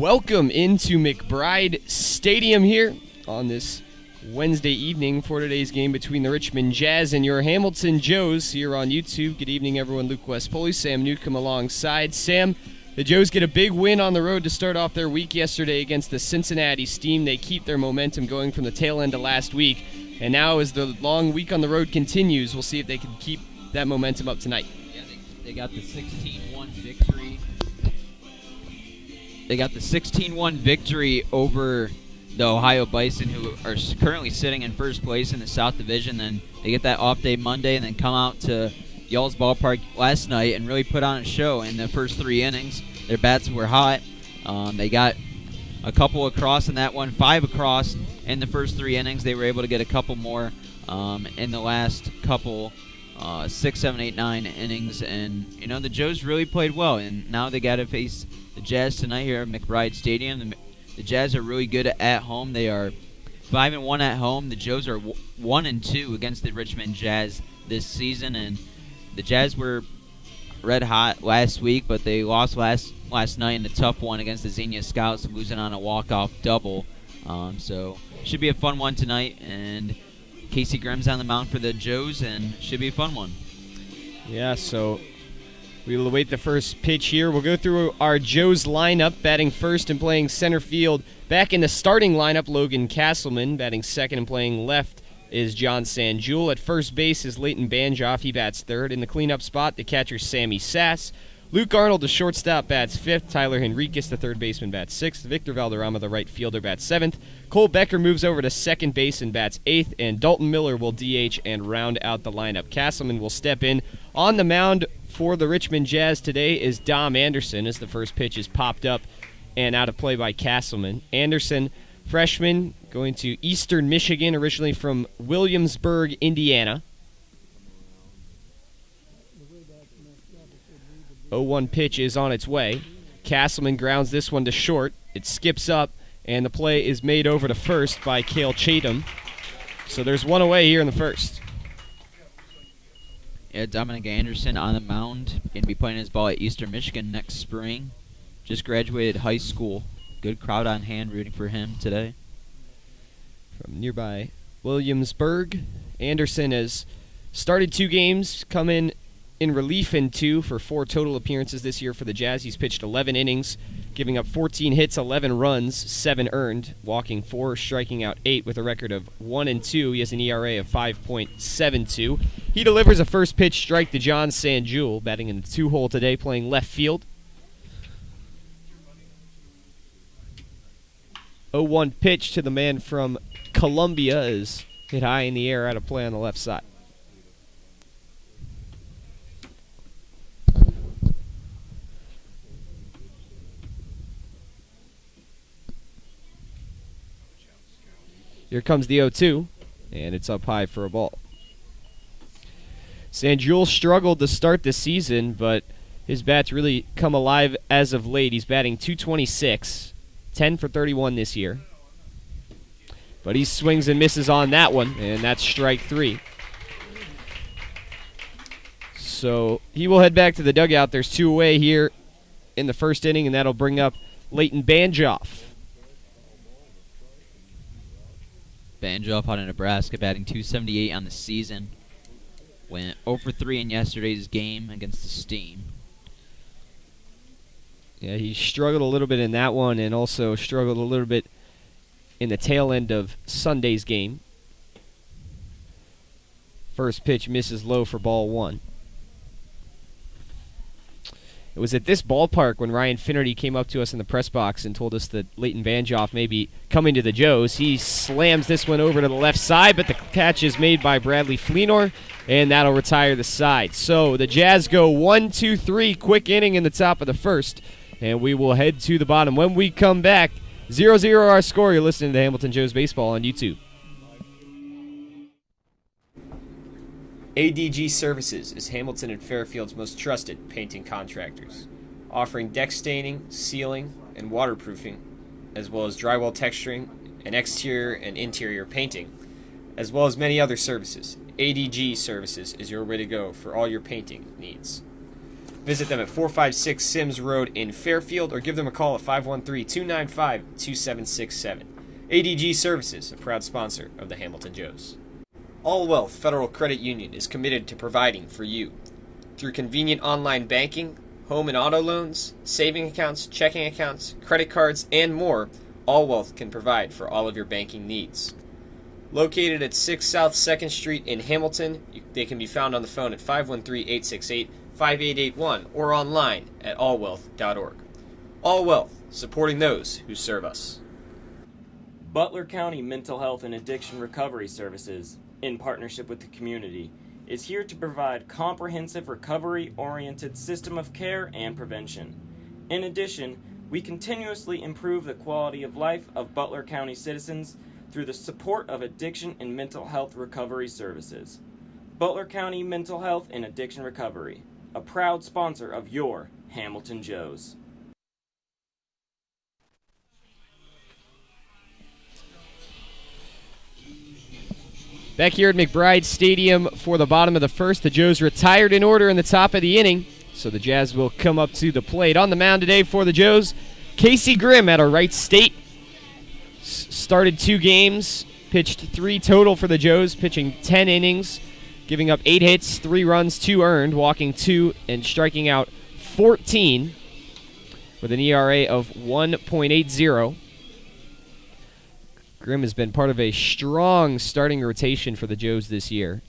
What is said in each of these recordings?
Welcome into McBride Stadium here on this Wednesday evening for today's game between the Richmond Jazz and your Hamilton Joes here on YouTube. Good evening, everyone. Luke Westpoli, Sam Newcomb alongside. Sam, the Joes get a big win on the road to start off their week yesterday against the Cincinnati Steam. They keep their momentum going from the tail end of last week. And now as the long week on the road continues, we'll see if they can keep that momentum up tonight. Yeah, they got the 16-1 victory. They got the 16-1 victory over the Ohio Bison, who are currently sitting in first place in the South Division. Then they get that off day Monday and then come out to Y'all's Ballpark last night and really put on a show in the first 3 innings. Their bats were hot. They got a couple across in that one, 5 across in the first 3 innings. They were able to get a couple more in the last couple 6, 7, 8, 9 innings. And, you know, the Joes really played well. And now they got to face the Jazz tonight here at McBride Stadium. The Jazz are really good at home. They are 5-1 at home. The Joes are 1-2 against the Richmond Jazz this season. And the Jazz were red hot last week, but they lost last night in a tough one against the Xenia Scouts, losing on a walk-off double. So should be a fun one tonight. And Casey Grimm's on the mound for the Joes, and should be a fun one. Yeah, so we will await the first pitch here. We'll go through our Joes lineup. Batting first and playing center field. Back in the starting lineup, Logan Castleman. Batting second and playing left is John Sanjul. At first base is Leighton Banjoff. He bats third. In the cleanup spot, the catcher Sammy Sass. Luke Arnold, the shortstop, bats fifth. Tyler Henriquez, the third baseman, bats sixth. Victor Valderrama, the right fielder, bats seventh. Cole Becker moves over to second base and bats eighth. And Dalton Miller will DH and round out the lineup. Castleman will step in. On the mound for the Richmond Jazz today is Dom Anderson as the first pitch is popped up and out of play by Castleman. Anderson, freshman, going to Eastern Michigan, originally from Williamsburg, Indiana. 0-1 pitch is on its way. Castleman grounds this one to short. It skips up, and the play is made over to first by Cale Chatham. So there's one away here in the first. Yeah, Dominic Anderson on the mound. Going to be playing his ball at Eastern Michigan next spring. Just graduated high school. Good crowd on hand rooting for him today. From nearby Williamsburg, Anderson has started 2 games, come in relief in 2 for 4 total appearances this year for the Jazz. He's pitched 11 innings, giving up 14 hits, 11 runs, 7 earned, walking 4, striking out 8 with a record of 1-2. He has an ERA of 5.72. He delivers a first pitch strike to John Sanjul, batting in the 2-hole today, playing left field. 0-1 pitch to the man from Columbia is hit high in the air out of play on the left side. Here comes the 0-2, and it's up high for a ball. Sanjul struggled to start the season, but his bat's really come alive as of late. He's batting .226, 10 for 31 this year. But he swings and misses on that one, and that's strike 3. So he will head back to the dugout. There's 2 away here in the first inning, and that'll bring up Leighton Banjoff. Banjoff out of Nebraska, batting .278 on the season. Went 0 for 3 in yesterday's game against the Steam. Yeah, he struggled a little bit in that one and also struggled a little bit in the tail end of Sunday's game. First pitch misses low for ball 1. It was at this ballpark when Ryan Finnerty came up to us in the press box and told us that Leighton Banjoff may be coming to the Joes. He slams this one over to the left side, but the catch is made by Bradley Fleenor, and that'll retire the side. So the Jazz go 1-2-3, quick inning in the top of the first, and we will head to the bottom. When we come back, 0-0 our score. You're listening to Hamilton Joes Baseball on YouTube. ADG Services is Hamilton and Fairfield's most trusted painting contractors, offering deck staining, sealing, and waterproofing, as well as drywall texturing and exterior and interior painting, as well as many other services. ADG Services is your way to go for all your painting needs. Visit them at 456 Sims Road in Fairfield or give them a call at 513-295-2767. ADG Services, a proud sponsor of the Hamilton Joes. All Wealth Federal Credit Union is committed to providing for you. Through convenient online banking, home and auto loans, saving accounts, checking accounts, credit cards, and more, All Wealth can provide for all of your banking needs. Located at 6 South 2nd Street in Hamilton, they can be found on the phone at 513-868-5881 or online at allwealth.org. All Wealth, supporting those who serve us. Butler County Mental Health and Addiction Recovery Services, in partnership with the community, is here to provide comprehensive recovery-oriented system of care and prevention. In addition, we continuously improve the quality of life of Butler County citizens through the support of addiction and mental health recovery services. Butler County Mental Health and Addiction Recovery, a proud sponsor of your Hamilton Joes. Back here at McBride Stadium for the bottom of the first, the Joes retired in order in the top of the inning, so the Jazz will come up to the plate. On the mound today for the Joes, Casey Grimm out of Wright State. Started 2 games, pitched 3 total for the Joes, pitching 10 innings, giving up 8 hits, 3 runs, 2 earned, walking 2, and striking out 14 with an ERA of 1.80. Grimm has been part of a strong starting rotation for the Joes this year.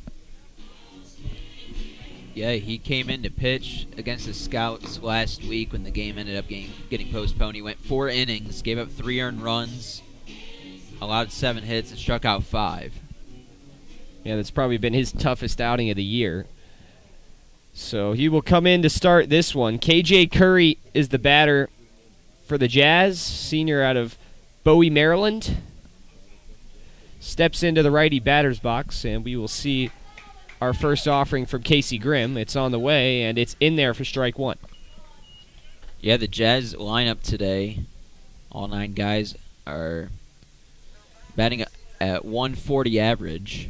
Yeah, he came in to pitch against the Scouts last week when the game ended up getting postponed. He went 4 innings, gave up 3 earned runs, allowed 7 hits, and struck out 5. Yeah, that's probably been his toughest outing of the year. So he will come in to start this one. KJ Curry is the batter for the Jazz, senior out of Bowie, Maryland. Steps into the righty batter's box, and we will see our first offering from Casey Grimm. It's on the way, and it's in there for strike 1. Yeah, the Jazz lineup today, all 9 guys are batting at 140 average.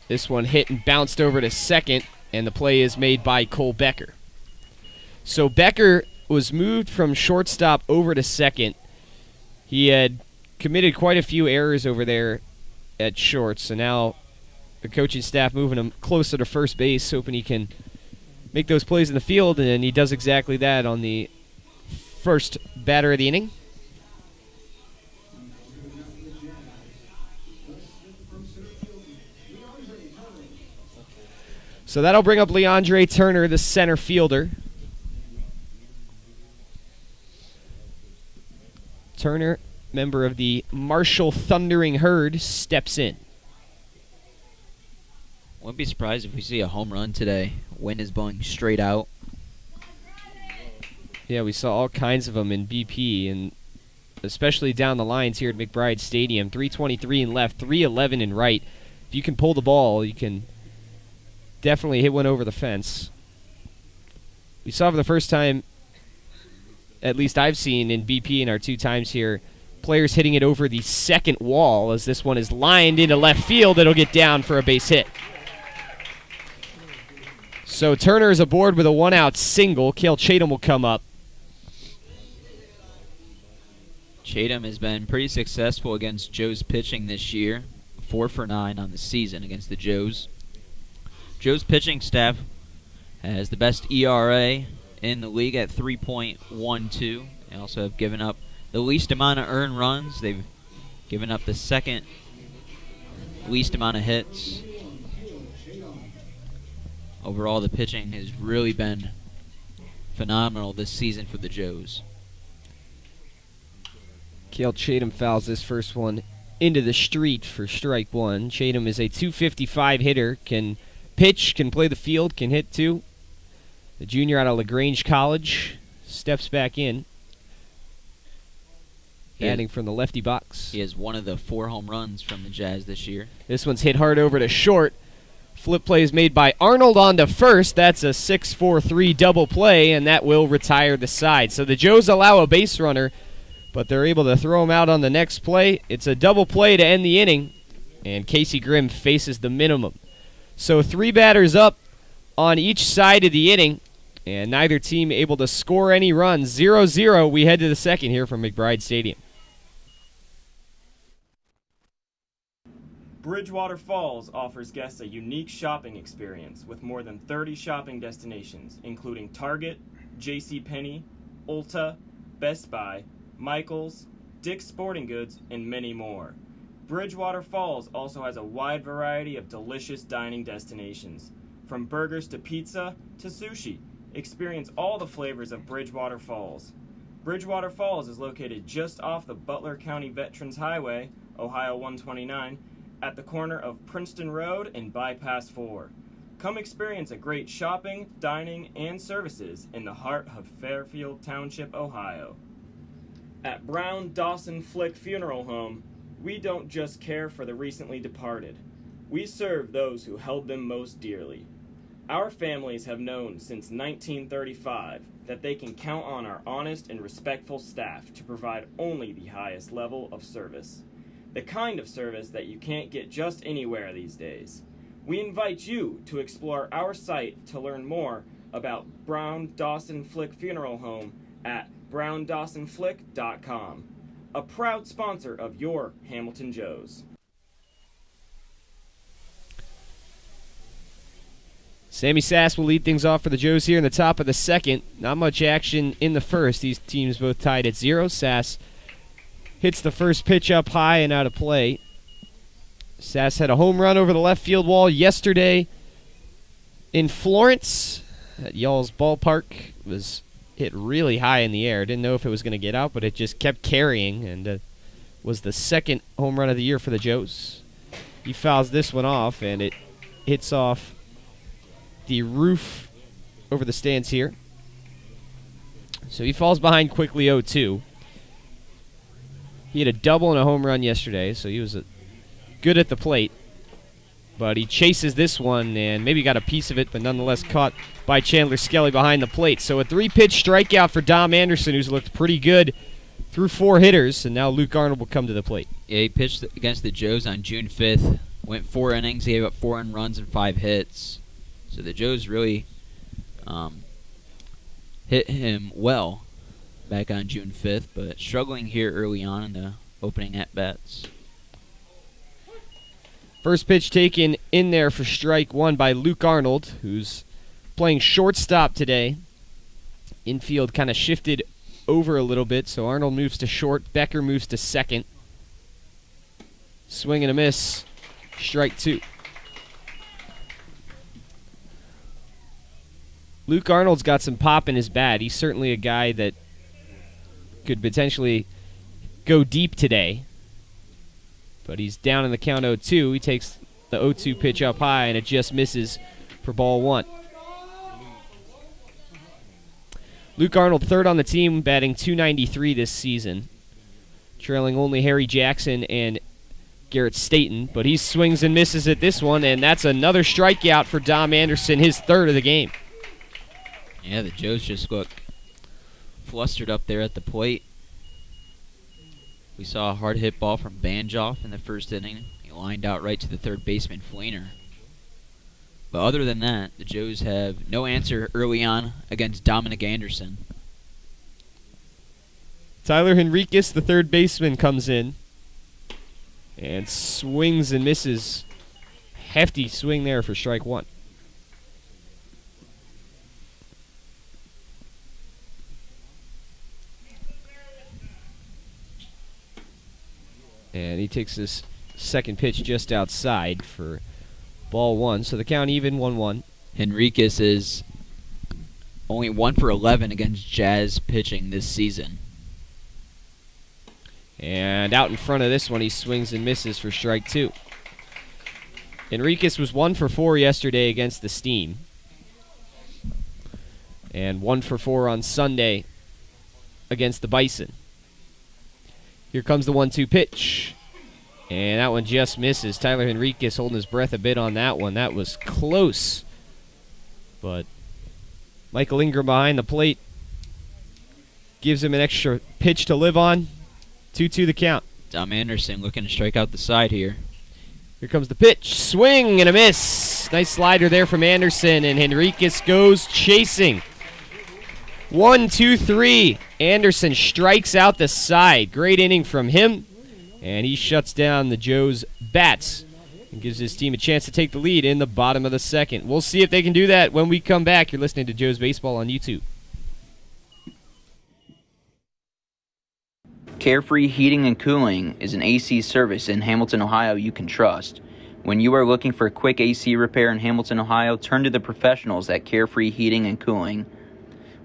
This one hit and bounced over to second, and the play is made by Cole Becker. So Becker was moved from shortstop over to second. He had committed quite a few errors over there at short, so now the coaching staff moving him closer to first base, hoping he can make those plays in the field, and he does exactly that on the first batter of the inning. So that'll bring up Leandre Turner, the center fielder. Turner, member of the Marshall Thundering Herd, steps in. Wouldn't be surprised if we see a home run today. Wind is blowing straight out. Yeah, we saw all kinds of them in BP, and especially down the lines here at McBride Stadium. 323 in left, 311 in right. If you can pull the ball, you can definitely hit one over the fence. We saw for the first time, at least I've seen in BP in our 2 times here, players hitting it over the second wall as this one is lined into left field. It'll get down for a base hit. So Turner is aboard with a 1-out single. Cale Chatham will come up. Chatham has been pretty successful against Joe's pitching this year. 4 for 9 on the season against the Joes. Joe's pitching staff has the best ERA in the league at 3.12. They also have given up the least amount of earned runs. They've given up the second least amount of hits. Overall, the pitching has really been phenomenal this season for the Joes. Cale Chatham fouls this first one into the street for strike 1. Chatham is a .255 hitter, can pitch, can play the field, can hit too. The junior out of LaGrange College steps back in, batting from the lefty box. He has one of the 4 home runs from the Jazz this year. This one's hit hard over to short. Flip play is made by Arnold on to first. That's a 6-4-3 double play, and that will retire the side. So the Joes allow a base runner, but they're able to throw him out on the next play. It's a double play to end the inning, and Casey Grimm faces the minimum. So 3 batters up, on each side of the inning, and neither team able to score any runs. 0-0, we head to the second here from McBride Stadium. Bridgewater Falls offers guests a unique shopping experience with more than 30 shopping destinations, including Target, JCPenney, Ulta, Best Buy, Michaels, Dick's Sporting Goods, and many more. Bridgewater Falls also has a wide variety of delicious dining destinations. From burgers to pizza to sushi, experience all the flavors of Bridgewater Falls. Bridgewater Falls is located just off the Butler County Veterans Highway, Ohio 129, at the corner of Princeton Road and Bypass 4. Come experience a great shopping, dining, and services in the heart of Fairfield Township, Ohio. At Brown Dawson Flick Funeral Home, we don't just care for the recently departed. We serve those who held them most dearly. Our families have known since 1935 that they can count on our honest and respectful staff to provide only the highest level of service. The kind of service that you can't get just anywhere these days. We invite you to explore our site to learn more about Brown Dawson Flick Funeral Home at browndawsonflick.com, a proud sponsor of your Hamilton Joes. Sammy Sass will lead things off for the Joes here in the top of the second. Not much action in the first. These teams both tied at 0. Sass hits the first pitch up high and out of play. Sass had a home run over the left field wall yesterday in Florence at Y'all's Ballpark. It was hit really high in the air. Didn't know if it was going to get out, but it just kept carrying, and was the second home run of the year for the Joes. He fouls this one off, and it hits off the roof over the stands here. So he falls behind quickly 0-2. He had a double and a home run yesterday, so he was good at the plate. But he chases this one and maybe got a piece of it, but nonetheless caught by Chandler Skelly behind the plate. So a 3-pitch strikeout for Dom Anderson, who's looked pretty good through 4 hitters, and now Luke Arnold will come to the plate. Yeah, he pitched against the Joes on June 5th, went 4 innings, gave up 4 earned runs and 5 hits. So the Joes really hit him well back on June 5th, but struggling here early on in the opening at-bats. First pitch taken in there for strike 1 by Luke Arnold, who's playing shortstop today. Infield kind of shifted over a little bit, so Arnold moves to short. Becker moves to second. Swing and a miss. Strike 2. Luke Arnold's got some pop in his bat. He's certainly a guy that could potentially go deep today. But he's down in the count 0-2. He takes the 0-2 pitch up high, and it just misses for ball 1. Luke Arnold, third on the team, batting .293 this season, trailing only Harry Jackson and Garrett Staton. But he swings and misses at this one, and that's another strikeout for Dom Anderson, his third of the game. Yeah, the Joes just look flustered up there at the plate. We saw a hard hit ball from Banjoff in the first inning. He lined out right to the third baseman, Fleener. But other than that, the Joes have no answer early on against Dominic Anderson. Tyler Henriquez, the third baseman, comes in and swings and misses. Hefty swing there for strike 1. And he takes this second pitch just outside for ball 1. So the count even, 1-1. Henriquez is only 1 for 11 against Jazz pitching this season. And out in front of this one, he swings and misses for strike 2. Henriquez was 1 for 4 yesterday against the Steam. And 1 for 4 on Sunday against the Bison. Here comes the 1-2 pitch. And that one just misses. Tyler Henriquez holding his breath a bit on that one. That was close. But Michael Ingram behind the plate gives him an extra pitch to live on. 2-2 the count. Dom Anderson looking to strike out the side here. Here comes the pitch. Swing and a miss. Nice slider there from Anderson, and Henriquez goes chasing. 1, 2, 3. Anderson strikes out the side. Great inning from him, and he shuts down the Joes bats and gives his team a chance to take the lead in the bottom of the second. We'll see if they can do that when we come back. You're listening to Joe's Baseball on YouTube. Carefree Heating and Cooling is an AC service in Hamilton, Ohio you can trust. When you are looking for a quick AC repair in Hamilton, Ohio, turn to the professionals at Carefree Heating and Cooling.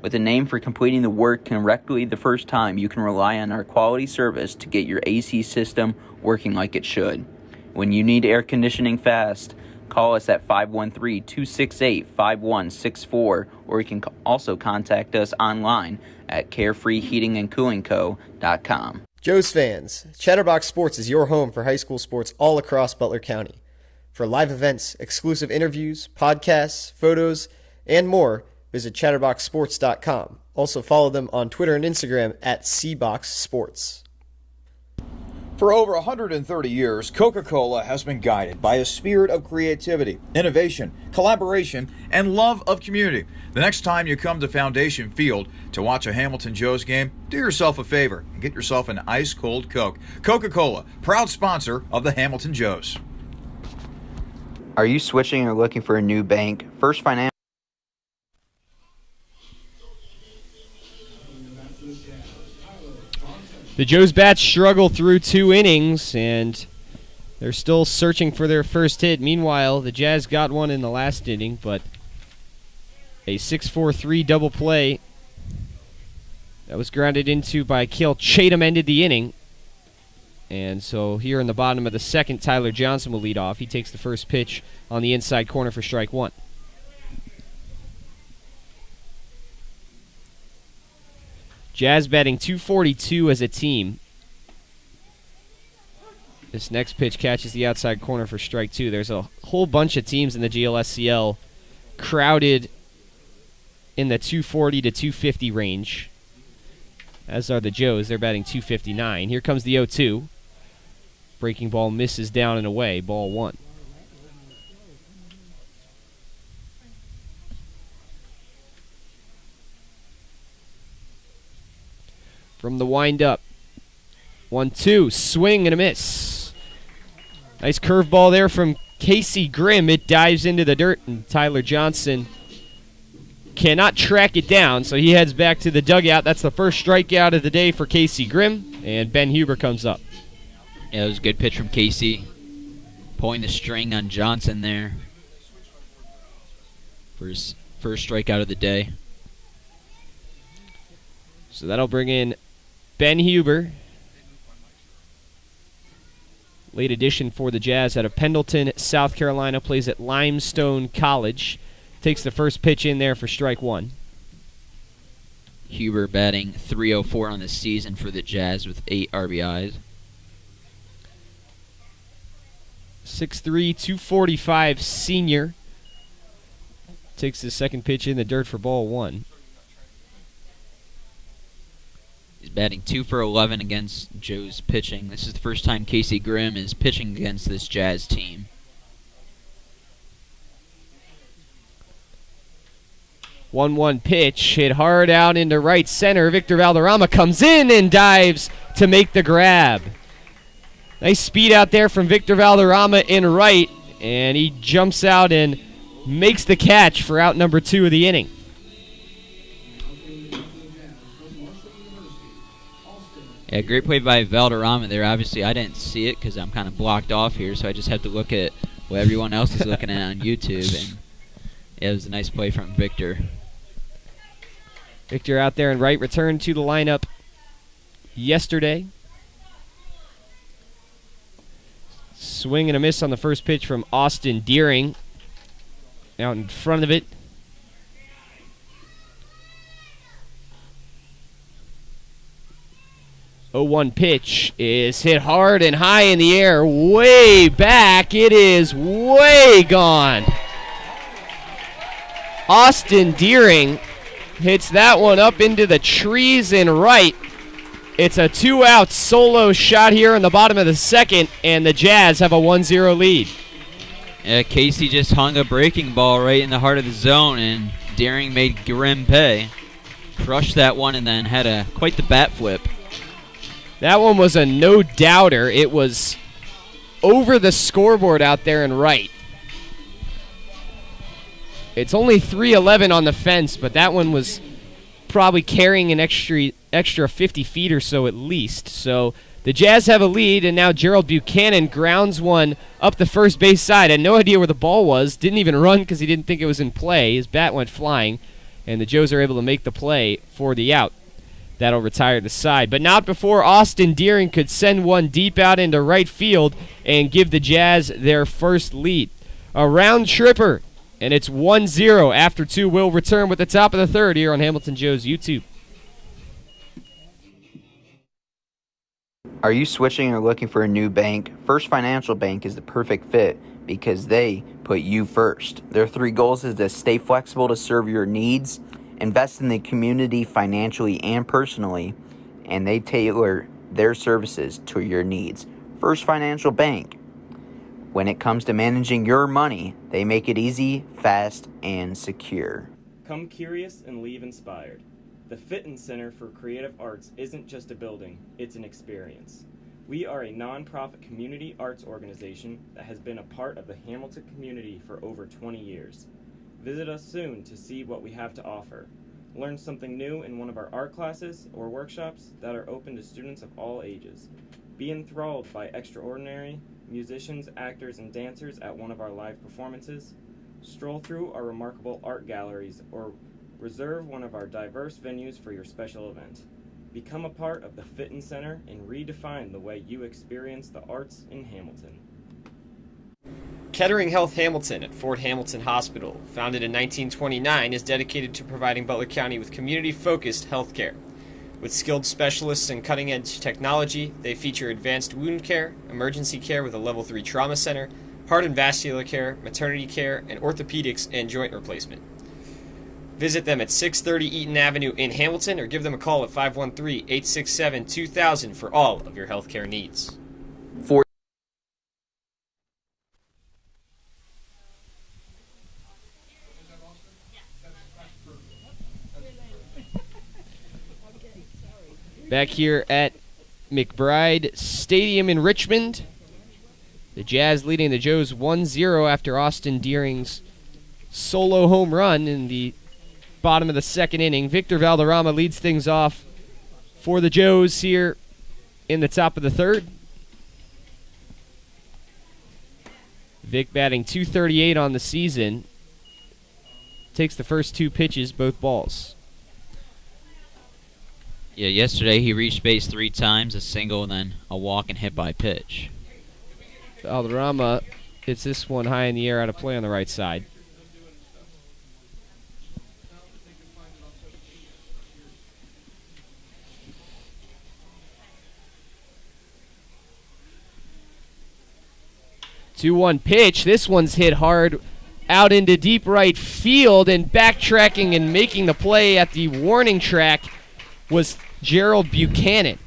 With a name for completing the work correctly the first time, you can rely on our quality service to get your AC system working like it should. When you need air conditioning fast, call us at 513-268-5164, or you can also contact us online at carefreeheatingandcoolingco.com. Joe's fans, Chatterbox Sports is your home for high school sports all across Butler County. For live events, exclusive interviews, podcasts, photos, and more, visit chatterboxsports.com. Also follow them on Twitter and Instagram at cboxsports. For over 130 years, Coca-Cola has been guided by a spirit of creativity, innovation, collaboration, and love of community. The next time you come to Foundation Field to watch a Hamilton Joes game, do yourself a favor and get yourself an ice-cold Coke. Coca-Cola, proud sponsor of the Hamilton Joes. Are you switching or looking for a new bank? First Financial. The Joes bats struggle through 2 innings, and they're still searching for their first hit. Meanwhile, the Jazz got one in the last inning, but a 6-4-3 double play that was grounded into by Cale Chatham ended the inning. And so here in the bottom of the second, Tyler Johnson will lead off. He takes the first pitch on the inside corner for strike 1. Jazz batting .242 as a team. This next pitch catches the outside corner for strike 2. There's a whole bunch of teams in the GLSCL crowded in the 240 to 250 range, as are the Joes. They're batting .259. Here comes the 0-2. Breaking ball misses down and away. Ball 1. From the windup, 1-2, swing and a miss. Nice curveball there from Casey Grimm. It dives into the dirt, and Tyler Johnson cannot track it down, so he heads back to the dugout. That's the first strikeout of the day for Casey Grimm, and Ben Huber comes up. Yeah, it was a good pitch from Casey, pulling the string on Johnson there for his first strikeout of the day. So that'll bring in Ben Huber, late addition for the Jazz out of Pendleton, South Carolina, plays at Limestone College. Takes the first pitch in there for strike 1. Huber batting .304 on the season for the Jazz with 8 RBIs. 6'3", 245 senior. Takes the second pitch in the dirt for ball 1. He's batting 2 for 11 against Joe's pitching. This is the first time Casey Grimm is pitching against this Jazz team. One pitch, hit hard out into right center. Victor Valderrama comes in and dives to make the grab. Nice speed out there from Victor Valderrama in right, and he jumps out and makes the catch for out number 2 of the inning. Yeah, great play by Valderrama there. Obviously, I didn't see it because I'm kind of blocked off here, so I just have to look at what everyone else is looking at on YouTube. And yeah, it was a nice play from Victor. Victor out there in right, returned to the lineup yesterday. Swing and a miss on the first pitch from Austin Deering. Out in front of it. Oh, 1 pitch is hit hard and high in the air, way back. It is way gone. Austin Deering hits that one up into the trees in right. It's a 2-out solo shot here in the bottom of the second, and the Jazz have a 1-0 lead. Casey just hung a breaking ball right in the heart of the zone, and Deering made grim pay. Crushed that one and then had quite the bat flip. That one was a no-doubter. It was over the scoreboard out there and right. It's only 311 on the fence, but that one was probably carrying an extra 50 feet or so at least. So the Jazz have a lead, and now Gerald Buchanan grounds one up the first base side. Had no idea where the ball was. Didn't even run because he didn't think it was in play. His bat went flying, and the Joes are able to make the play for the out. That'll retire the side. But not before Austin Deering could send one deep out into right field and give the Jazz their first lead. A round tripper, and it's 1-0 after 2. We'll return with the top of the third here on Hamilton Joe's YouTube. Are you switching or looking for a new bank? First Financial Bank is the perfect fit because they put you first. Their 3 goals is to stay flexible to serve your needs, invest in the community financially and personally, and they tailor their services to your needs. First Financial Bank. When it comes to managing your money, they make it easy, fast, and secure. Come curious and leave inspired. The Fitton Center for Creative Arts isn't just a building, it's an experience. We are a nonprofit community arts organization that has been a part of the Hamilton community for over 20 years. Visit us soon to see what we have to offer. Learn something new in one of our art classes or workshops that are open to students of all ages. Be enthralled by extraordinary musicians, actors, and dancers at one of our live performances. Stroll through our remarkable art galleries or reserve one of our diverse venues for your special event. Become a part of the Fitton Center and redefine the way you experience the arts in Hamilton. Kettering Health Hamilton at Fort Hamilton Hospital, founded in 1929, is dedicated to providing Butler County with community-focused health care. With skilled specialists and cutting-edge technology, they feature advanced wound care, emergency care with a Level 3 trauma center, heart and vascular care, maternity care, and orthopedics and joint replacement. Visit them at 630 Eaton Avenue in Hamilton or give them a call at 513-867-2000 for all of your healthcare needs. Back here at McBride Stadium in Richmond, the Jazz leading the Joes 1-0 after Austin Deering's solo home run in the bottom of the second inning. Victor Valderrama leads things off for the Joes here in the top of the third. Vic batting .238 on the season. Takes the first 2 pitches, both balls. Yeah, yesterday he reached base 3 times, a single, and then a walk and hit by pitch. Valderrama hits this one high in the air out of play on the right side. Two-one pitch. This one's hit hard out into deep right field, and backtracking and making the play at the warning track was Gerald Buchanan.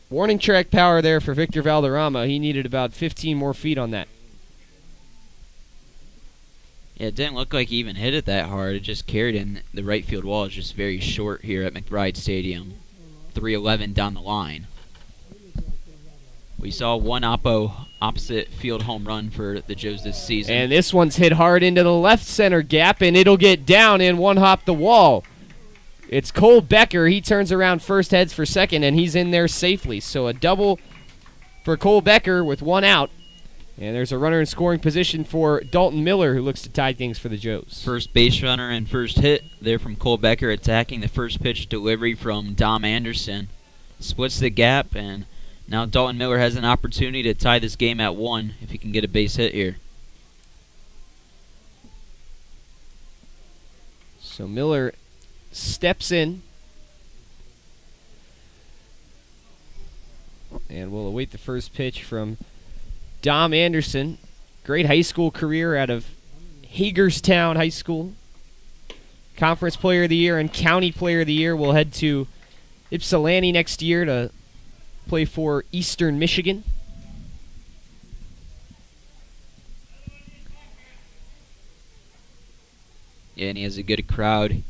Warning track power there for Victor Valderrama. He needed about 15 more feet on that. Yeah, it didn't look like he even hit it that hard. It just carried in. The right field wall is just very short here at McBride Stadium. 311 down the line. We saw one opposite field home run for the Joes this season. And this one's hit hard into the left center gap, and it'll get down and one hop the wall. It's Cole Becker. He turns around first, heads for second, and he's in there safely. So a double for Cole Becker with one out. And there's a runner in scoring position for Dalton Miller, who looks to tie things for the Joes. First base runner and first hit there from Cole Becker, attacking the first pitch delivery from Dom Anderson. Splits the gap, and now Dalton Miller has an opportunity to tie this game at 1 if he can get a base hit here. So Miller steps in, and we'll await the first pitch from Dom Anderson. Great high school career out of Hagerstown High School. Conference Player of the Year and County Player of the Year. Will head to Ypsilanti next year to play for Eastern Michigan. Yeah, and he has a good crowd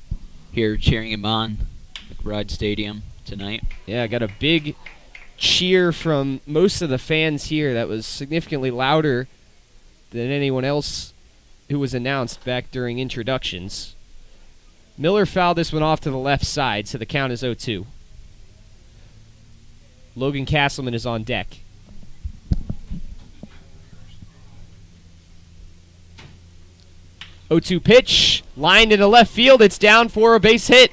here cheering him on at McBride Stadium tonight. Yeah, got a big cheer from most of the fans here that was significantly louder than anyone else who was announced back during introductions. Miller fouled this one off to the left side, so the count is 0-2. Logan Castleman is on deck. O2 pitch, lined into left field. It's down for a base hit.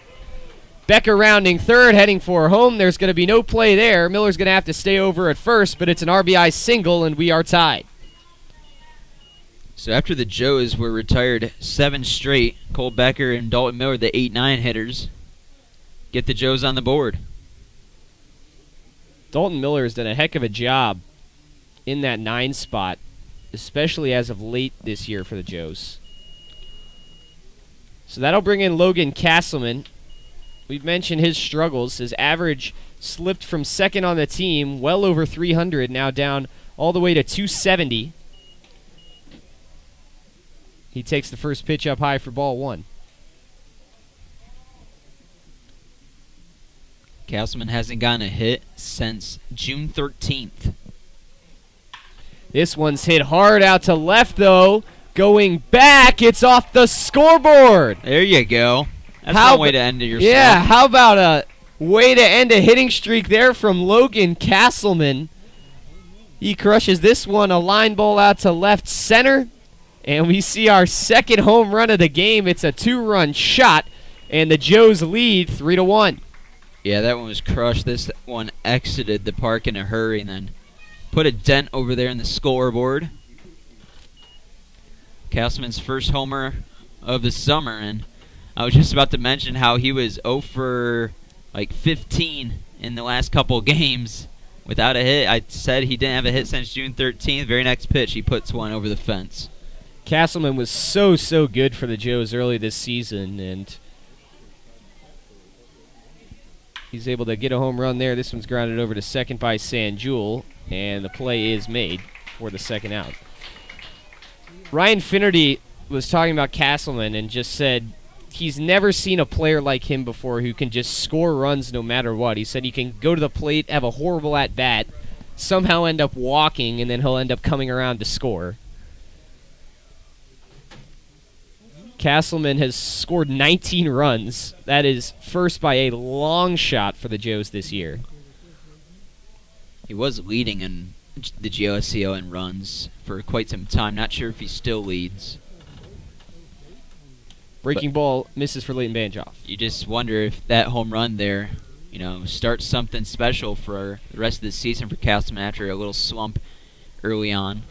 Becker rounding third, heading for home. There's going to be no play there. Miller's going to have to stay over at first, but it's an RBI single, and we are tied. So after the Joes were retired 7 straight, Cole Becker and Dalton Miller, the 8-9 hitters, get the Joes on the board. Dalton Miller has done a heck of a job in that 9 spot, especially as of late this year for the Joes. So that'll bring in Logan Castleman. We've mentioned his struggles. His average slipped from second on the team, well over 300, now down all the way to 270. He takes the first pitch up high for ball 1. Castleman hasn't gotten a hit since June 13th. This one's hit hard out to left, though. Going back, it's off the scoreboard. There you go. That's one way to end your Yeah, how about a way to end a hitting streak there from Logan Castleman. He crushes this one, a line ball out to left center. And we see our second home run of the game. It's a 2-run shot, and the Joes lead 3-1. Yeah, that one was crushed. This one exited the park in a hurry and then put a dent over there in the scoreboard. Castleman's first homer of the summer, and I was just about to mention how he was 0 for 15 in the last couple games without a hit. I said he didn't have a hit since June 13th. Very next pitch, he puts one over the fence. Castleman was so good for the Joes early this season, and he's able to get a home run there. This one's grounded over to second by Sanjul, and the play is made for the second out. Ryan Finnerty was talking about Castleman and just said he's never seen a player like him before who can just score runs no matter what. He said he can go to the plate, have a horrible at-bat, somehow end up walking, and then he'll end up coming around to score. Castleman has scored 19 runs. That is first by a long shot for the Joes this year. He was leading in the GLSCO in runs for quite some time. Not sure if he still leads. Breaking ball misses for Leighton Banjoff. You just wonder if that home run there, starts something special for the rest of the season for Castleman after a little slump early on.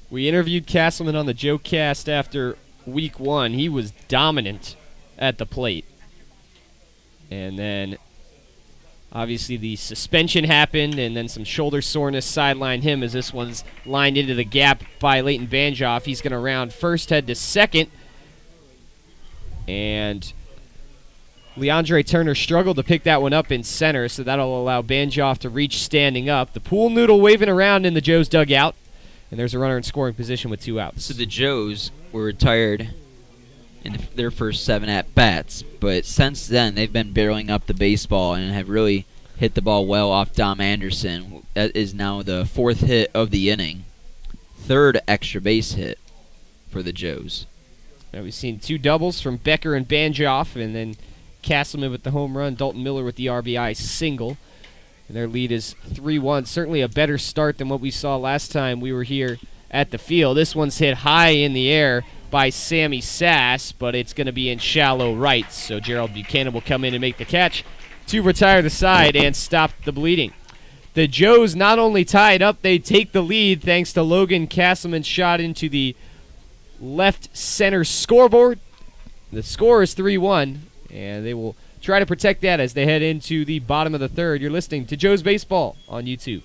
We interviewed Castleman on the Joe Cast after week 1. He was dominant at the plate. And then, obviously, the suspension happened, and then some shoulder soreness sidelined him as this one's lined into the gap by Leighton Banjoff. He's going to round first, head to second. And Leandre Turner struggled to pick that one up in center, so that'll allow Banjoff to reach standing up. The pool noodle waving around in the Joes dugout. And there's a runner in scoring position with 2 outs. So the Joes were retired in their first 7 at-bats, but since then they've been barreling up the baseball and have really hit the ball well off Dom Anderson. That is now the 4th hit of the inning. 3rd extra base hit for the Joes. Now we've seen 2 doubles from Becker and Banjoff, and then Castleman with the home run, Dalton Miller with the RBI single. And their lead is 3-1. Certainly a better start than what we saw last time we were here at the field. This one's hit high in the air by Sammy Sass, but it's going to be in shallow right. So Gerald Buchanan will come in and make the catch to retire the side and stop the bleeding. The Joes not only tie it up, they take the lead thanks to Logan Castleman's shot into the left center scoreboard. The score is 3-1, and they will try to protect that as they head into the bottom of the 3rd. You're listening to Joe's Baseball on YouTube.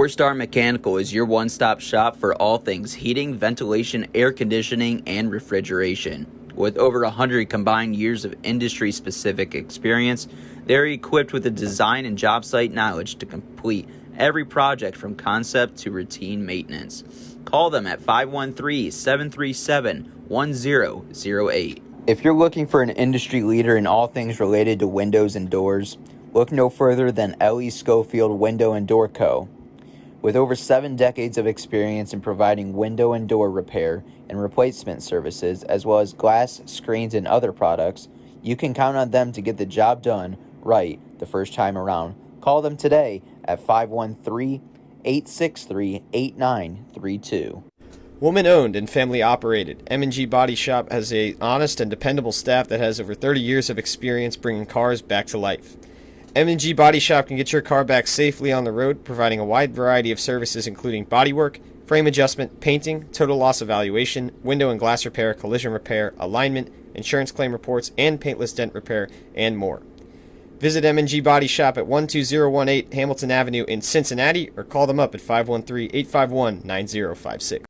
4-Star Mechanical is your one-stop shop for all things heating, ventilation, air conditioning, and refrigeration. With over 100 combined years of industry-specific experience, they're equipped with the design and job site knowledge to complete every project from concept to routine maintenance. Call them at 513-737-1008. If you're looking for an industry leader in all things related to windows and doors, look no further than L.E. Schofield Window and Door Co. With over 7 decades of experience in providing window and door repair and replacement services, as well as glass, screens, and other products, you can count on them to get the job done right the first time around. Call them today at 513-863-8932. Woman-owned and family-operated, M&G Body Shop has a honest and dependable staff that has over 30 years of experience bringing cars back to life. M&G Body Shop can get your car back safely on the road, providing a wide variety of services including bodywork, frame adjustment, painting, total loss evaluation, window and glass repair, collision repair, alignment, insurance claim reports, and paintless dent repair, and more. Visit M&G Body Shop at 12018 Hamilton Avenue in Cincinnati, or call them up at 513-851-9056.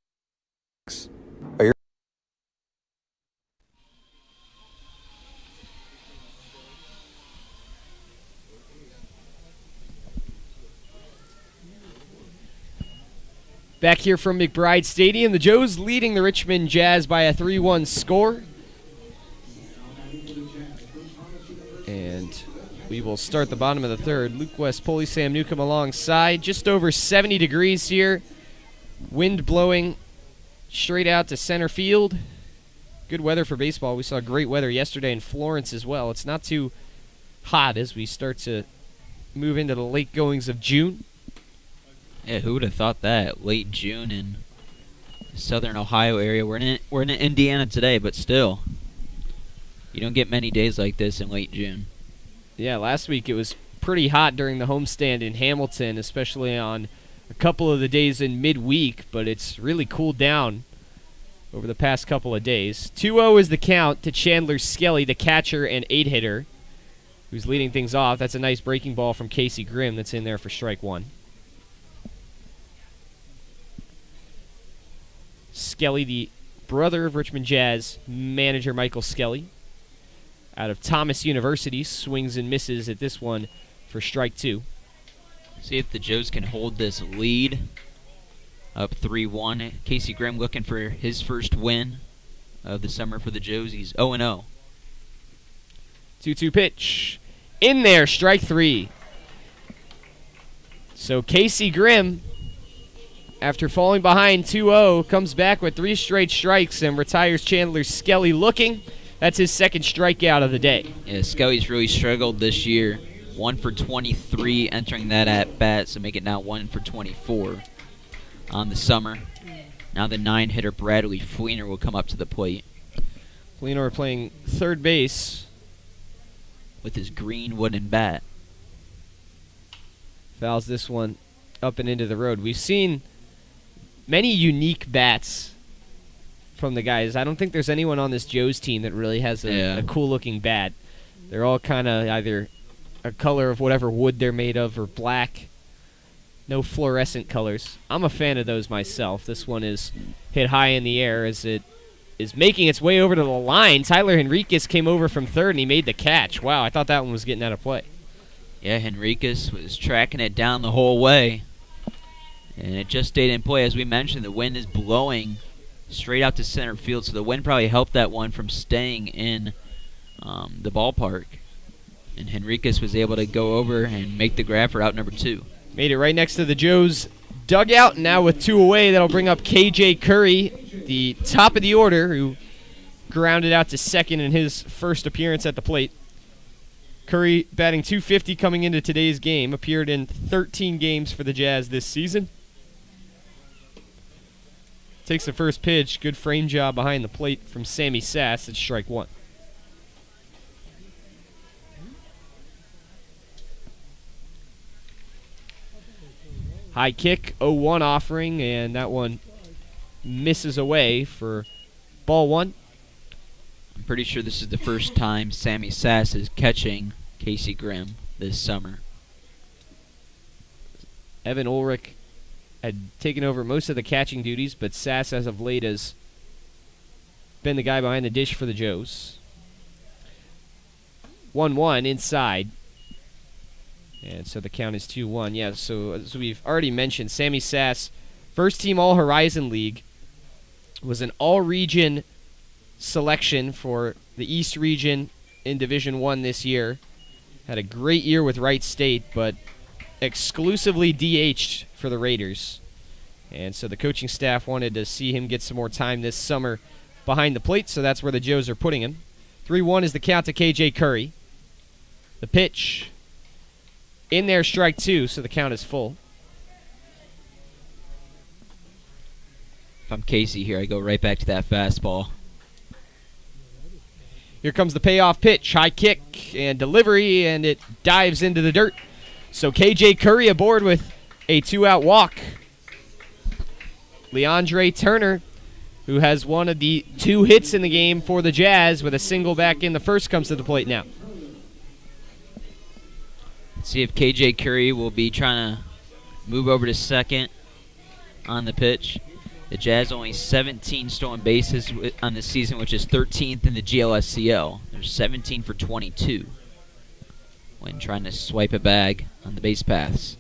Back here from McBride Stadium, the Joes leading the Richmond Jazz by a 3-1 score. And we will start the bottom of the third. Luke West, Pulley, Sam Newcomb alongside. Just over 70 degrees here. Wind blowing straight out to center field. Good weather for baseball. We saw great weather yesterday in Florence as well. It's not too hot as we start to move into the late goings of June. Yeah, who would have thought that? Late June in southern Ohio area. We're in Indiana today, but still, you don't get many days like this in late June. Yeah, last week it was pretty hot during the homestand in Hamilton, especially on a couple of the days in midweek, but it's really cooled down over the past couple of days. 2-0 is the count to Chandler Skelly, the catcher and 8-hitter, who's leading things off. That's a nice breaking ball from Casey Grimm that's in there for strike one. Skelly, the brother of Richmond Jazz manager Michael Skelly, out of Thomas University, swings and misses at this one for strike two. See if the Joes can hold this lead up 3-1. Casey Grimm looking for his first win of the summer for the Joes. He's 0-0. 2-2 pitch. In there, strike three. So Casey Grimm, after falling behind 2-0, comes back with 3 straight strikes and retires Chandler Skelly looking. That's his second strikeout of the day. Yeah, Skelly's really struggled this year. 1 for 23 entering that at bat, so make it now 1 for 24 on the summer. Now the 9-hitter Bradley Fleener will come up to the plate. Fleener playing third base with his green wooden bat. Fouls this one up and into the road. We've seen many unique bats from the guys. I don't think there's anyone on this Joes team that really has a cool-looking bat. They're all kind of either a color of whatever wood they're made of or black. No fluorescent colors. I'm a fan of those myself. This one is hit high in the air as it is making its way over to the line. Tyler Henriquez came over from third, and he made the catch. Wow, I thought that one was getting out of play. Yeah, Henriquez was tracking it down the whole way. And it just stayed in play. As we mentioned, the wind is blowing straight out to center field, so the wind probably helped that one from staying in the ballpark. And Henriquez was able to go over and make the grab for out number 2. Made it right next to the Joes dugout. Now with 2 away, that'll bring up KJ Curry, the top of the order, who grounded out to second in his first appearance at the plate. Curry batting .250 coming into today's game. Appeared in 13 games for the Jazz this season. Takes the first pitch. Good frame job behind the plate from Sammy Sass at strike one. High kick, 0-1 offering, and that one misses away for ball one. I'm pretty sure this is the first time Sammy Sass is catching Casey Grimm this summer. Evan Ulrich had taken over most of the catching duties, but Sass, as of late, has been the guy behind the dish for the Joes. 1-1 inside. And so the count is 2-1. Yeah, so as we've already mentioned, Sammy Sass, first team All-Horizon League, was an all-region selection for the East Region in Division I this year. Had a great year with Wright State, but exclusively DH'd for the Raiders. And so the coaching staff wanted to see him get some more time this summer behind the plate, so that's where the Joes are putting him. 3-1 is the count to KJ Curry. The pitch in there, strike 2, so the count is full. If I'm Casey here, I go right back to that fastball. Here comes the payoff pitch, high kick and delivery, and it dives into the dirt. So KJ Curry aboard with a 2-out walk. Leandre Turner, who has one of the 2 hits in the game for the Jazz with a single back in the first, comes to the plate now. Let's see if KJ Curry will be trying to move over to second on the pitch. The Jazz only 17 stolen bases on the season, which is 13th in the GLSCL. They're 17 for 22 when trying to swipe a bag on the base paths.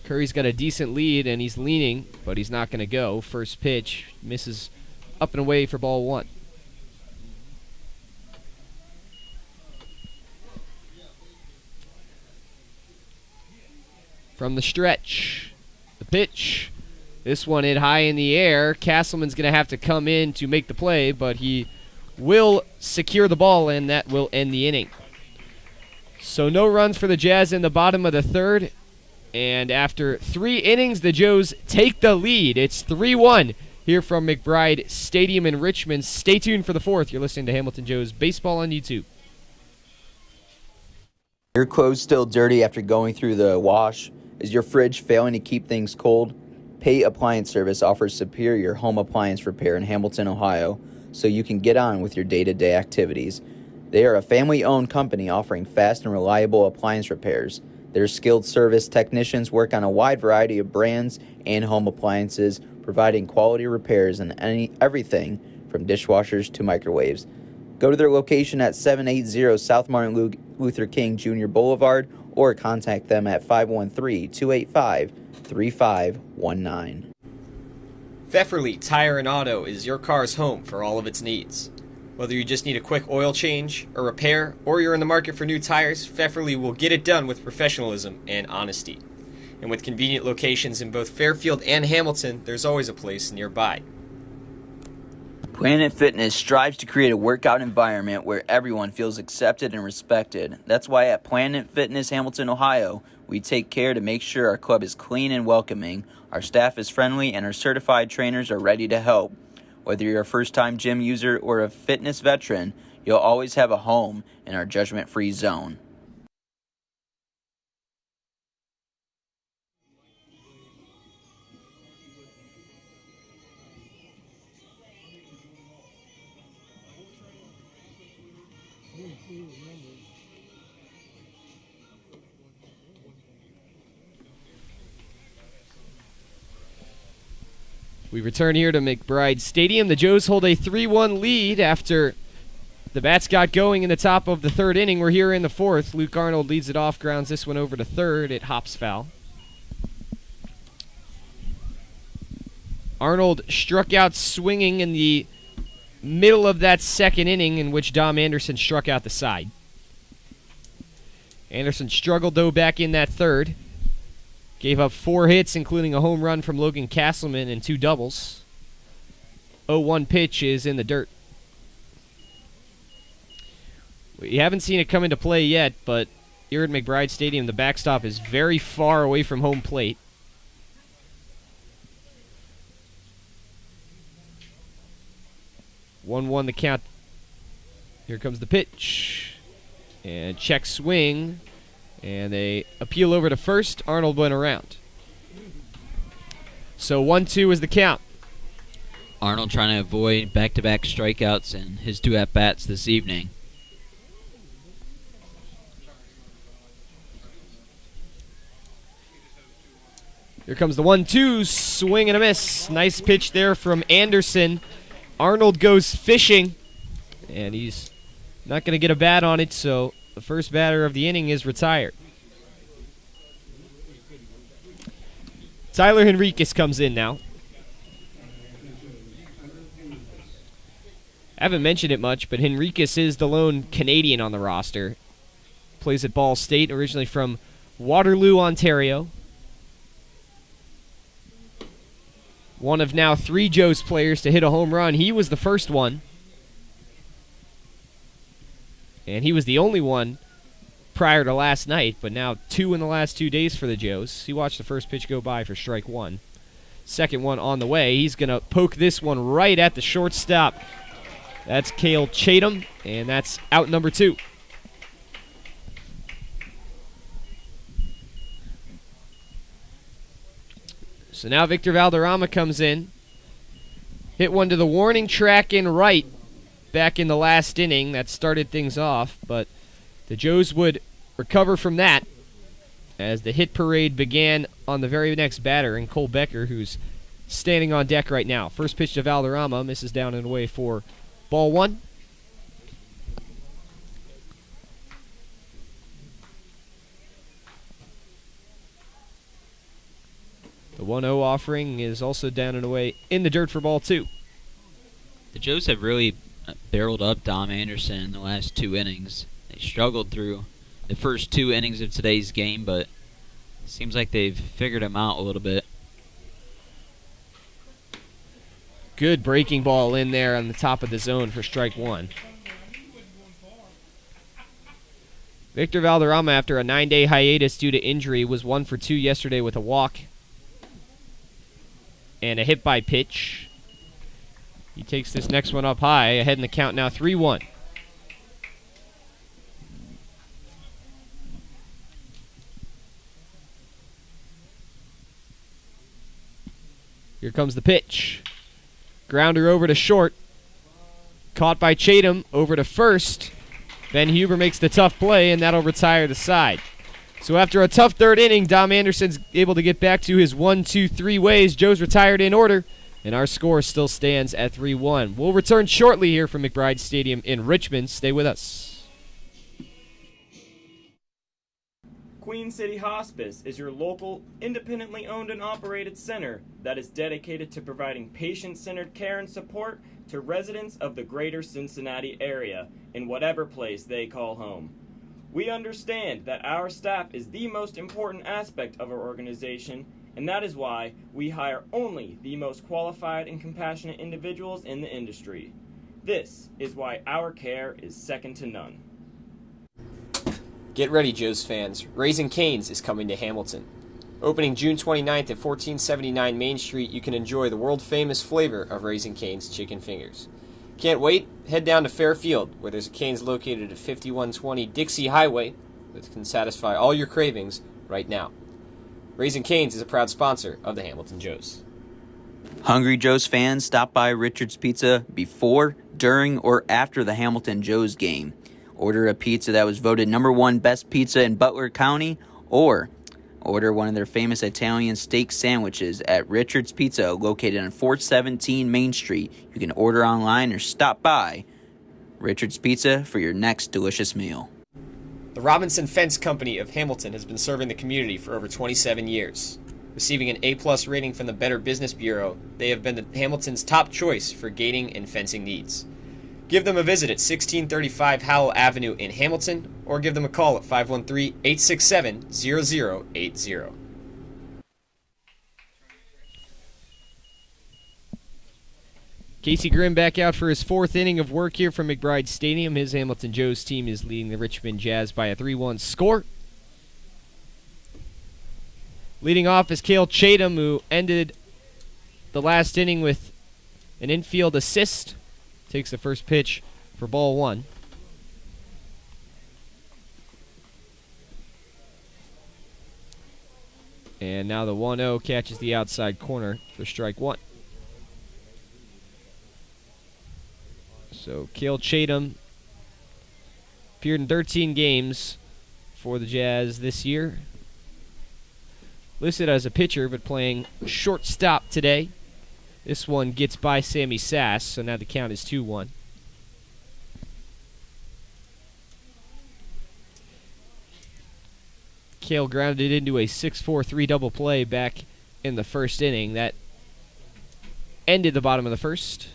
Curry's got a decent lead, and he's leaning, but he's not going to go. First pitch misses up and away for ball 1. From the stretch, the pitch. This one hit high in the air. Castleman's going to have to come in to make the play, but he will secure the ball, and that will end the inning. So no runs for the Jazz in the bottom of the third. And after 3 innings, the Joes take the lead. It's 3-1 here from McBride Stadium in Richmond. Stay tuned for the 4th. You're listening to Hamilton Joes Baseball on YouTube. Your clothes still dirty after going through the wash? Is your fridge failing to keep things cold? Pay Appliance Service offers superior home appliance repair in Hamilton, Ohio, so you can get on with your day-to-day activities. They are a family-owned company offering fast and reliable appliance repairs. Their skilled service technicians work on a wide variety of brands and home appliances, providing quality repairs on everything from dishwashers to microwaves. Go to their location at 780 South Martin Luther King Jr. Boulevard or contact them at 513-285-3519. Pfefferly Tire and Auto is your car's home for all of its needs. Whether you just need a quick oil change, a repair, or you're in the market for new tires, Pfefferly will get it done with professionalism and honesty. And with convenient locations in both Fairfield and Hamilton, there's always a place nearby. Planet Fitness strives to create a workout environment where everyone feels accepted and respected. That's why at Planet Fitness Hamilton, Ohio, we take care to make sure our club is clean and welcoming, our staff is friendly, and our certified trainers are ready to help. Whether you're a first-time gym user or a fitness veteran, you'll always have a home in our judgment-free zone. We return here to McBride Stadium. The Joes hold a 3-1 lead after the bats got going in the top of the 3rd inning. We're here in the 4th. Luke Arnold leads it off, grounds this one over to 3rd. It hops foul. Arnold struck out swinging in the middle of that 2nd inning, in which Dom Anderson struck out the side. Anderson struggled, though, back in that 3rd. Gave up 4 hits, including a home run from Logan Castleman and 2 doubles. 0-1 pitch is in the dirt. We haven't seen it come into play yet, but here at McBride Stadium, the backstop is very far away from home plate. One the count. Here comes the pitch. And check swing. And they appeal over to first. Arnold went around. So 1-2 is the count. Arnold trying to avoid back-to-back strikeouts in his 2 at-bats this evening. Here comes the 1-2, swing and a miss. Nice pitch there from Anderson. Arnold goes fishing, and he's not going to get a bat on it, so the first batter of the inning is retired. Tyler Henriquez comes in now. I haven't mentioned it much, but Henriquez is the lone Canadian on the roster. Plays at Ball State, originally from Waterloo, Ontario. One of now 3 Joes players to hit a home run. He was the first one. And he was the only one prior to last night, but now 2 in the last 2 days for the Joes. He watched the first pitch go by for strike 1. Second one on the way. He's going to poke this one right at the shortstop. That's Cale Chatham, and that's out number 2. So now Victor Valderrama comes in. Hit one to the warning track in right back in the last inning. That started things off, but the Joes would recover from that as the hit parade began on the very next batter, and Cole Becker, who's standing on deck right now. First pitch to Valderrama, misses down and away for ball 1. The 1-0 offering is also down and away in the dirt for ball 2. The Joes have really barreled up Dom Anderson in the last 2 innings. They struggled through the first 2 innings of today's game, but it seems like they've figured him out a little bit. Good breaking ball in there on the top of the zone for strike 1. Victor Valderrama, after a 9-day hiatus due to injury, was 1 for 2 yesterday with a walk and a hit by pitch. He takes this next one up high, ahead in the count now 3-1. Here comes the pitch. Grounder over to short. Caught by Chatham, over to first. Ben Huber makes the tough play, and that'll retire the side. So after a tough third inning, Dom Anderson's able to get back to his 1-2-3 ways. Joe's retired in order, and our score still stands at 3-1. We'll return shortly here from McBride Stadium in Richmond. Stay with us. Queen City Hospice is your local, independently owned and operated center that is dedicated to providing patient-centered care and support to residents of the greater Cincinnati area in whatever place they call home. We understand that our staff is the most important aspect of our organization, and that is why we hire only the most qualified and compassionate individuals in the industry. This is why our care is second to none. Get ready, Joes fans. Raising Cane's is coming to Hamilton. Opening June 29th at 1479 Main Street, you can enjoy the world-famous flavor of Raising Cane's chicken fingers. Can't wait? Head down to Fairfield, where there's a Cane's located at 5120 Dixie Highway that can satisfy all your cravings right now. Raising Cane's is a proud sponsor of the Hamilton Joes. Hungry Joes fans, stop by Richard's Pizza before, during, or after the Hamilton Joes game. Order a pizza that was voted #1 best pizza in Butler County, or order one of their famous Italian steak sandwiches at Richard's Pizza, located on 417 Main Street. You can order online or stop by Richard's Pizza for your next delicious meal. The Robinson Fence Company of Hamilton has been serving the community for over 27 years. Receiving an A+ rating from the Better Business Bureau, they have been the Hamilton's top choice for gating and fencing needs. Give them a visit at 1635 Howell Avenue in Hamilton, or give them a call at 513-867-0080. Casey Grimm back out for his 4th inning of work here from McBride Stadium. His Hamilton Joes team is leading the Richmond Jazz by a 3-1 score. Leading off is Cale Chatham, who ended the last inning with an infield assist. Takes the first pitch for ball 1. And now the 1-0 catches the outside corner for strike 1. So Cale Chatham appeared in 13 games for the Jazz this year. Listed as a pitcher, but playing shortstop today. This one gets by Sammy Sass, so now the count is 2-1. Cale grounded into a 6-4-3 double play back in the first inning. That ended the bottom of the first.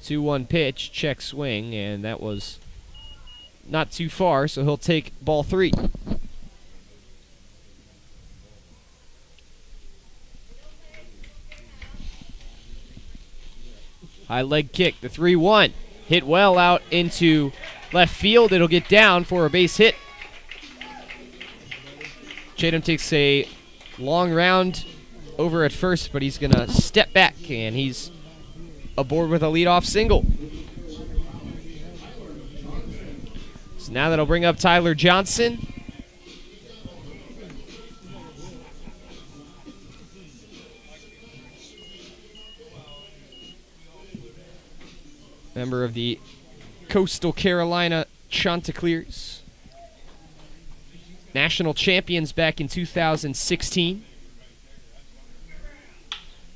2-1 pitch, check swing, and that was not too far, so he'll take ball 3. High leg kick, the 3-1. Hit well out into left field. It'll get down for a base hit. Chatham takes a long round over at first, but he's going to step back, and he's aboard with a leadoff single. So now that'll bring up Tyler Johnson. Member of the Coastal Carolina Chanticleers. National champions back in 2016.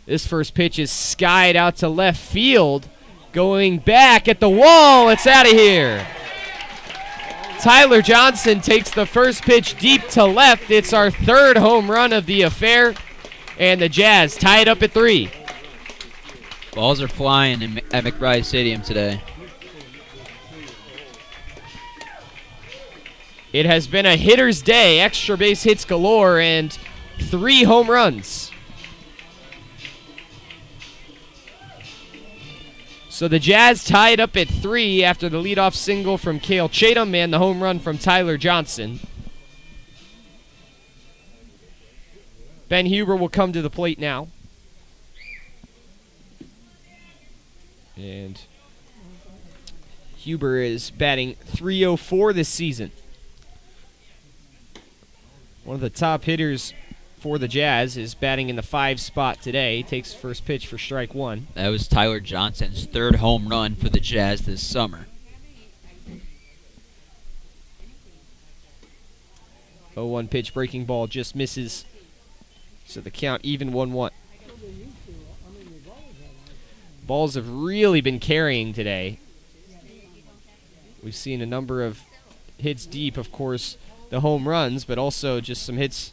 This first pitch is skied out to left field. Going back at the wall. It's out of here. Tyler Johnson takes the first pitch deep to left. It's our 3rd home run of the affair. And the Jazz tie it up at 3. Balls are flying at McBride Stadium today. It has been a hitter's day. Extra base hits galore and 3 home runs. So the Jazz tied up at 3 after the leadoff single from Cale Chatham and the home run from Tyler Johnson. Ben Huber will come to the plate now. And Huber is batting .304 this season. One of the top hitters for the Jazz is batting in the 5 spot today. Takes first pitch for strike 1. That was Tyler Johnson's 3rd home run for the Jazz this summer. 0-1 pitch, breaking ball just misses. So the count even 1-1. Balls have really been carrying today. We've seen a number of hits deep, of course, the home runs, but also just some hits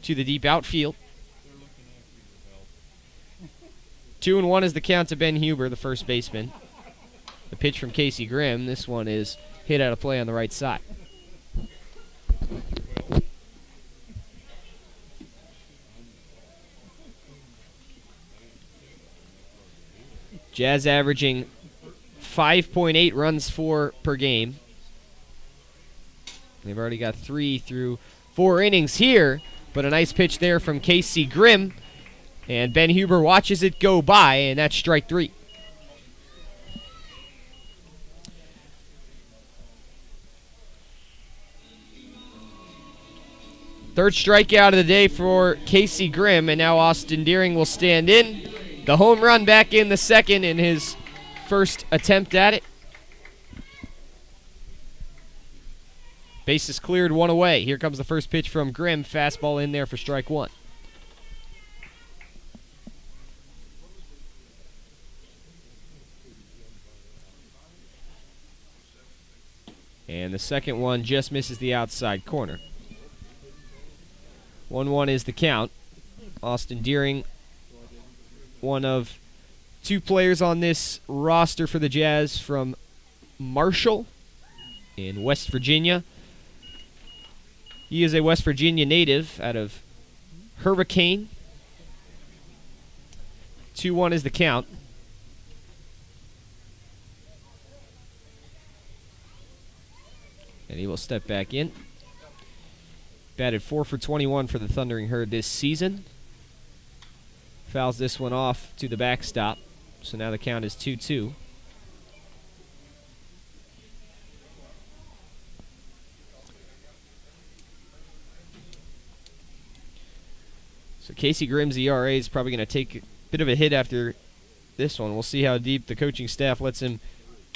to the deep outfield. 2-1 is the count to Ben Huber, the first baseman. The pitch from Casey Grimm. This one is hit out of play on the right side. Jazz averaging 5.8 runs per game. They've already got 3 through 4 innings here, but a nice pitch there from Casey Grimm. And Ben Huber watches it go by, and that's strike 3. Third strikeout of the day for Casey Grimm, and now Austin Deering will stand in. The home run back in the second in his first attempt at it. Bases cleared, 1 away. Here comes the first pitch from Grimm. Fastball in there for strike 1. And the second one just misses the outside corner. 1-1 is the count. Austin Deering, one of 2 players on this roster for the Jazz from Marshall in West Virginia. He is a West Virginia native out of Hurricane. 2-1 is the count. And he will step back in. Batted 4 for 21 for the Thundering Herd this season. Fouls this one off to the backstop. So now the count is 2-2. So Casey Grimm's ERA is probably going to take a bit of a hit after this one. We'll see how deep the coaching staff lets him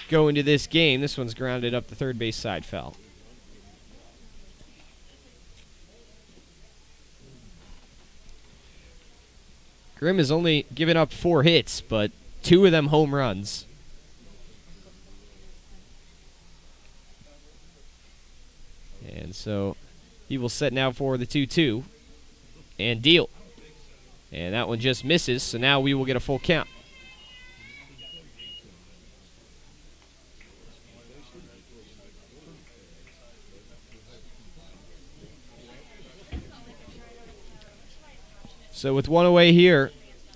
go into this game. This one's grounded up the third base side foul. Grimm has only given up 4 hits, but 2 of them home runs. And so he will set now for the 2-2 and deal. And that one just misses, so now we will get a full count. So with one away here,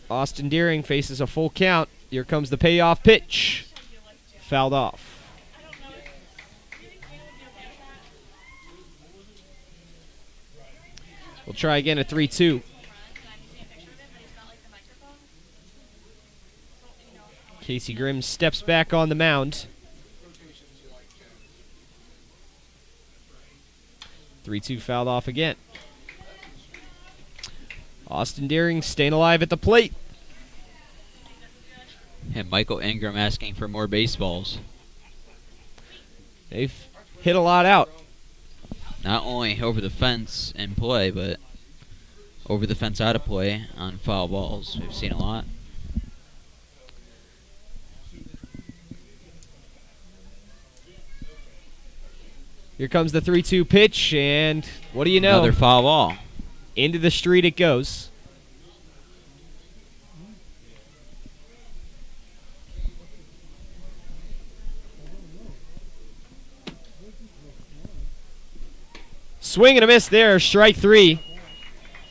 Austin Deering faces a full count. Here comes the payoff pitch. Fouled off. We'll try again at 3-2. Casey Grimm steps back on the mound. 3-2 fouled off again. Austin Deering staying alive at the plate. And Michael Ingram asking for more baseballs. They've hit a lot out. Not only over the fence in play, but over the fence out of play on foul balls. We've seen a lot. Here comes the 3-2 pitch, and what do you know? Another foul ball. Into the street it goes. Swing and a miss there, strike 3.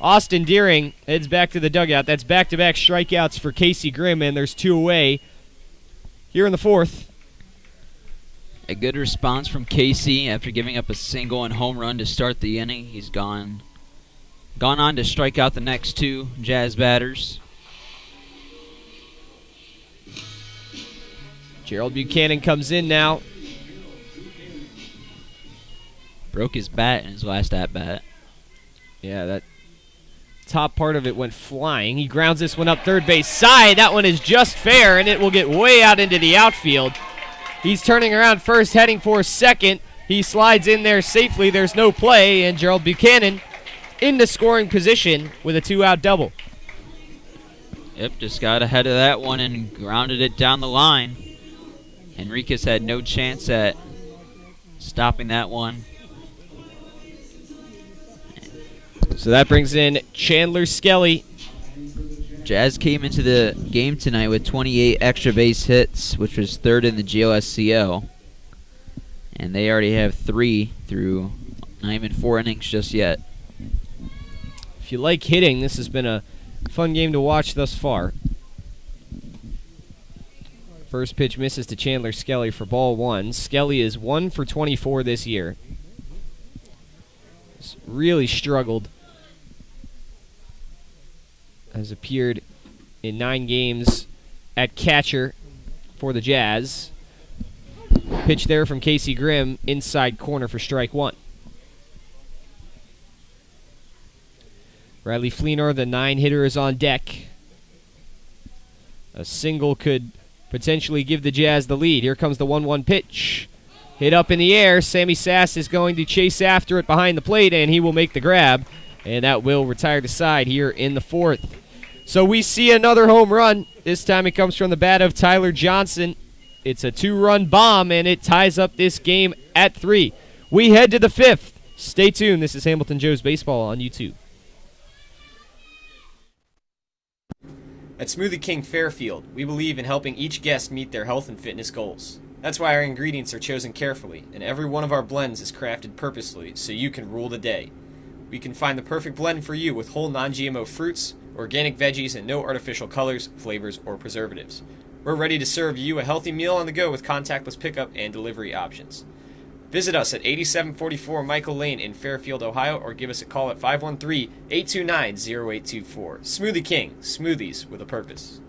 Austin Deering heads back to the dugout. That's back-to-back strikeouts for Casey Grimm, and there's 2 away here in the 4th. A good response from Casey after giving up a single and home run to start the inning. He's gone on to strike out the next 2 Jazz batters. Gerald Buchanan comes in now. Broke his bat in his last at-bat. Yeah, that top part of it went flying. He grounds this one up third base side. That one is just fair, and it will get way out into the outfield. He's turning around first, heading for second. He slides in there safely. There's no play, and Gerald Buchanan into scoring position with a 2-out double. Yep, just got ahead of that one and grounded it down the line. Enriquez had no chance at stopping that one. So that brings in Chandler Skelly. Jazz came into the game tonight with 28 extra base hits, which was 3rd in the GLSCO. And they already have 3 through not even 4 innings just yet. If you like hitting, this has been a fun game to watch thus far. First pitch misses to Chandler Skelly for ball 1. Skelly is 1 for 24 this year. He's really struggled. Has appeared in 9 games at catcher for the Jazz. Pitch there from Casey Grimm, inside corner for strike 1. Riley Fleenor, the 9-hitter, is on deck. A single could potentially give the Jazz the lead. Here comes the 1-1 pitch. Hit up in the air. Sammy Sass is going to chase after it behind the plate, and he will make the grab. And that will retire the side here in the 4th. So we see another home run. This time it comes from the bat of Tyler Johnson. It's a 2-run bomb, and it ties up this game at 3. We head to the 5th. Stay tuned. This is Hamilton Joe's Baseball on YouTube. At Smoothie King Fairfield, we believe in helping each guest meet their health and fitness goals. That's why our ingredients are chosen carefully, and every one of our blends is crafted purposefully so you can rule the day. We can find the perfect blend for you with whole non-GMO fruits, organic veggies, and no artificial colors, flavors, or preservatives. We're ready to serve you a healthy meal on the go with contactless pickup and delivery options. Visit us at 8744 Michael Lane in Fairfield, Ohio, or give us a call at 513-829-0824. Smoothie King, smoothies with a purpose.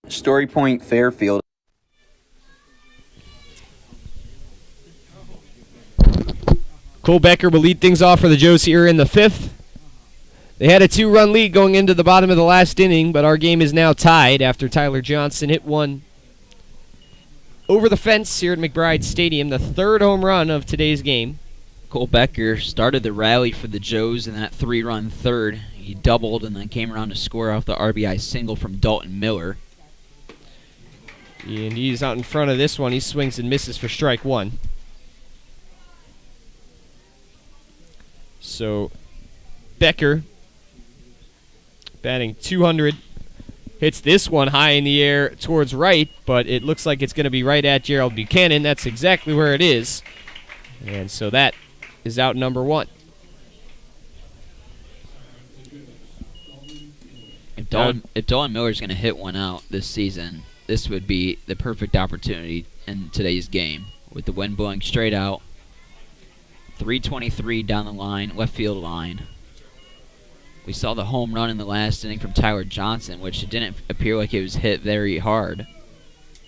Story Point Fairfield. Cole Becker will lead things off for the Joes here in the 5th. They had a 2-run lead going into the bottom of the last inning, but our game is now tied after Tyler Johnson hit one over the fence here at McBride Stadium, the 3rd home run of today's game. Cole Becker started the rally for the Joes in that 3-run third. He doubled and then came around to score off the RBI single from Dalton Miller. And he's out in front of this one. He swings and misses for strike 1. So Becker, batting 200, hits this one high in the air towards right, but it looks like it's going to be right at Gerald Buchanan. That's exactly where it is. And so that is out number 1. If Dalton Miller's going to hit one out this season, this would be the perfect opportunity in today's game. With the wind blowing straight out, 323 down the line, left field line. We saw the home run in the last inning from Tyler Johnson, which didn't appear like it was hit very hard,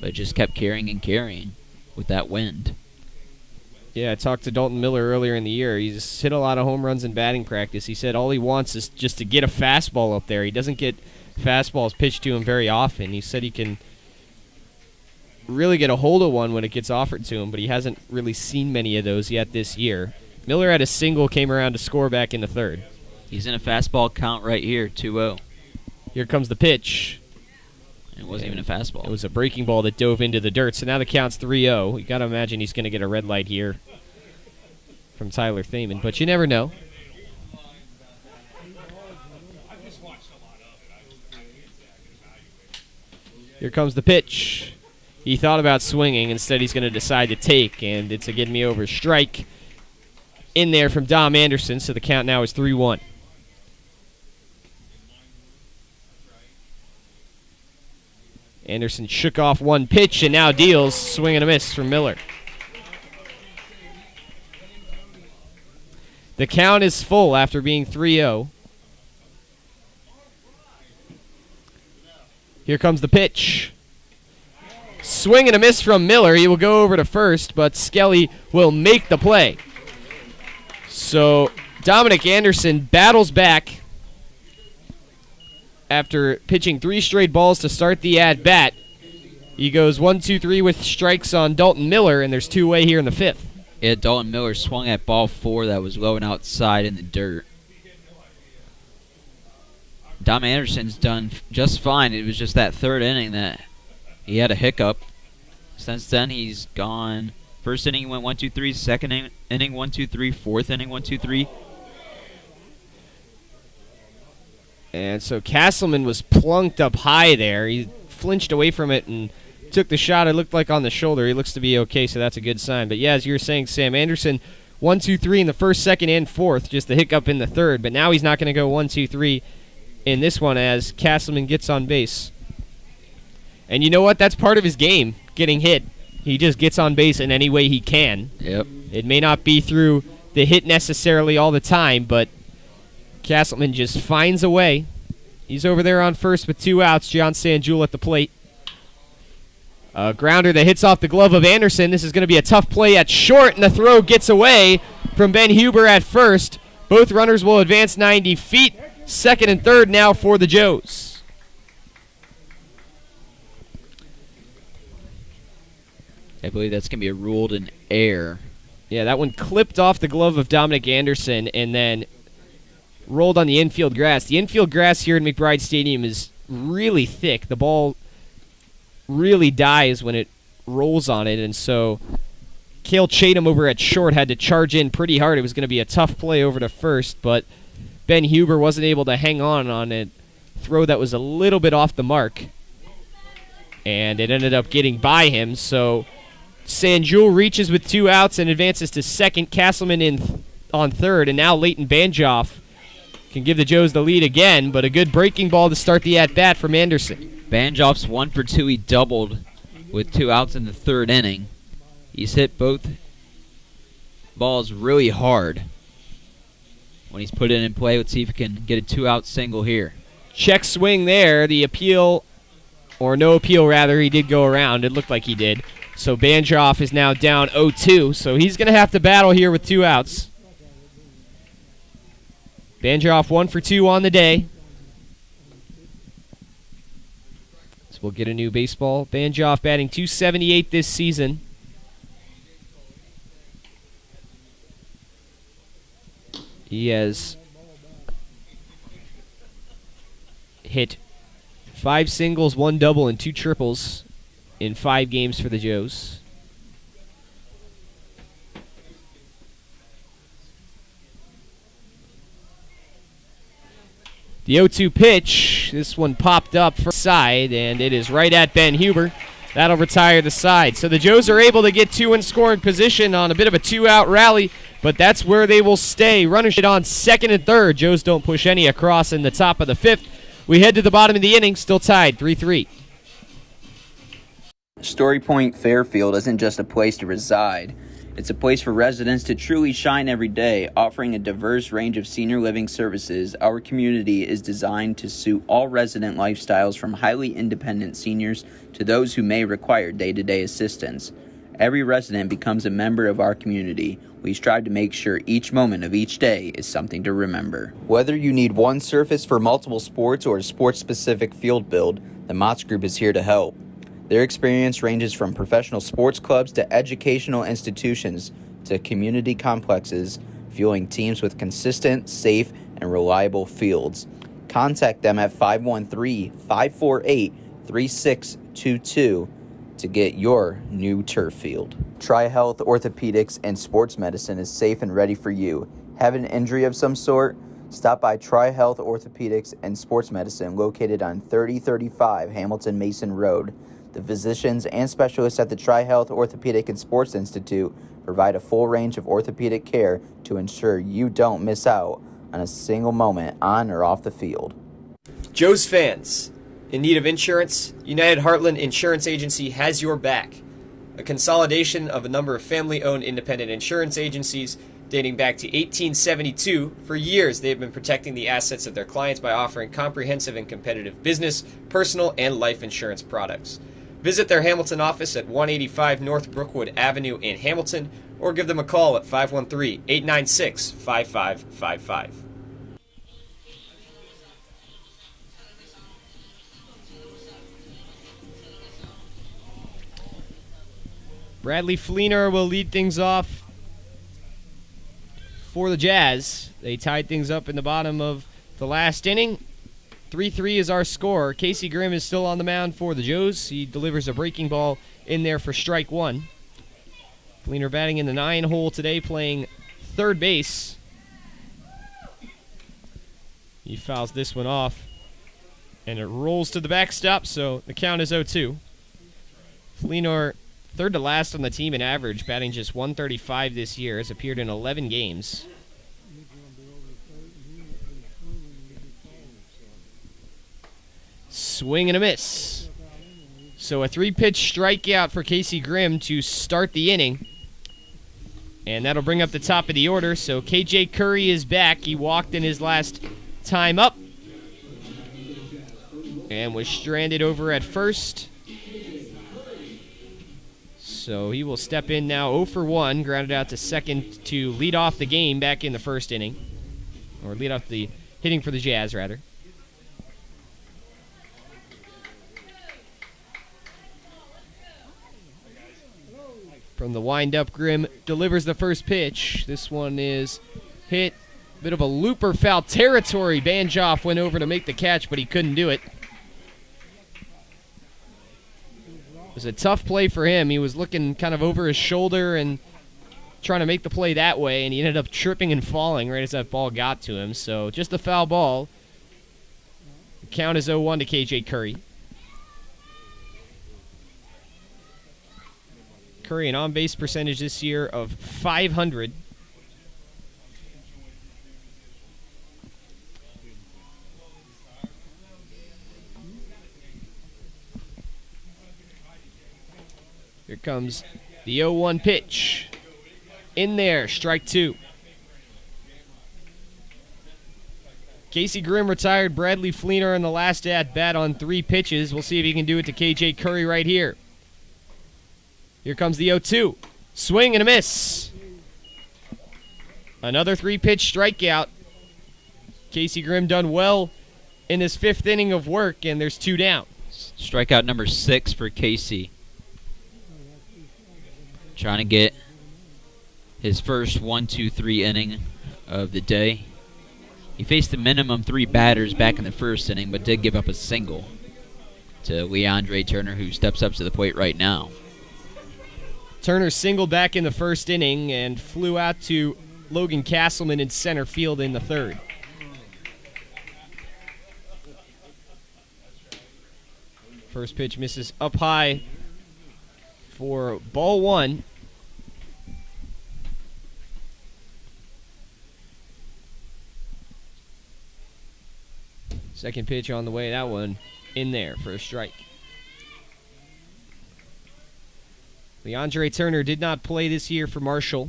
but it just kept carrying and carrying with that wind. Yeah, I talked to Dalton Miller earlier in the year. He's hit a lot of home runs in batting practice. He said all he wants is just to get a fastball up there. He doesn't get fastballs pitched to him very often. He said he can really get a hold of one when it gets offered to him, but he hasn't really seen many of those yet this year. Miller had a single, came around to score back in the 3rd. He's in a fastball count right here, 2-0. Here comes the pitch. It wasn't even a fastball. It was a breaking ball that dove into the dirt, so now the count's 3-0. You got to imagine he's going to get a red light here from Tyler Thaman, but you never know. Here comes the pitch. He thought about swinging. Instead, he's going to decide to take, and it's a get-me-over strike in there from Dom Anderson, so the count now is 3-1. Anderson shook off one pitch and now deals. Swing and a miss from Miller. The count is full after being 3-0. Here comes the pitch. Swing and a miss from Miller. He will go over to first, but Skelly will make the play. So Dominic Anderson battles back after pitching 3 straight balls to start the at-bat. He goes 1-2-3 with strikes on Dalton Miller, and there's 2 away here in the 5th. Yeah, Dalton Miller swung at ball 4 that was low and outside in the dirt. Dom Anderson's done just fine. It was just that 3rd inning that he had a hiccup. Since then, he's gone. First inning, he went 1-2-3. Second inning, 1-2-3. Fourth inning, 1-2-3. And so Castleman was plunked up high there. He flinched away from it and took the shot. It looked like on the shoulder. He looks to be okay, so that's a good sign. But yeah, as you were saying, Sam, Anderson 1-2-3 in the 1st, 2nd, and 4th. Just the hiccup in the 3rd. But now he's not going to go 1-2-3 in this one as Castleman gets on base. And you know what? That's part of his game, getting hit. He just gets on base in any way he can. Yep. It may not be through the hit necessarily all the time, but Castleman just finds a way. He's over there on first with 2 outs. John Sanjul at the plate. A grounder that hits off the glove of Anderson. This is going to be a tough play at short, and the throw gets away from Ben Huber at first. Both runners will advance 90 feet. 2nd and 3rd now for the Joes. I believe that's going to be ruled an error. Yeah, that one clipped off the glove of Dominic Anderson and then rolled on the infield grass. The infield grass here at McBride Stadium is really thick. The ball really dies when it rolls on it, and so Cale Chatham over at short had to charge in pretty hard. It was going to be a tough play over to first, but Ben Huber wasn't able to hang on a throw that was a little bit off the mark, and it ended up getting by him. So Sanjul reaches with 2 outs and advances to second. Castleman in on third, and now Leighton Banjoff can give the Joes the lead again, but a good breaking ball to start the at-bat from Anderson. Banjoff's 1 for 2. He doubled with 2 outs in the 3rd inning. He's hit both balls really hard when he's put it in play. Let's see if he can get a 2-out single here. Check swing there. The appeal or no appeal rather. He did go around. It looked like he did. So Banjoff is now down 0-2. So he's going to have to battle here with 2 outs. Banjoff 1 for 2 on the day. So we'll get a new baseball. Banjoff batting .278 this season. He has hit 5 singles, 1 double, and 2 triples in 5 games for the Joes. The 0-2 pitch, this one popped up for side, and it is right at Ben Huber. That'll retire the side. So the Joes are able to get 2 in scoring position on a bit of a 2-out rally, but that's where they will stay. Runners on second and third. Joes don't push any across in the top of the 5th. We head to the bottom of the inning, still tied 3-3. Story Point Fairfield isn't just a place to reside. It's a place for residents to truly shine every day. Offering a diverse range of senior living services, our community is designed to suit all resident lifestyles, from highly independent seniors to those who may require day-to-day assistance. Every resident becomes a member of our community. We strive to make sure each moment of each day is something to remember. Whether you need one surface for multiple sports or a sports-specific field build, the Motts Group is here to help. Their experience ranges from professional sports clubs to educational institutions to community complexes, fueling teams with consistent, safe, and reliable fields. Contact them at 513-548-3622 to get your new turf field. Tri-Health Orthopedics and Sports Medicine is safe and ready for you. Have an injury of some sort? Stop by Tri-Health Orthopedics and Sports Medicine, located on 3035 Hamilton Mason Road. The physicians and specialists at the Tri-Health Orthopedic and Sports Institute provide a full range of orthopedic care to ensure you don't miss out on a single moment on or off the field. Joe's fans, in need of insurance, United Heartland Insurance Agency has your back. A consolidation of a number of family-owned independent insurance agencies dating back to 1872. For years, they have been protecting the assets of their clients by offering comprehensive and competitive business, personal, and life insurance products. Visit their Hamilton office at 185 North Brookwood Avenue in Hamilton, or give them a call at 513-896-5555. Bradley Fleener will lead things off for the Jazz. They tied things up in the bottom of the last inning. 3-3 is our score. Casey Grimm is still on the mound for the Joes. He delivers a breaking ball in there for strike 1. Fleener batting in the 9 hole today, playing third base. He fouls this one off, and it rolls to the backstop, so the count is 0-2. Fleener, third to last on the team in average, batting just 135 this year, has appeared in 11 games. Swing and a miss. So a 3-pitch strikeout for Casey Grimm to start the inning. And that'll bring up the top of the order. So KJ Curry is back. He walked in his last time up and was stranded over at first. So he will step in now 0 for 1, grounded out to second to lead off the game back in the first inning. Or lead off the hitting for the Jazz, rather. From the wind-up, Grimm delivers the first pitch. This one is hit. Bit of a looper, foul territory. Banjoff went over to make the catch, but he couldn't do it. It was a tough play for him. He was looking kind of over his shoulder and trying to make the play that way, and he ended up tripping and falling right as that ball got to him. So just a foul ball. The count is 0-1 to KJ Curry. Curry, an on-base percentage this year of .500. Here comes the 0-1 pitch. In there, strike 2. Casey Grimm retired Bradley Fleener in the last at-bat on 3 pitches. We'll see if he can do it to KJ Curry right here. Here comes the 0-2. Swing and a miss. Another 3-pitch strikeout. Casey Grimm done well in his 5th inning of work, and there's 2 down. Strikeout number 6 for Casey. Trying to get his first 1-2-3 inning of the day. He faced a minimum 3 batters back in the 1st inning, but did give up a single to Leandre Turner, who steps up to the plate right now. Turner singled back in the 1st inning and flew out to Logan Castleman in center field in the 3rd. First pitch misses up high for ball 1. Second pitch on the way, that one in there for a strike. Leandre Turner did not play this year for Marshall.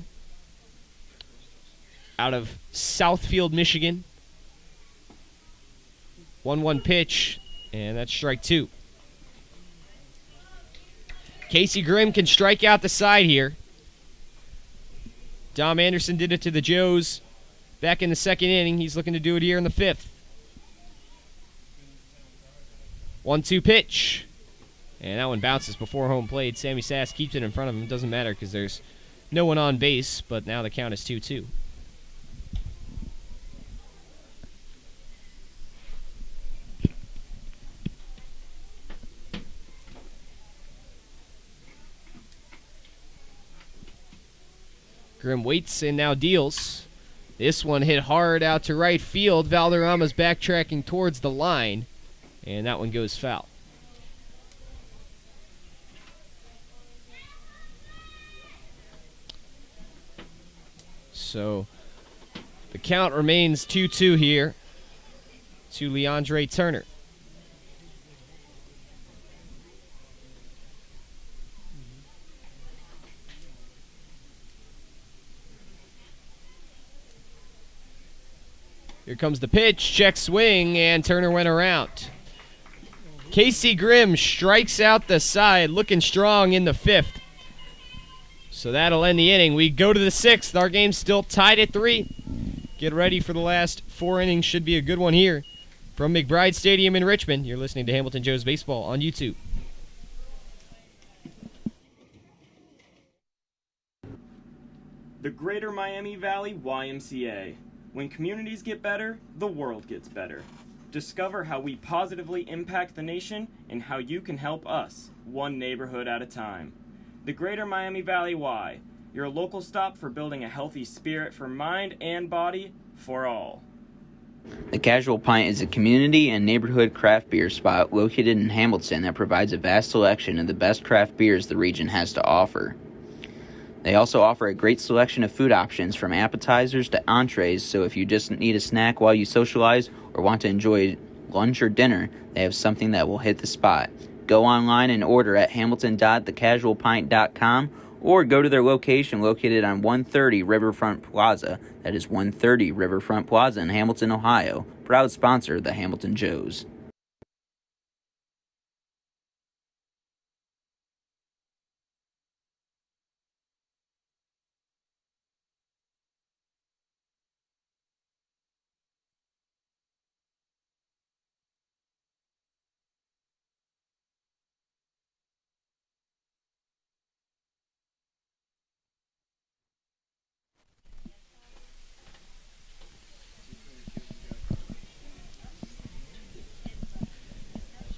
Out of Southfield, Michigan. 1-1 pitch, and that's strike 2. Casey Grimm can strike out the side here. Dom Anderson did it to the Joes back in the 2nd inning. He's looking to do it here in the 5th. 1-2 pitch. And that one bounces before home plate. Sammy Sass keeps it in front of him. It doesn't matter because there's no one on base, but now the count is 2-2. Grimm waits and now deals. This one hit hard out to right field. Valderrama's backtracking towards the line, and that one goes foul. So the count remains 2-2 here to Leandre Turner. Here comes the pitch, check swing, and Turner went around. Casey Grimm strikes out the side, looking strong in the 5th. So that'll end the inning. We go to the 6th. Our game's still tied at 3. Get ready for the last 4 innings. Should be a good one here. From McBride Stadium in Richmond, you're listening to Hamilton Joe's Baseball on YouTube. The Greater Miami Valley YMCA. When communities get better, the world gets better. Discover how we positively impact the nation and how you can help us, one neighborhood at a time. The Greater Miami Valley Y, your local stop for building a healthy spirit for mind and body for all. The Casual Pint is a community and neighborhood craft beer spot located in Hamilton that provides a vast selection of the best craft beers the region has to offer. They also offer a great selection of food options from appetizers to entrees, so if you just need a snack while you socialize or want to enjoy lunch or dinner, they have something that will hit the spot. Go online and order at hamilton.thecasualpint.com or go to their location located on 130 Riverfront Plaza. That is 130 Riverfront Plaza in Hamilton, Ohio. Proud sponsor of the Hamilton Joes.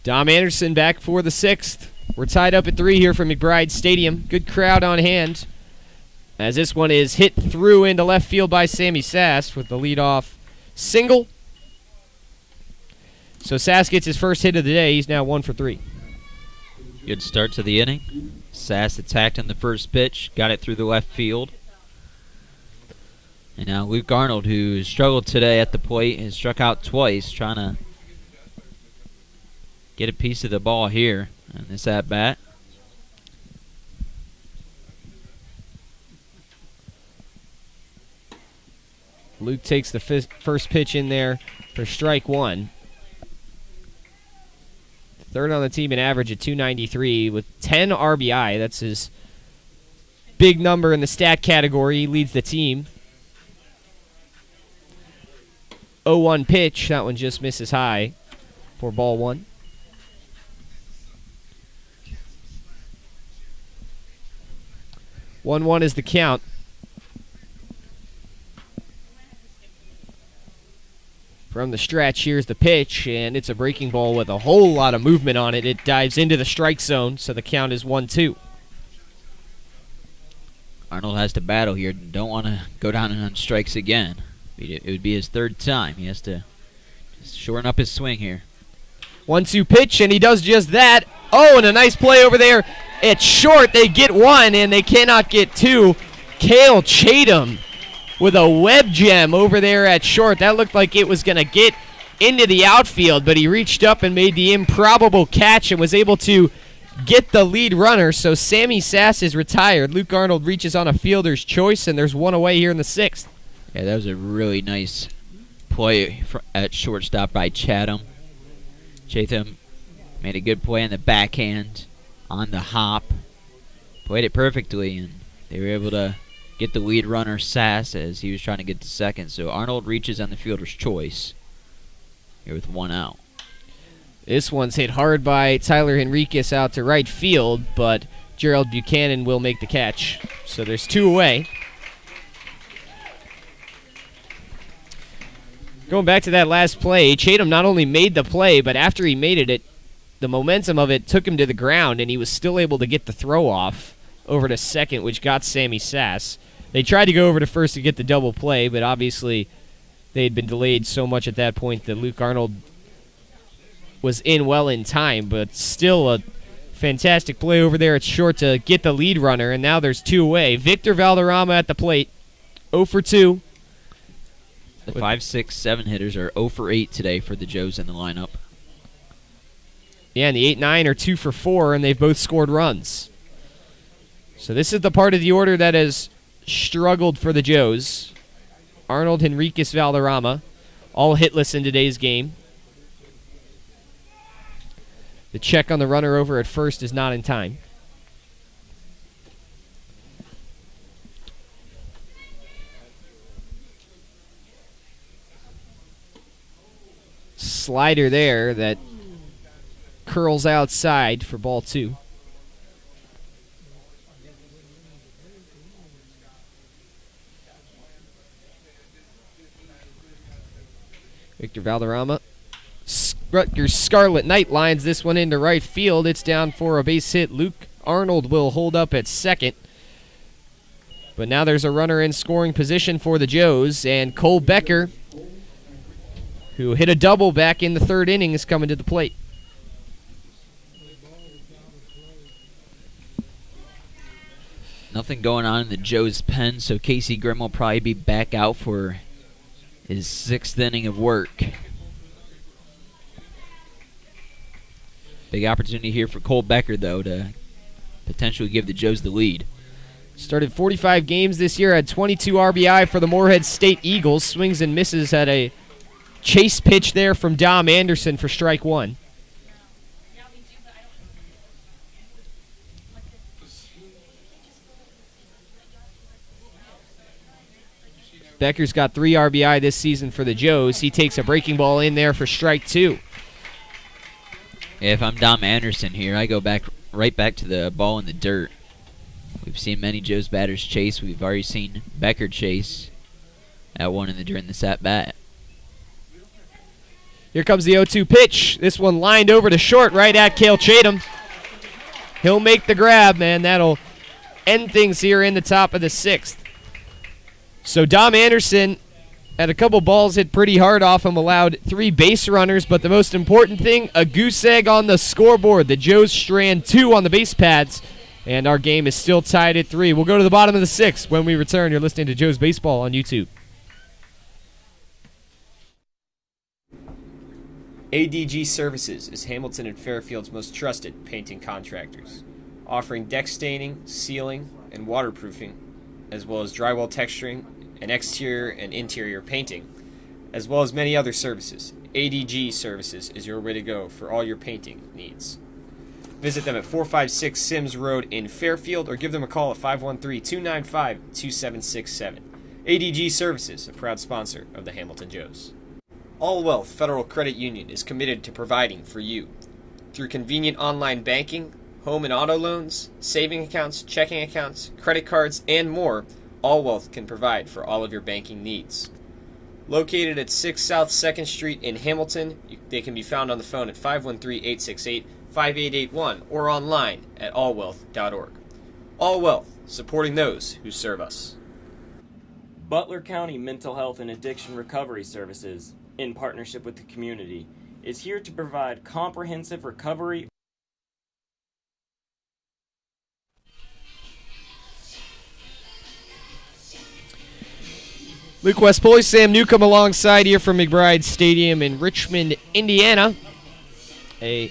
Dom Anderson back for the 6th. We're tied up at 3 here from McBride Stadium. Good crowd on hand as this one is hit through into left field by Sammy Sass with the leadoff single. So Sass gets his first hit of the day. He's now 1 for 3. Good start to the inning. Sass attacked on the first pitch, got it through the left field. And now Luke Arnold, who struggled today at the plate, has struck out twice, trying to get a piece of the ball here in this at-bat. Luke takes the first pitch in there for strike one. Third on the team in average at 293 with 10 RBI. That's his big number in the stat category. He leads the team. 0-1 pitch. That one just misses high for ball one. One is the count. From the stretch, here's the pitch, and it's a breaking ball with a whole lot of movement on it. It dives into the strike zone, so the count is 1-2. Arnold has to battle here. Don't want to go down and on strikes again. It would be his third time. He has to just shorten up his swing here. 1-2 pitch, and he does just that. Oh, and a nice play over there. It's short. They get one, and they cannot get two. Cale Chatham with a web gem over there at short. That looked like it was going to get into the outfield, but he reached up and made the improbable catch and was able to get the lead runner. So Sammy Sass is retired. Luke Arnold reaches on a fielder's choice, and there's one away here in the sixth. Yeah, that was a really nice play at shortstop by Chatham. Chatham made a good play on the backhand, on the hop. Played it perfectly, and they were able to get the lead runner, Sass, as he was trying to get to second. So Arnold reaches on the fielder's choice here with one out. This one's hit hard by Tyler Henriquez out to right field, but Gerald Buchanan will make the catch. So there's two away. Going back to that last play, Chatham not only made the play, but after he made it, the momentum of it took him to the ground, and he was still able to get the throw off over to second, which got Sammy Sass. They tried to go over to first to get the double play, but obviously they had been delayed so much at that point that Luke Arnold was in well in time, but still a fantastic play over there at short to get the lead runner, and now there's two away. Victor Valderrama at the plate, 0 for 2. The 5, 6, 7 hitters are 0 for 8 today for the Joes in the lineup. Yeah, and the 8-9 are 2 for 4, and they've both scored runs. So this is the part of the order that has struggled for the Joes. Arnold, Henriquez, Valderrama, all hitless in today's game. The check on the runner over at first is not in time. Slider there that curls outside for ball two. Victor Valderrama. Rutgers Scarlet Knight lines this one into right field. It's down for a base hit. Luke Arnold will hold up at second. But now there's a runner in scoring position for the Joes, and Cole Becker, who hit a double back in the third inning, is coming to the plate. Nothing going on in the Joes' pen, so Casey Grimm will probably be back out for his sixth inning of work. Big opportunity here for Cole Becker, though, to potentially give the Joes the lead. Started 45 games this year, had 22 RBI for the Moorhead State Eagles. Swings and misses at a chase pitch there from Dom Anderson for strike one. Becker's got 3 RBI this season for the Joes. He takes a breaking ball in there for strike two. If I'm Dom Anderson here, I go right back to the ball in the dirt. We've seen many Joes batters chase. We've already seen Becker chase at one during this at-bat. Here comes the 0-2 pitch. This one lined over to short right at Cale Chatham. He'll make the grab, man. That'll end things here in the top of the sixth. So Dom Anderson had a couple balls hit pretty hard off him, allowed 3 base runners, but the most important thing, a goose egg on the scoreboard. The Joes strand 2 on the base pads, and our game is still tied at 3. We'll go to the bottom of the sixth when we return. You're listening to Joes Baseball on YouTube. ADG Services is Hamilton and Fairfield's most trusted painting contractors, offering deck staining, sealing, and waterproofing, as well as drywall texturing and exterior and interior painting. as well as many other services. ADG Services is your way to go for all your painting needs. Visit them at 456 Sims Road in Fairfield or give them a call at 513-295-2767. ADG Services, a proud sponsor of the Hamilton Joes. All Wealth Federal Credit Union is committed to providing for you. Through convenient online banking, home and auto loans, saving accounts, checking accounts, credit cards, and more, All Wealth can provide for all of your banking needs. Located at 6 South 2nd Street in Hamilton, they can be found on the phone at 513-868-5881 or online at allwealth.org. All Wealth, supporting those who serve us. Butler County Mental Health and Addiction Recovery Services, in partnership with the community, is here to provide comprehensive recovery. Luke Westpoy, Sam Newcomb alongside here from McBride Stadium in Richmond, Indiana. A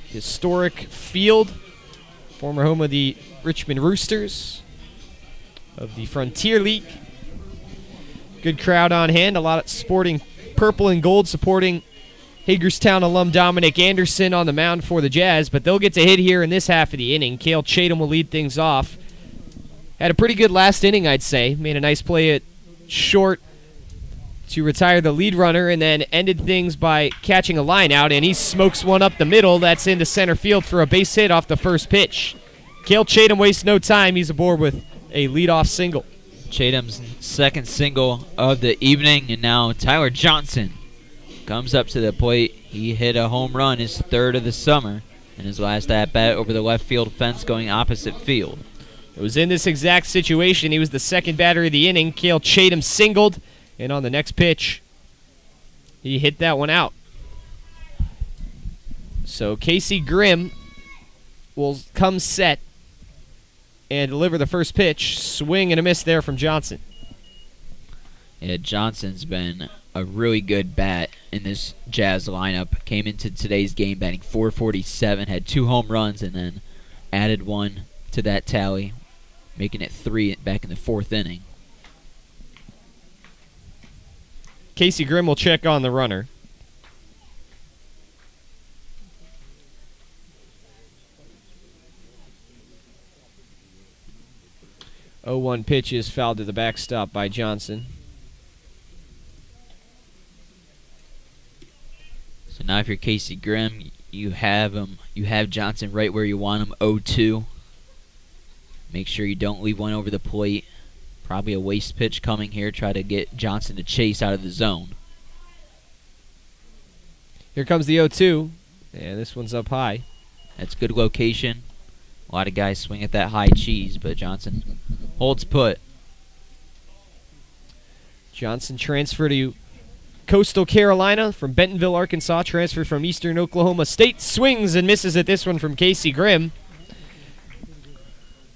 historic field, former home of the Richmond Roosters of the Frontier League. Good crowd on hand, a lot of sporting purple and gold supporting Hagerstown alum Dominic Anderson on the mound for the Jazz, but they'll get to hit here in this half of the inning. Cale Chatham will lead things off. Had a pretty good last inning, I'd say. Made a nice play at short to retire the lead runner and then ended things by catching a line out, and he smokes one up the middle. That's into center field for a base hit off the first pitch. Cale Chatham wastes no time. He's aboard with a leadoff single. Chatham's second single of the evening, and now Tyler Johnson comes up to the plate. He hit a home run, his third of the summer, in his last at-bat over the left field fence going opposite field. It was in this exact situation. He was the second batter of the inning. Cale Chatham singled, and on the next pitch, he hit that one out. So Casey Grimm will come set and deliver the first pitch. Swing and a miss there from Johnson. Yeah, Johnson's been a really good bat in this Jazz lineup. Came into today's game batting .447, had 2 home runs, and then added one to that tally, making it 3 back in the 4th inning. Casey Grimm will check on the runner. Oh, 1 pitch is fouled to the backstop by Johnson. So now if you're Casey Grimm, you have him. You have Johnson right where you want him, 0-2. Make sure you don't leave one over the plate. Probably a waste pitch coming here. Try to get Johnson to chase out of the zone. Here comes the 0-2, and this one's up high. That's good location. A lot of guys swing at that high cheese, but Johnson holds put. Johnson transferred to Coastal Carolina from Bentonville, Arkansas. Transferred from Eastern Oklahoma State. Swings and misses at this one from Casey Grimm.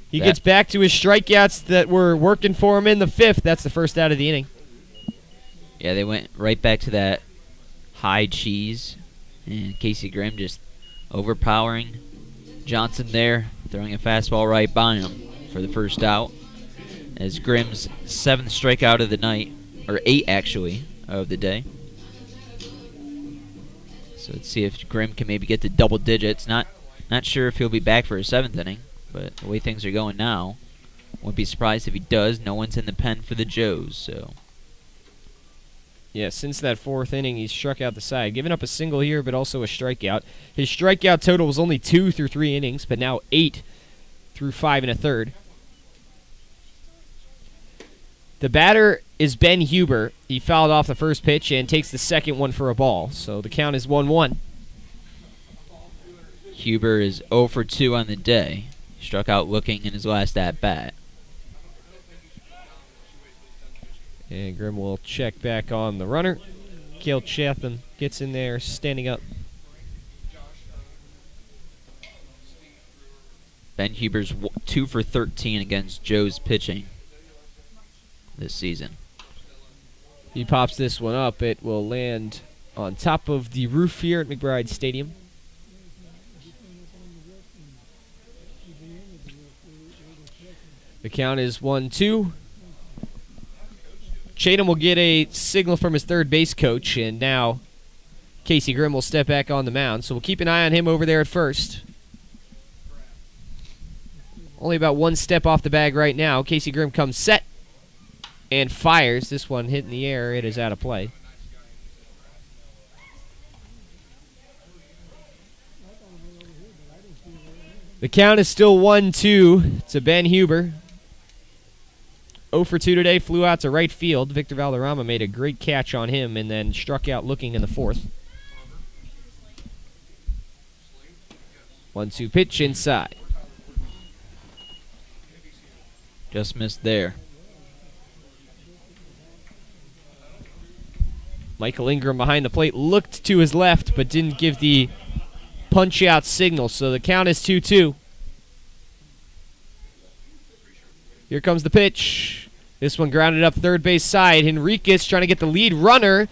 He gets back to his strikeouts that were working for him in the 5th. That's the first out of the inning. Yeah, they went right back to that high cheese. And Casey Grimm just overpowering Johnson there, throwing a fastball right by him for the first out. As Grimm's 7th strikeout of the night, or 8 actually, of the day. So let's see if Grimm can maybe get to double digits. Not sure if he'll be back for his 7th inning, but the way things are going now, wouldn't be surprised if he does. No one's in the pen for the Joes, so. Yeah, since that 4th inning, he's struck out the side. Giving up a single here, but also a strikeout. His strikeout total was only 2 through 3 innings, but now 8 through 5 1/3. The batter is Ben Huber. He fouled off the first pitch and takes the second one for a ball. So the count is 1-1. Huber is 0 for 2 on the day. Struck out looking in his last at-bat. And Grimm will check back on the runner. Cale Chatham gets in there, standing up. Ben Huber's 2 for 13 against Joe's pitching this season. He pops this one up. It will land on top of the roof here at McBride Stadium. The count is 1-2. Chatham will get a signal from his third base coach, and now Casey Grimm will step back on the mound. So we'll keep an eye on him over there at first. Only about one step off the bag right now. Casey Grimm comes set and fires. This one hit in the air. It is out of play. The count is still 1-2 to Ben Huber. 0 for 2 today, flew out to right field. Victor Valderrama made a great catch on him and then struck out looking in the fourth. 1-2 pitch inside. Just missed there. Michael Ingram behind the plate looked to his left but didn't give the punch-out signal, so the count is 2-2. Here comes the pitch. This one grounded up third base side. Henriquez trying to get the lead runner.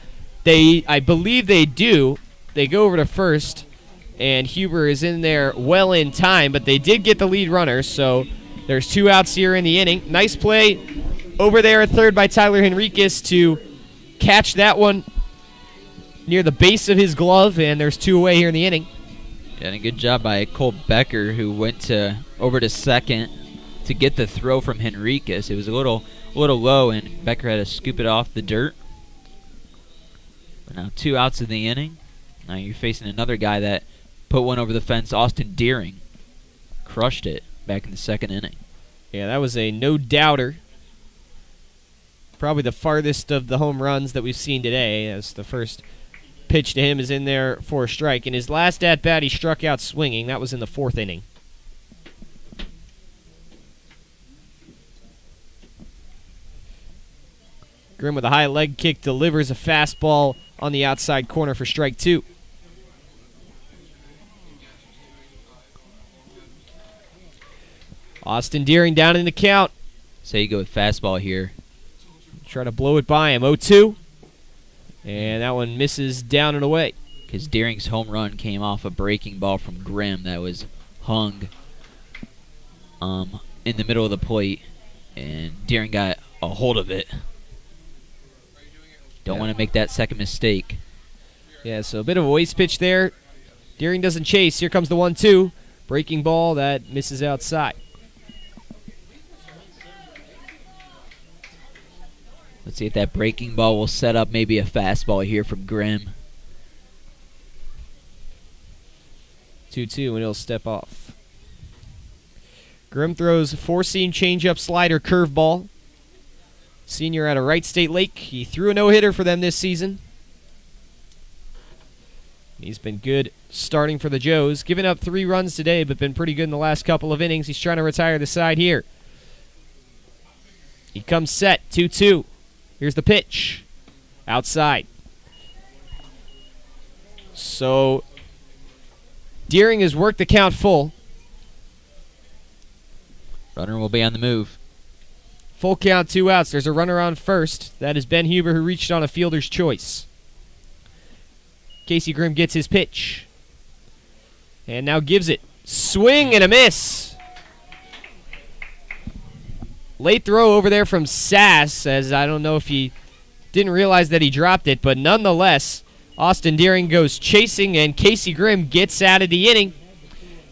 I believe they do. They go over to first, and Huber is in there well in time, but they did get the lead runner, so there's 2 outs here in the inning. Nice play over there at third by Tyler Henriquez to catch that one near the base of his glove, and there's 2 away here in the inning. Yeah, and a good job by Cole Becker, who went over to second to get the throw from Henriquez. It was a little low, and Becker had to scoop it off the dirt. But now 2 outs in the inning. Now you're facing another guy that put one over the fence, Austin Deering. Crushed it back in the second inning. Yeah, that was a no-doubter. Probably the farthest of the home runs that we've seen today, as the first pitch to him is in there for a strike. In his last at-bat, he struck out swinging. That was in the 4th inning. Grimm with a high leg kick delivers a fastball on the outside corner for strike 2. Austin Deering down in the count. So you go with fastball here. Try to blow it by him. 0-2. And that one misses down and away. Because Deering's home run came off a breaking ball from Grimm that was hung in the middle of the plate. And Deering got a hold of it. Don't want to make that second mistake. Yeah, so a bit of a waste pitch there. Deering doesn't chase. Here comes the 1-2. Breaking ball that misses outside. Let's see if that breaking ball will set up maybe a fastball here from Grimm. 2-2, and he'll step off. Grimm throws 4-seam changeup, slider, curveball. Senior out of Wright State Lake. He threw a no-hitter for them this season. He's been good starting for the Joes. Given up 3 runs today, but been pretty good in the last couple of innings. He's trying to retire the side here. He comes set, 2-2. Here's the pitch. Outside. So Deering has worked the count full. Runner will be on the move. Full count, 2 outs. There's a runner on first. That is Ben Huber, who reached on a fielder's choice. Casey Grimm gets his pitch. And now gives it. Swing and a miss. Late throw over there from Sass, as I don't know if he didn't realize that he dropped it, but nonetheless, Austin Deering goes chasing, and Casey Grimm gets out of the inning.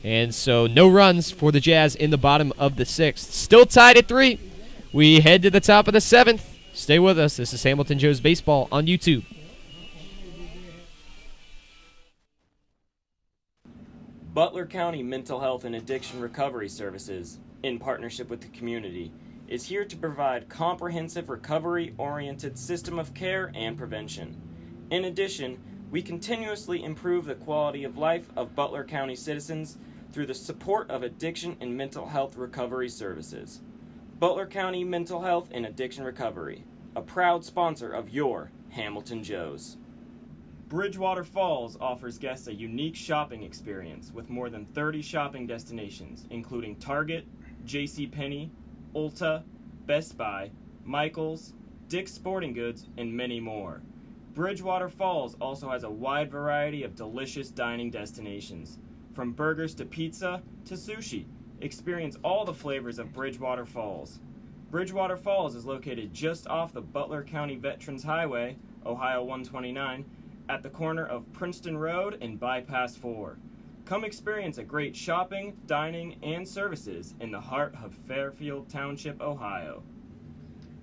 And so no runs for the Jazz in the bottom of the 6th. Still tied at 3. We head to the top of the 7th. Stay with us. This is Hamilton Joe's Baseball on YouTube. Butler County Mental Health and Addiction Recovery Services, in partnership with the community, is here to provide comprehensive recovery-oriented system of care and prevention. In addition, we continuously improve the quality of life of Butler County citizens through the support of addiction and mental health recovery services. Butler County Mental Health and Addiction Recovery, a proud sponsor of your Hamilton Joes. Bridgewater Falls offers guests a unique shopping experience with more than 30 shopping destinations, including Target, JCPenney, Ulta, Best Buy, Michaels, Dick's Sporting Goods, and many more. Bridgewater Falls also has a wide variety of delicious dining destinations. From burgers to pizza to sushi, experience all the flavors of Bridgewater Falls. Bridgewater Falls is located just off the Butler County Veterans Highway, Ohio 129, at the corner of Princeton Road and Bypass 4. Come experience a great shopping, dining, and services in the heart of Fairfield Township, Ohio.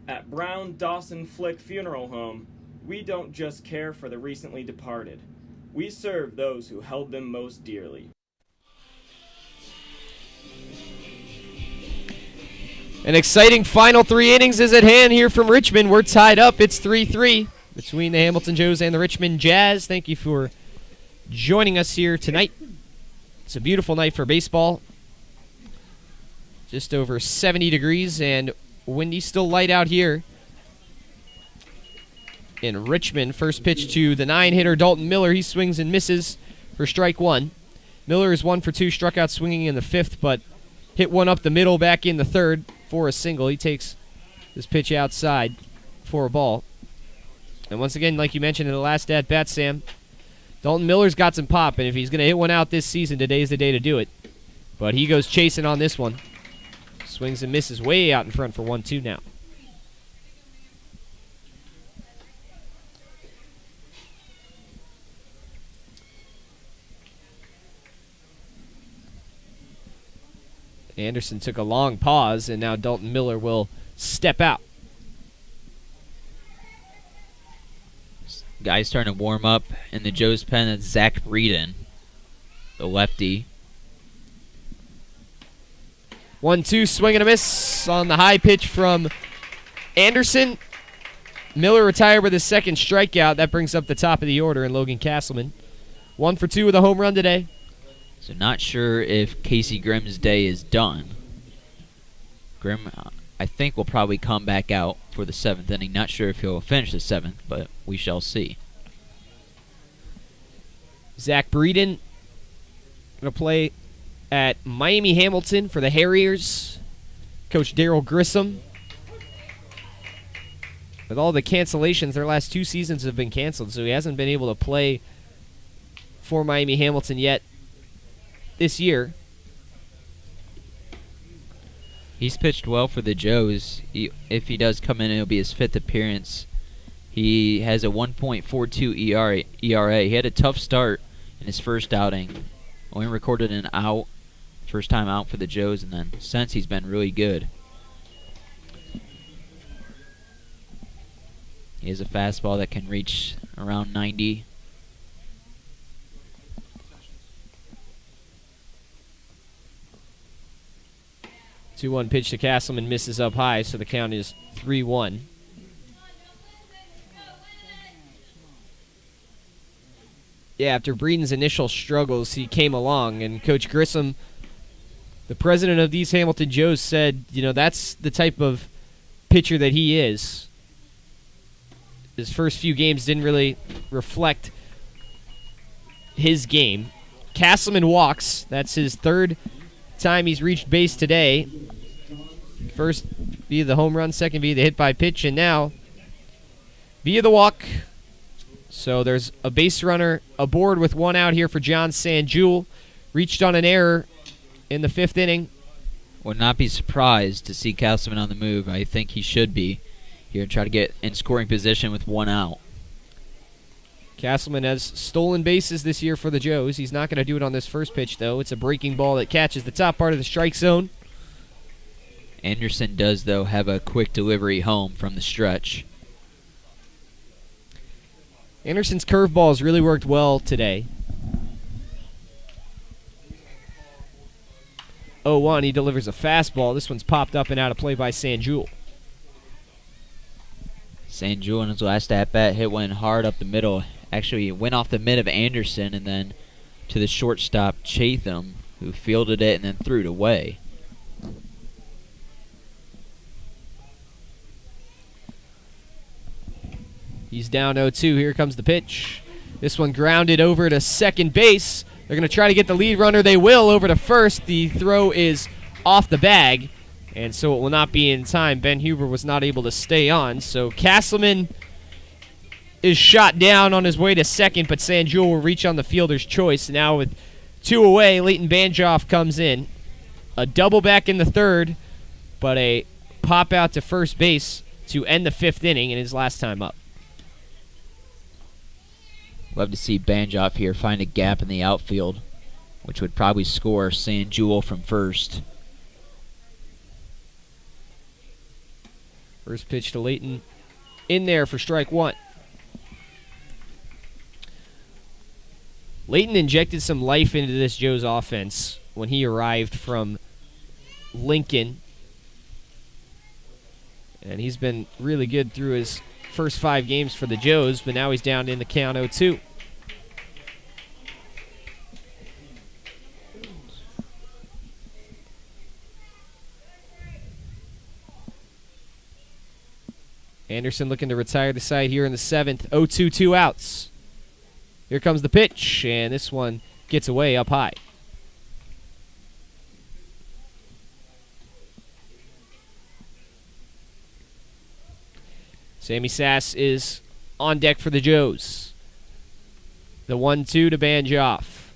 At Brown Dawson Flick Funeral Home, we don't just care for the recently departed. We serve those who held them most dearly. An exciting final 3 innings is at hand here from Richmond. We're tied up. It's 3-3 between the Hamilton Joes and the Richmond Jazz. Thank you for joining us here tonight. It's a beautiful night for baseball. Just over 70 degrees and windy, still light out here in Richmond. First pitch to the 9-hitter Dalton Miller. He swings and misses for strike 1. Miller is 1 for 2, struck out swinging in the 5th, but hit one up the middle back in the 3rd for a single. He takes this pitch outside for a ball. And once again, like you mentioned in the last at-bat, Sam, Dalton Miller's got some pop, and if he's going to hit one out this season, today's the day to do it. But he goes chasing on this one. Swings and misses way out in front for 1-2 now. Anderson took a long pause, and now Dalton Miller will step out. Guys starting to warm up in the Joe's pen. That's Zach Breeden, the lefty. 1-2, swing and a miss on the high pitch from Anderson. Miller retired with his second strikeout. That brings up the top of the order in Logan Castleman. 1 for 2 with a home run today. So not sure if Casey Grimm's day is done. Grimm, I think, will probably come back out for the 7th inning. Not sure if he'll finish the 7th, but we shall see. Zach Breeden going to play at Miami Hamilton for the Harriers. Coach Darryl Grissom. With all the cancellations, their last 2 seasons have been canceled, so he hasn't been able to play for Miami Hamilton yet this year. He's pitched well for the Joes. If he does come in, it'll be his 5th appearance. He has a 1.42 ERA. He had a tough start in his first outing. Only recorded an out, first time out for the Joes, and then since he's been really good. He has a fastball that can reach around 90. Two-one pitch to Castleman, misses up high, so the count is 3-1. Yeah, after Breeden's initial struggles, he came along, and Coach Grissom, the president of these Hamilton Joes, said, you know, that's the type of pitcher that he is. His first few games didn't really reflect his game. Castleman walks. That's his 3rd time he's reached base today. First via the home run, second via the hit by pitch, and now via the walk. So there's a base runner aboard with 1 out here for John Sanjul. Reached on an error in the 5th inning. Would not be surprised to see Castleman on the move. I think he should be here and try to get in scoring position with 1 out. Castleman has stolen bases this year for the Joes. He's not going to do it on this first pitch, though. It's a breaking ball that catches the top part of the strike zone. Anderson does, though, have a quick delivery home from the stretch. Anderson's curveball has really worked well today. 0-1, he delivers a fastball. This one's popped up and out of play by Sanjul. Sanjul in his last at-bat hit one hard up the middle. Actually, it went off the mid of Anderson and then to the shortstop Chatham, who fielded it and then threw it away. He's down 0-2. Here comes the pitch. This one grounded over to second base. They're going to try to get the lead runner. They will over to first. The throw is off the bag, and so it will not be in time. Ben Huber was not able to stay on. So Castleman is shot down on his way to second, but Sanjul will reach on the fielder's choice. Now with 2 away, Leighton Banjoff comes in. A double back in the 3rd, but a pop out to first base to end the 5th inning in his last time up. Love to see Banjoff here find a gap in the outfield, which would probably score San Jewel from first. First pitch to Layton. In there for strike 1. Layton injected some life into this Joe's offense when he arrived from Lincoln. And he's been really good through his first 5 games for the Joes, but now he's down in the count 0-2. Anderson looking to retire the side here in the 7th. 0-2, 2 outs. Here comes the pitch, and this one gets away up high. Sammy Sass is on deck for the Joes. The 1-2 to Banjoff.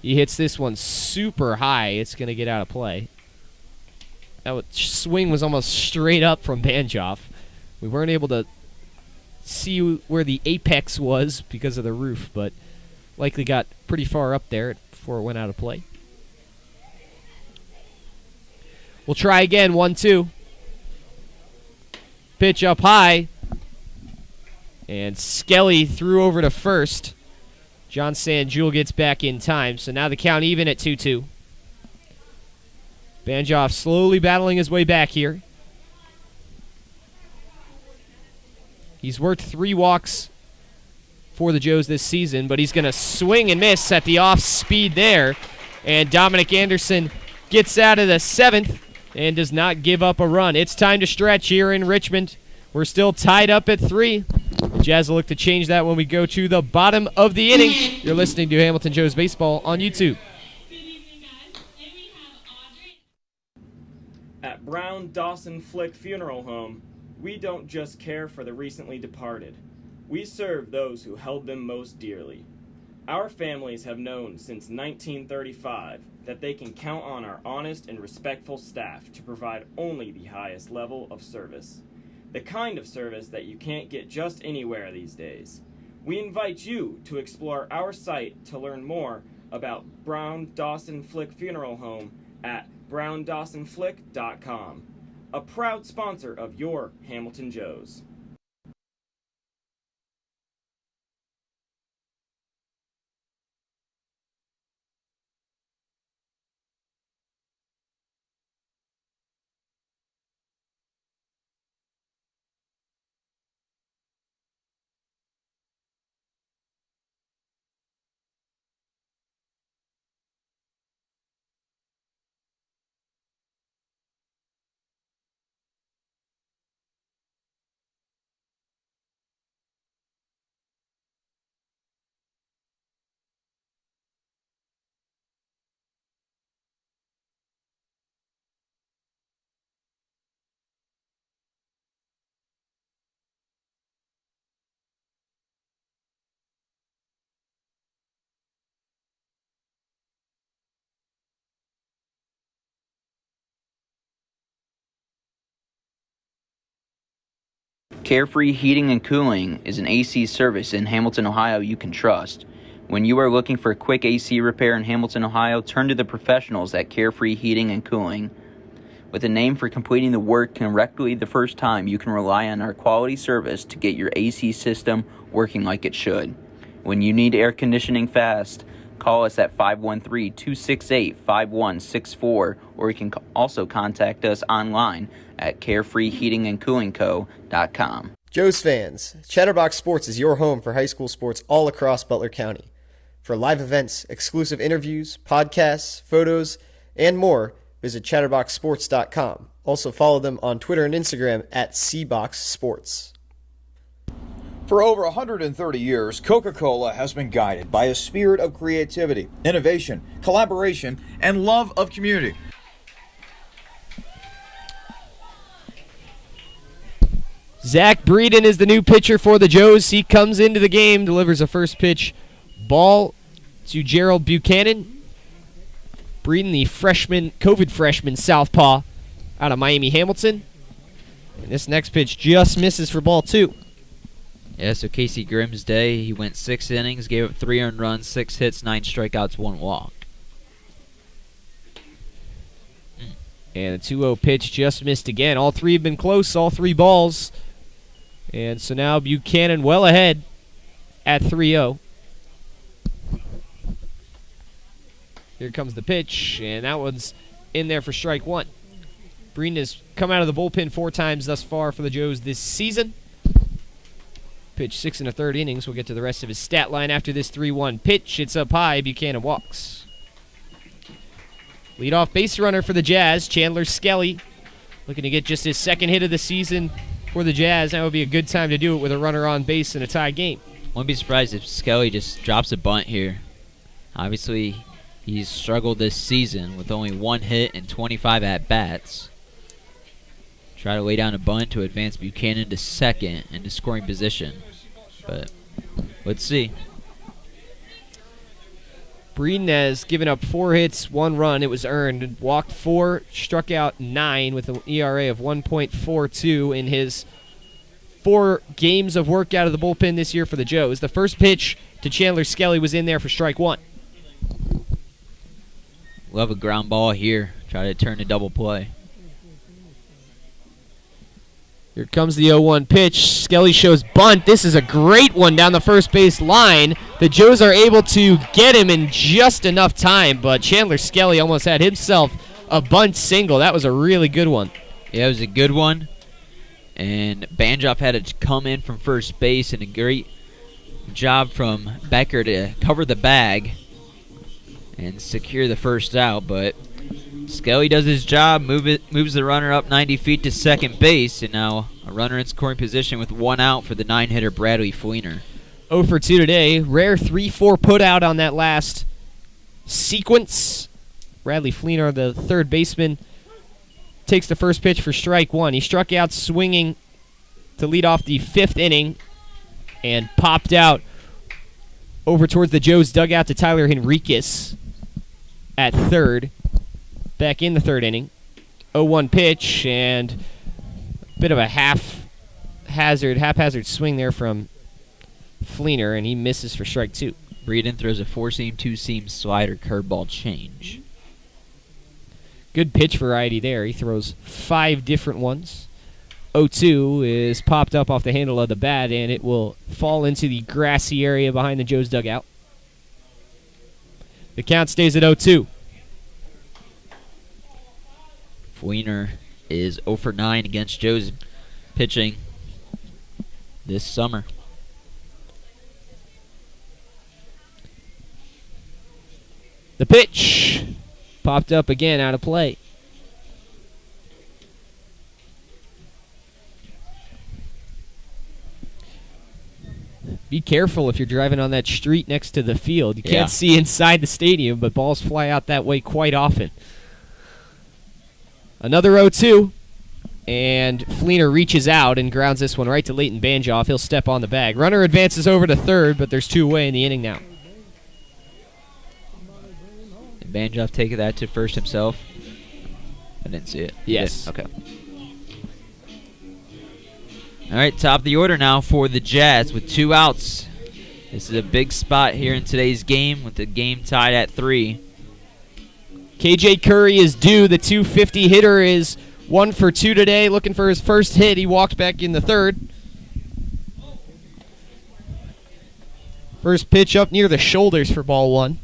He hits this one super high. It's going to get out of play. That swing was almost straight up from Banjoff. We weren't able to see where the apex was because of the roof, but likely got pretty far up there before it went out of play. We'll try again, 1-2. Pitch up high. And Skelly threw over to first. John Sanjul gets back in time, so now the count even at 2-2. Banjoff slowly battling his way back here. He's worked 3 walks for the Joes this season, but he's going to swing and miss at the off speed there. And Dominic Anderson gets out of the 7th and does not give up a run. It's time to stretch here in Richmond. We're still tied up at 3. The Jazz will look to change that when we go to the bottom of the inning. You're listening to Hamilton Joes Baseball on YouTube. At Brown Dawson Flick Funeral Home, we don't just care for the recently departed. We serve those who held them most dearly. Our families have known since 1935 that they can count on our honest and respectful staff to provide only the highest level of service. The kind of service that you can't get just anywhere these days. We invite you to explore our site to learn more about Brown Dawson Flick Funeral Home at browndawsonflick.com. A proud sponsor of your Hamilton Joes. Carefree Heating and Cooling is an AC service in Hamilton, Ohio you can trust. When you are looking for a quick AC repair in Hamilton, Ohio, turn to the professionals at Carefree Heating and Cooling. With a name for completing the work correctly the first time, you can rely on our quality service to get your AC system working like it should. When you need air conditioning fast, call us at 513-268-5164, or you can also contact us online at carefreeheatingandcoolingco.com. Joe's fans, Chatterbox Sports is your home for high school sports all across Butler County. For live events, exclusive interviews, podcasts, photos, and more, visit chatterboxsports.com. Also follow them on Twitter and Instagram at cboxsports. For over 130 years, Coca-Cola has been guided by a spirit of creativity, innovation, collaboration, and love of community. Zach Breeden is the new pitcher for the Joes. He comes into the game, delivers a first pitch ball to Gerald Buchanan. Breeden, the COVID freshman southpaw, out of Miami Hamilton. And this next pitch just misses for ball 2. Yeah, so Casey Grimm's day, he went 6 innings, gave up 3 earned runs, 6 hits, 9 strikeouts, 1 walk. And the 2-0 pitch just missed again. All 3 have been close, all 3 balls. And so now Buchanan well ahead at 3-0. Here comes the pitch, and that one's in there for strike 1. Breeden has come out of the bullpen 4 times thus far for the Joes this season. Pitch 6 1/3 innings. We'll get to the rest of his stat line after this 3-1 pitch. It's up high. Buchanan walks. Leadoff base runner for the Jazz, Chandler Skelly. Looking to get just his 2nd hit of the season for the Jazz. That would be a good time to do it with a runner on base in a tie game. Wouldn't be surprised if Skelly just drops a bunt here. Obviously, he's struggled this season with only 1 hit and 25 at-bats. Try to lay down a bunt to advance Buchanan to 2nd into scoring position. But let's see. Breeden has given up 4 hits, 1 run. It was earned. Walked 4, struck out 9 with an ERA of 1.42 in his 4 games of work out of the bullpen this year for the Joes. The first pitch to Chandler Skelly was in there for strike 1. Love a ground ball here. Try to turn a double play. Here comes the 0-1 pitch. Skelly shows bunt. This is a great one down the first base line. The Joes are able to get him in just enough time, but Chandler Skelly almost had himself a bunt single. That was a really good one. Yeah, it was a good one. And Banjoff had to come in from first base, and a great job from Becker to cover the bag and secure the first out, but Skelly does his job, moves the runner up 90 feet to 2nd base, and now a runner in scoring position with 1 out for the 9-hitter Bradley Fleener. 0 for 2 today. Rare 3-4 put out on that last sequence. Bradley Fleener, the 3rd baseman, takes the first pitch for strike 1. He struck out swinging to lead off the 5th inning and popped out over towards the Joes dugout to Tyler Henriquez at 3rd. Back in the 3rd inning. 0-1 pitch, and a bit of a haphazard swing there from Fleener, and he misses for strike 2. Breeden throws a 4-seam, 2-seam slider curveball change. Good pitch variety there. He throws 5 different ones. 0-2 is popped up off the handle of the bat, and it will fall into the grassy area behind the Joes dugout. The count stays at 0-2. Fleener is 0 for 9 against Joes pitching this summer. The pitch popped up again, out of play. Be careful if you're driving on that street next to the field. You can't see inside the stadium, but balls fly out that way quite often. Another 0-2, and Fleener reaches out and grounds this one right to Leighton Banjoff. He'll step on the bag. Runner advances over to 3rd, but there's 2 away in the inning now. Did Banjoff take that to first himself? I didn't see it. Yes. Okay. All right, top of the order now for the Jazz with 2 outs. This is a big spot here in today's game with the game tied at 3. KJ Curry is due. The 250 hitter is 1 for 2 today, looking for his first hit. He walked back in the 3rd. First pitch up near the shoulders for ball 1.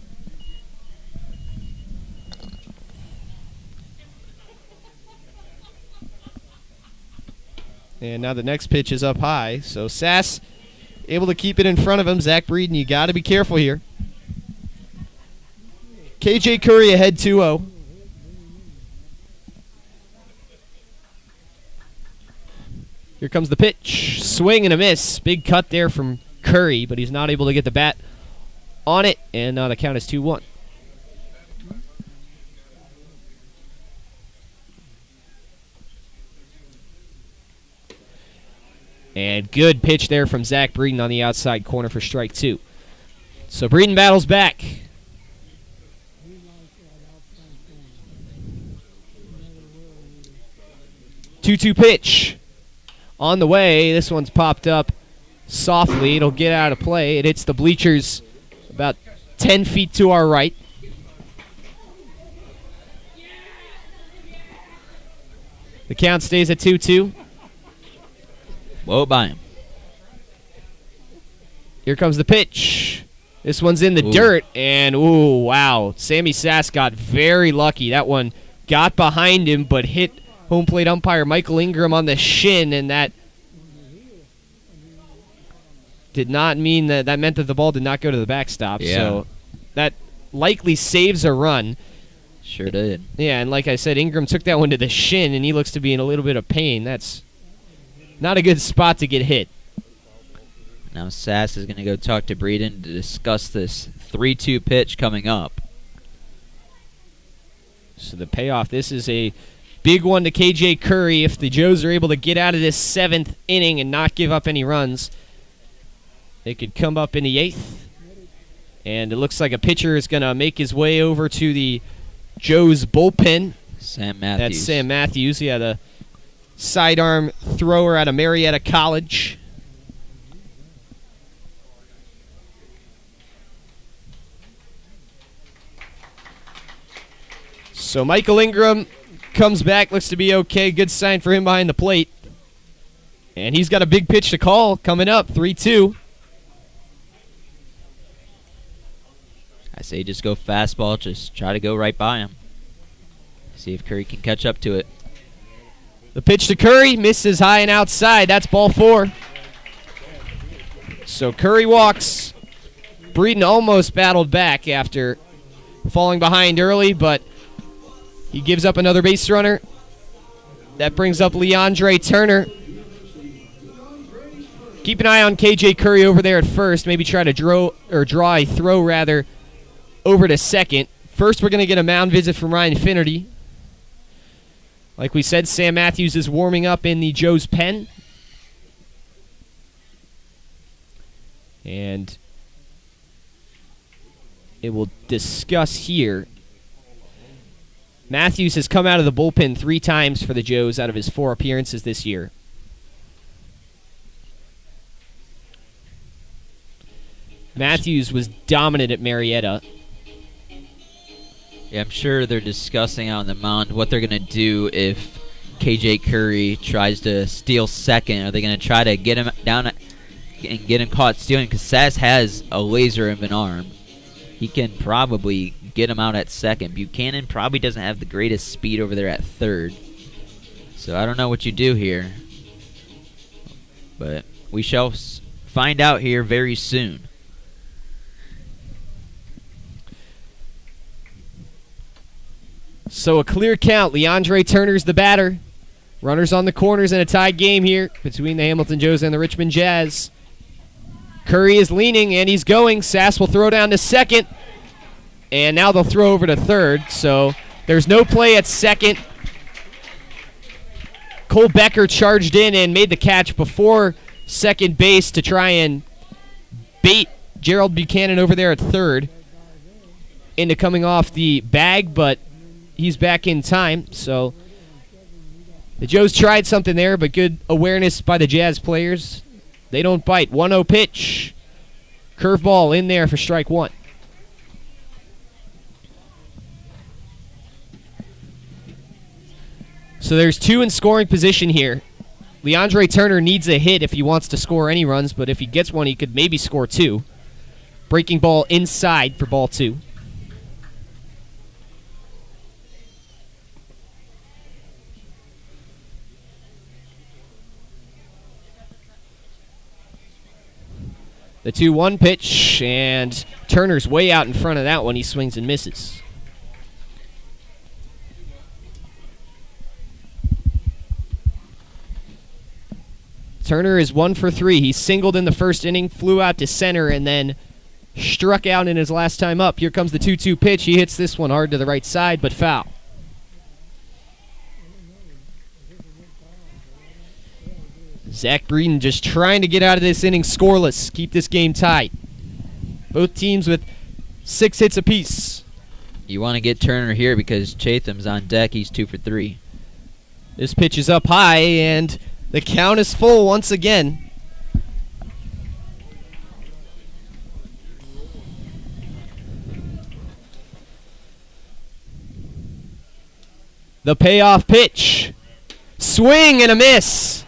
And now the next pitch is up high. So Sass able to keep it in front of him. Zach Breeden, you got to be careful here. KJ Curry ahead 2-0. Here comes the pitch. Swing and a miss. Big cut there from Curry, but he's not able to get the bat on it, and now the count is 2-1. And good pitch there from Zach Breeden on the outside corner for strike 2. So Breeden battles back. 2-2 pitch. On the way, this one's popped up softly. It'll get out of play. It hits the bleachers about 10 feet to our right. The count stays at 2-2. Whoa, by him. Here comes the pitch. This one's in the dirt, and wow. Sammy Sass got very lucky. That one got behind him, but hit home plate umpire Michael Ingram on the shin, and that did not mean that meant that the ball did not go to the backstop. Yeah. So that likely saves a run. Sure did. Yeah, and like I said, Ingram took that one to the shin, and he looks to be in a little bit of pain. That's not a good spot to get hit. Now Sass is going to go talk to Breeden to discuss this 3-2 pitch coming up. So the payoff, this is a big one to KJ Curry. If the Joes are able to get out of this 7th inning and not give up any runs, they could come up in the 8th. And it looks like a pitcher is going to make his way over to the Joes bullpen. Sam Matthews. That's Sam Matthews. Yeah, the sidearm thrower out of Marietta College. So Michael Ingram comes back, looks to be okay. Good sign for him behind the plate. And he's got a big pitch to call coming up, 3-2. I say just go fastball, just try to go right by him. See if Curry can catch up to it. The pitch to Curry, misses high and outside. That's ball 4. So Curry walks. Breeden almost battled back after falling behind early, but he gives up another base runner. That brings up Leandre Turner. Keep an eye on KJ Curry over there at first. Maybe try to draw a throw rather over to second. First, we're going to get a mound visit from Ryan Finnerty. Like we said, Sam Matthews is warming up in the Joe's pen. And it will discuss here. Matthews has come out of the bullpen 3 times for the Joes out of his 4 appearances this year. Matthews was dominant at Marietta. Yeah, I'm sure they're discussing out on the mound what they're going to do if KJ Curry tries to steal second. Are they going to try to get him down and get him caught stealing? Because Sass has a laser of an arm. He can probably get him out at second. Buchanan probably doesn't have the greatest speed over there at third. So I don't know what you do here. But we shall find out here very soon. So a clear count. Leandre Turner's the batter. Runners on the corners in a tied game here between the Hamilton Joes and the Richmond Jazz. Curry is leaning, and he's going. Sass will throw down to second. And now they'll throw over to third. So there's no play at second. Cole Becker charged in and made the catch before second base to try and bait Gerald Buchanan over there at third into coming off the bag, but he's back in time. So the Joes tried something there, but good awareness by the Jazz players. They don't bite. 1-0 pitch. Curveball in there for strike 1. So there's 2 in scoring position here. Leandre Turner needs a hit if he wants to score any runs, but if he gets one, he could maybe score 2. Breaking ball inside for ball 2. The 2-1 pitch, and Turner's way out in front of that one. He swings and misses. Turner is 1 for 3. He singled in the first inning, flew out to center, and then struck out in his last time up. Here comes the 2-2 pitch. He hits this one hard to the right side, but foul. Zach Breeden just trying to get out of this inning scoreless, keep this game tight. Both teams with 6 hits apiece. You want to get Turner here because Chatham's on deck. He's 2 for 3. This pitch is up high, and the count is full once again. The payoff pitch. Swing and a miss.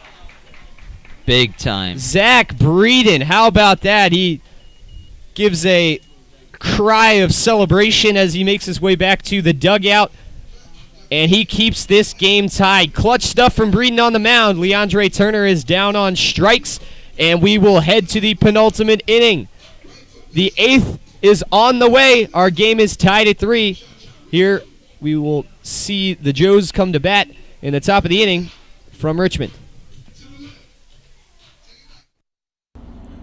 Big time. Zach Breeden, how about that? He gives a cry of celebration as he makes his way back to the dugout, and he keeps this game tied. Clutch stuff from Breeden on the mound. Leandre Turner is down on strikes, and we will head to the penultimate inning. The 8th is on the way. Our game is tied at 3. Here we will see the Joes come to bat in the top of the inning from Richmond.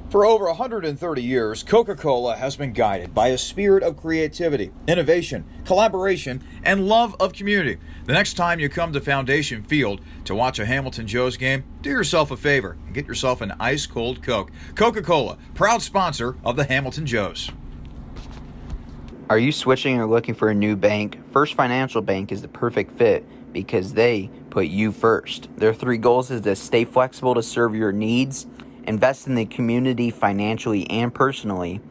For over 130 years, Coca-Cola has been guided by a spirit of creativity, innovation, collaboration, and love of community. The next time you come to Foundation Field to watch a Hamilton Joes game, do yourself a favor and get yourself an ice-cold Coke. Coca-Cola, proud sponsor of the Hamilton Joes. Are you switching or looking for a new bank? First Financial Bank is the perfect fit because they put you first. Their 3 goals is to stay flexible to serve your needs, invest in the community financially and personally,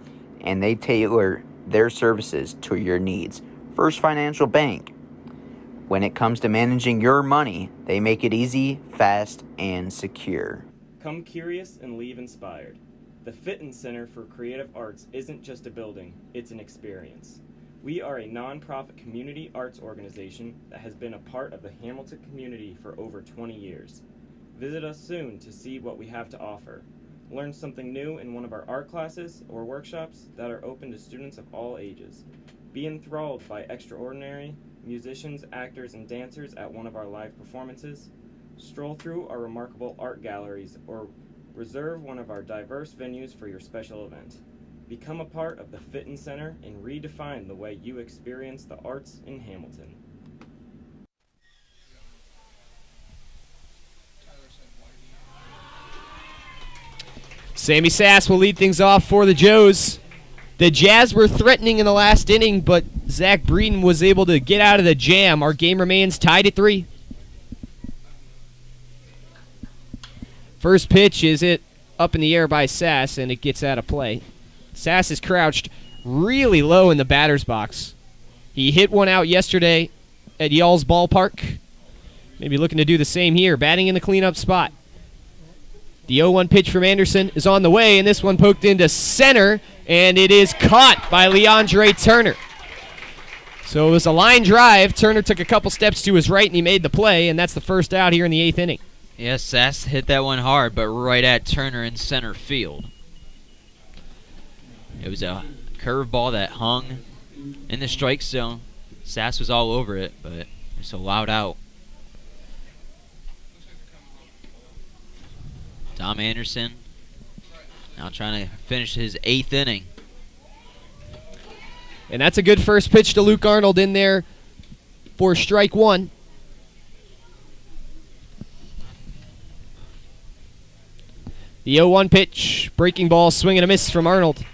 and they tailor their services to your needs. First Financial Bank. When it comes to managing your money, they make it easy, fast, and secure. Come curious and leave inspired. The Fitton Center for Creative Arts isn't just a building, it's an experience. We are a nonprofit community arts organization that has been a part of the Hamilton community for over 20 years. Visit us soon to see what we have to offer. Learn something new in one of our art classes or workshops that are open to students of all ages. Be enthralled by extraordinary musicians, actors, and dancers at one of our live performances. Stroll through our remarkable art galleries or reserve one of our diverse venues for your special event. Become a part of the Fitton Center and redefine the way you experience the arts in Hamilton. Sammy Sass will lead things off for the Joes. The Jazz were threatening in the last inning, but Zach Breeden was able to get out of the jam. Our game remains tied at 3. First pitch is it up in the air by Sass, and it gets out of play. Sass is crouched really low in the batter's box. He hit one out yesterday at Y'all's Ballpark. Maybe looking to do the same here, batting in the cleanup spot. The 0-1 pitch from Anderson is on the way, and this one poked into center, and it is caught by Leandre Turner. So it was a line drive. Turner took a couple steps to his right, and he made the play, and that's the first out here in the 8th inning. Yes, Sass hit that one hard, but right at Turner in center field. It was a curveball that hung in the strike zone. Sass was all over it, but it's a loud out. Tom Anderson now trying to finish his 8th inning. And that's a good first pitch to Luke Arnold in there for strike 1. The 0-1 pitch, breaking ball, swing and a miss from Arnold.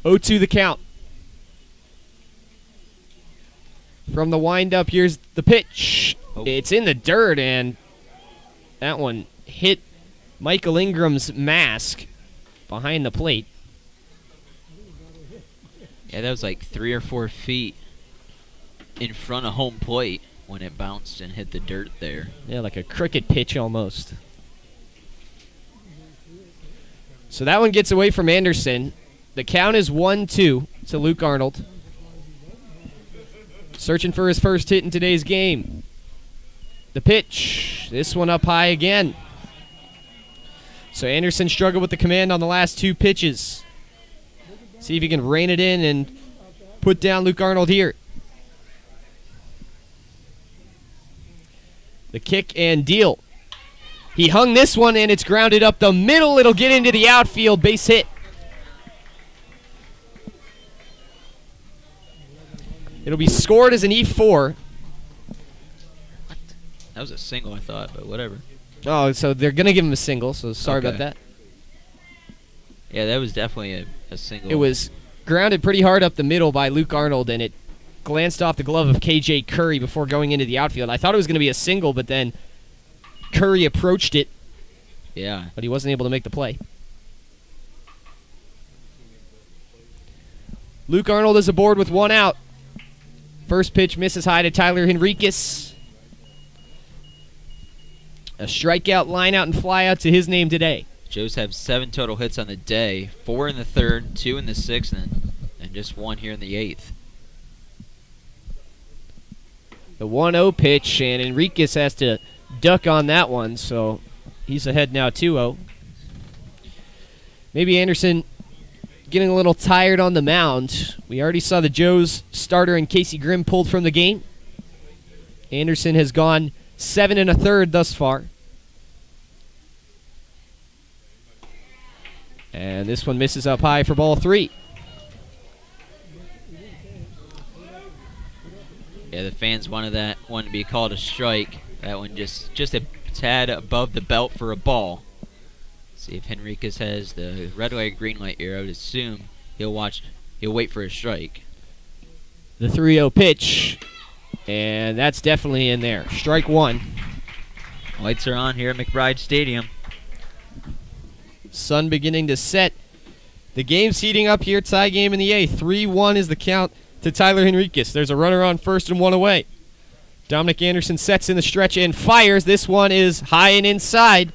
Oh-2 the count. From the windup, here's the pitch. Oh. It's in the dirt, and that one hit Michael Ingram's mask behind the plate. Yeah, that was like 3 or 4 feet in front of home plate when it bounced and hit the dirt there. Yeah, like a cricket pitch almost. So that one gets away from Anderson. The count is 1-2 to Luke Arnold. Searching for his first hit in today's game. The pitch. This one up high again. So Anderson struggled with the command on the last 2 pitches. See if he can rein it in and put down Luke Arnold here. The kick and deal. He hung this one, and it's grounded up the middle. It'll get into the outfield. Base hit. It'll be scored as an E4. What? That was a single, I thought, but whatever. Oh, so they're going to give him a single, so sorry Okay. about that. Yeah, that was definitely a single. It was grounded pretty hard up the middle by Luke Arnold, and it glanced off the glove of KJ Curry before going into the outfield. I thought it was going to be a single, but then Curry approached it. Yeah. But he wasn't able to make the play. Luke Arnold is aboard with one out. First pitch misses high to Tyler Henriquez. A strikeout, line out, and fly out to his name today. Joes have 7 total hits on the day, 4 in the 3rd, 2 in the 6th, and just 1 here in the 8th. The 1-0 pitch, and Henriquez has to duck on that one, so he's ahead now 2-0. Maybe Anderson getting a little tired on the mound. We already saw the Joes starter and Casey Grimm pulled from the game. Anderson has gone 7 1/3 thus far. And this one misses up high for ball 3. Yeah, the fans wanted that one to be called a strike. That one just a tad above the belt for a ball. See if Henriquez has the red light, green light here. I would assume he'll wait for a strike. The 3-0 pitch, and that's definitely in there. Strike 1. Lights are on here at McBride Stadium. Sun beginning to set. The game's heating up here. Tie game in the 8th. 3-1 is the count to Tyler Henriquez. There's a runner on first and 1 away. Dominic Anderson sets in the stretch and fires. This one is high and inside.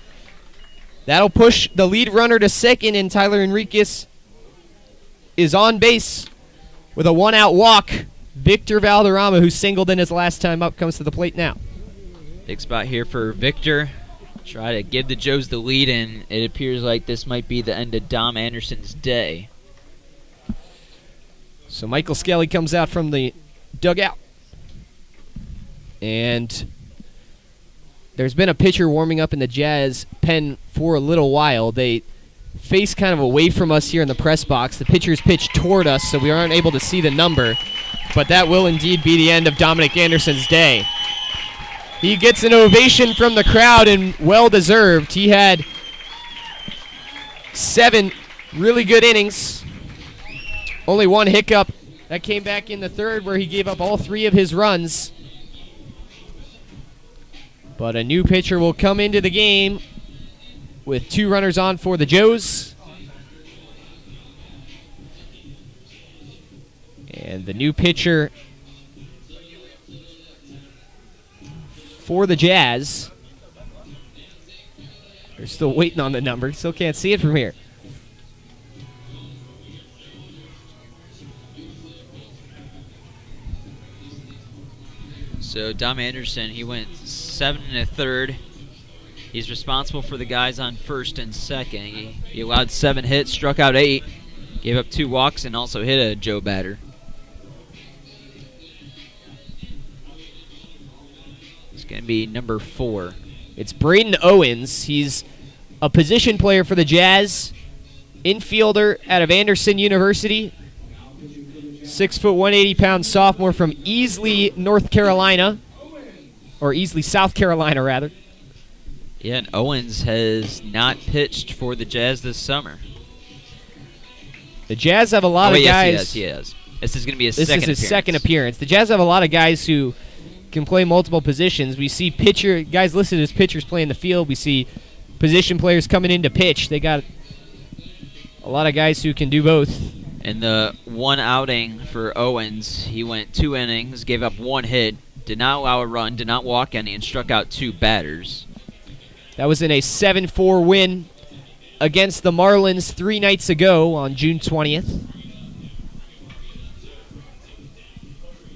That'll push the lead runner to second, and Tyler Henriquez is on base with a 1-out walk. Victor Valderrama, who singled in his last time up, comes to the plate now. Big spot here for Victor. Try to give the Joes the lead, and it appears like this might be the end of Dom Anderson's day. So Michael Skelly comes out from the dugout. And there's been a pitcher warming up in the Jazz pen for a little while. They face kind of away from us here in the press box. The pitcher's pitch toward us, so we aren't able to see the number. But that will indeed be the end of Dominic Anderson's day. He gets an ovation from the crowd, and well-deserved. He had 7 really good innings. Only one hiccup. That came back in the 3rd, where he gave up all 3 of his runs. But a new pitcher will come into the game with 2 runners on for the Joes. And the new pitcher for the Jazz. They're still waiting on the number. Still can't see it from here. So Dom Anderson, he went 7 1/3. He's responsible for the guys on first and second. He allowed 7 hits, struck out 8, gave up 2 walks, and also hit a Joe batter. It's going to be number 4. It's Braden Owens. He's a position player for the Jazz, infielder out of Anderson University. 6 foot 180-pound sophomore from Easley, North Carolina, or Easley, South Carolina, rather. Yeah, and Owens has not pitched for the Jazz this summer. The Jazz have a lot of guys. Yes, he has. This is going to be his second appearance. This is his second appearance. The Jazz have a lot of guys who can play multiple positions. We see guys listed as pitchers playing the field. We see position players coming in to pitch. They got a lot of guys who can do both. In the one outing for Owens, he went 2 innings, gave up 1 hit, did not allow a run, did not walk any, and struck out 2 batters. That was in a 7-4 win against the Marlins 3 nights ago on June 20th.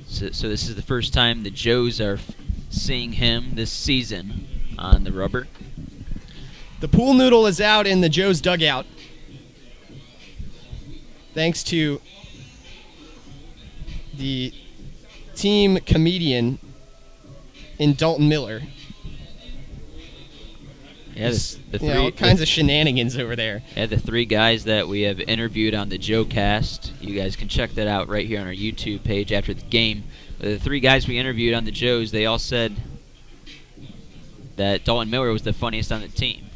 So this is the first time the Joes are seeing him this season on the rubber. The pool noodle is out in the Joes dugout. Thanks to the team comedian in Dalton Miller. Yeah, all kinds of shenanigans over there. Yeah, the 3 guys that we have interviewed on the Joe Cast. You guys can check that out right here on our YouTube page after the game. The 3 guys we interviewed on the Joes, they all said that Dalton Miller was the funniest on the team.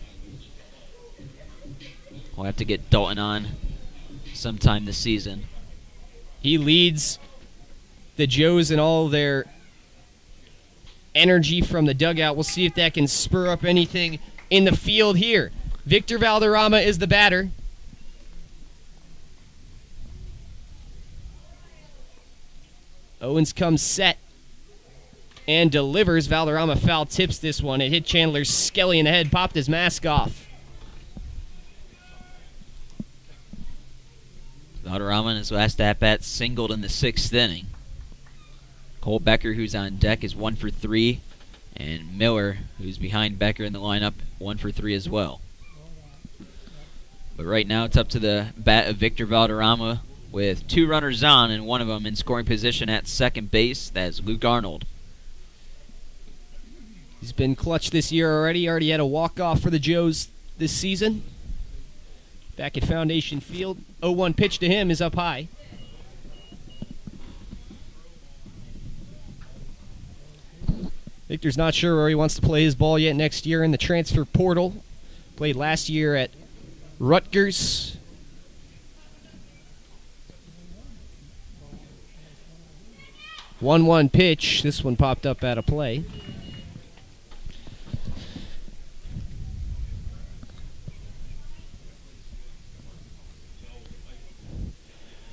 We'll have to get Dalton on sometime this season. He leads the Joes in all their energy from the dugout. We'll see if that can spur up anything in the field here. Victor Valderrama is the batter. Owens comes set and delivers. Valderrama foul tips this one. It hit Chandler Skelly in the head, popped his mask off. Valderrama in his last at-bat singled in the 6th inning. Cole Becker, who's on deck, is 1 for 3. And Miller, who's behind Becker in the lineup, 1 for 3 as well. But right now it's up to the bat of Victor Valderrama with 2 runners on, and one of them in scoring position at second base. That's Luke Arnold. He's been clutch this year already. Already had a walk-off for the Joes this season. Back at Foundation Field. 0-1 pitch to him is up high. Victor's not sure where he wants to play his ball yet next year in the transfer portal. Played last year at Rutgers. One pitch. This one popped up out of play.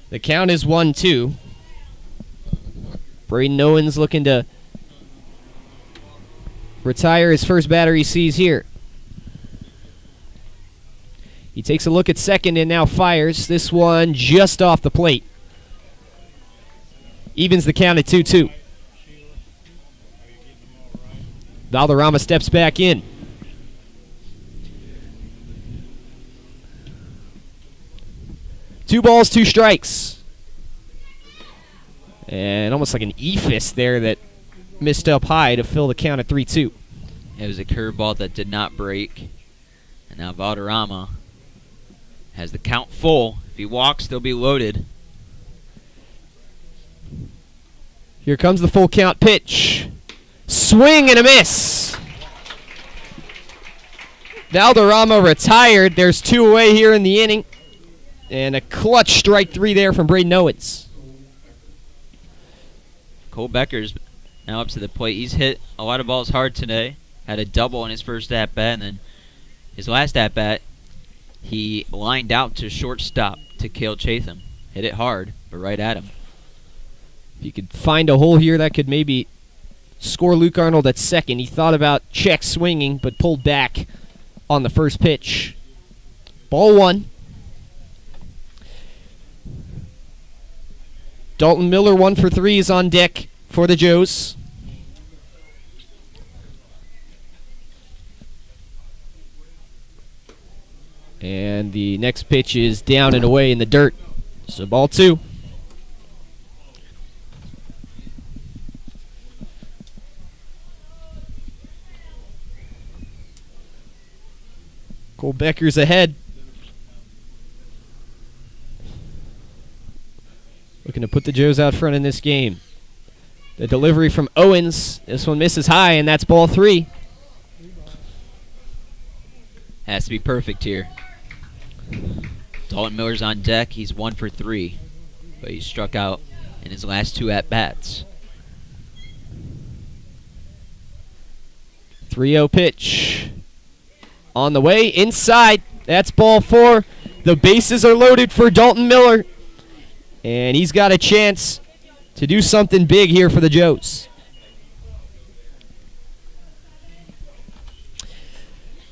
The count is 1-2. Braden Owens looking to retire his first batter he sees here. He takes a look at second and now fires. This one just off the plate. Evens the count at 2-2. Valderrama steps back in. Two balls, 2 strikes. And almost like an E-fist there that missed up high to fill the count at 3-2. It was a curveball that did not break. And now Valderrama has the count full. If he walks, they'll be loaded. Here comes the full count pitch. Swing and a miss. Valderrama retired. There's 2 away here in the inning. And a clutch strike 3 there from Braden Owens. Cole Becker's now up to the plate. He's hit a lot of balls hard today. Had a double in his first at-bat, and then his last at-bat, he lined out to shortstop to Cale Chatham. Hit it hard, but right at him. If you could find a hole here that could maybe score Luke Arnold at second. He thought about check swinging, but pulled back on the first pitch. Ball 1. Dalton Miller, 1 for 3, is on deck for the Joes. And the next pitch is down and away in the dirt. So ball 2. Cole Becker's ahead. Looking to put the Joes out front in this game. The delivery from Owens. This one misses high, and that's ball 3. Has to be perfect here. Dalton Miller's on deck. He's 1 for 3, but he struck out in his last 2 at-bats. 3-0 pitch. On the way, inside. That's ball 4. The bases are loaded for Dalton Miller. And he's got a chance to do something big here for the Joes.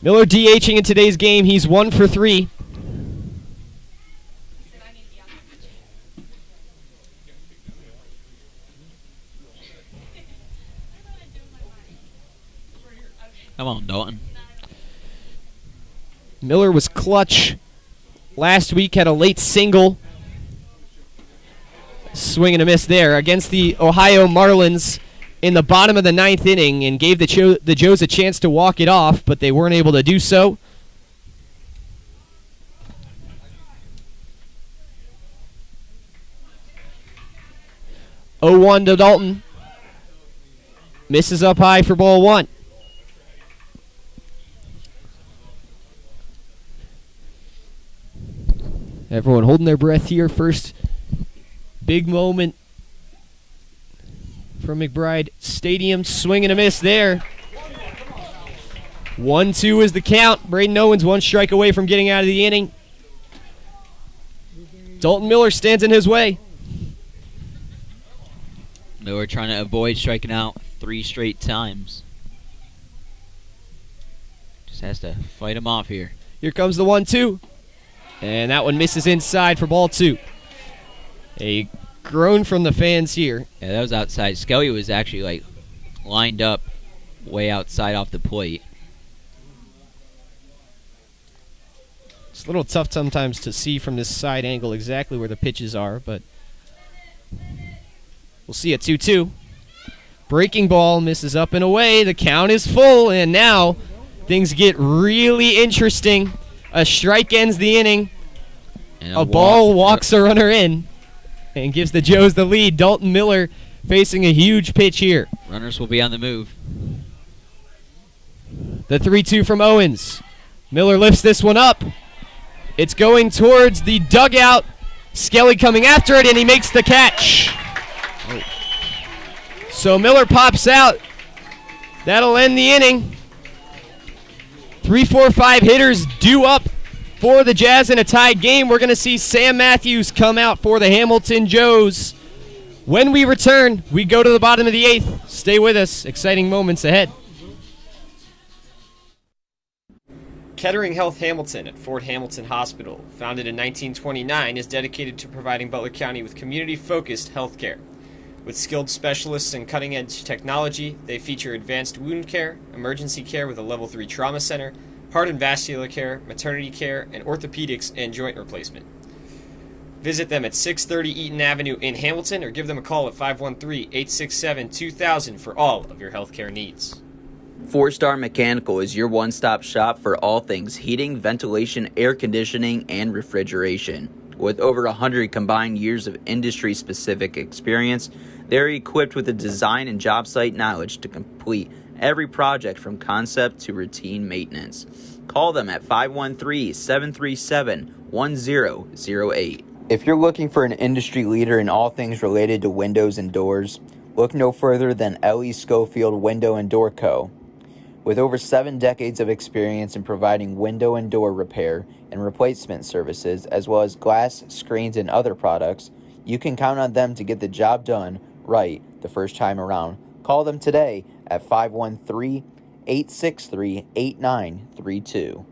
Miller DHing in today's game. He's 1 for 3. Come on, Dalton. Miller was clutch last week, had a late single. Swing and a miss there against the Ohio Marlins in the bottom of the 9th inning, and gave the Joes a chance to walk it off, but they weren't able to do so. Oh, 0-1 to Dalton. Misses up high for ball 1. Everyone holding their breath here. First big moment from McBride Stadium. Swing and a miss there. 1-2 is the count. Braden Owens 1 strike away from getting out of the inning. Dalton Miller stands in his way. Miller trying to avoid striking out 3 straight times. Just has to fight him off here. Here comes the 1-2. And that one misses inside for ball 2. A groan from the fans here. Yeah, that was outside. Skelly was actually lined up way outside off the plate. It's a little tough sometimes to see from this side angle exactly where the pitches are, but we'll see a 2-2. Breaking ball misses up and away. The count is full, and now things get really interesting. A strike ends the inning. And a ball walks a runner in and gives the Joes the lead. Dalton Miller facing a huge pitch here. Runners will be on the move. The 3-2 from Owens. Miller lifts this one up. It's going towards the dugout. Skelly coming after it, and he makes the catch. Oh. So Miller pops out. That'll end the inning. 3, 4, 5 hitters due up for the Jazz in a tied game. We're going to see Sam Matthews come out for the Hamilton Joes. When we return, we go to the bottom of the 8th. Stay with us. Exciting moments ahead. Kettering Health Hamilton at Fort Hamilton Hospital, founded in 1929, is dedicated to providing Butler County with community-focused health care. With skilled specialists and cutting-edge technology, they feature advanced wound care, emergency care with a Level 3 trauma center, heart and vascular care, maternity care, and orthopedics and joint replacement. Visit them at 630 Eaton Avenue in Hamilton or give them a call at 513-867-2000 for all of your healthcare needs. 4-Star Mechanical is your one-stop shop for all things heating, ventilation, air conditioning, and refrigeration. With over 100 combined years of industry-specific experience, they're equipped with the design and job site knowledge to complete every project from concept to routine maintenance. Call them at 513-737-1008. If you're looking for an industry leader in all things related to windows and doors, look no further than L.E. Schofield Window and Door Co. With over 7 decades of experience in providing window and door repair and replacement services, as well as glass, screens, and other products, you can count on them to get the job done right the first time around. Call them today at 513-863-8932.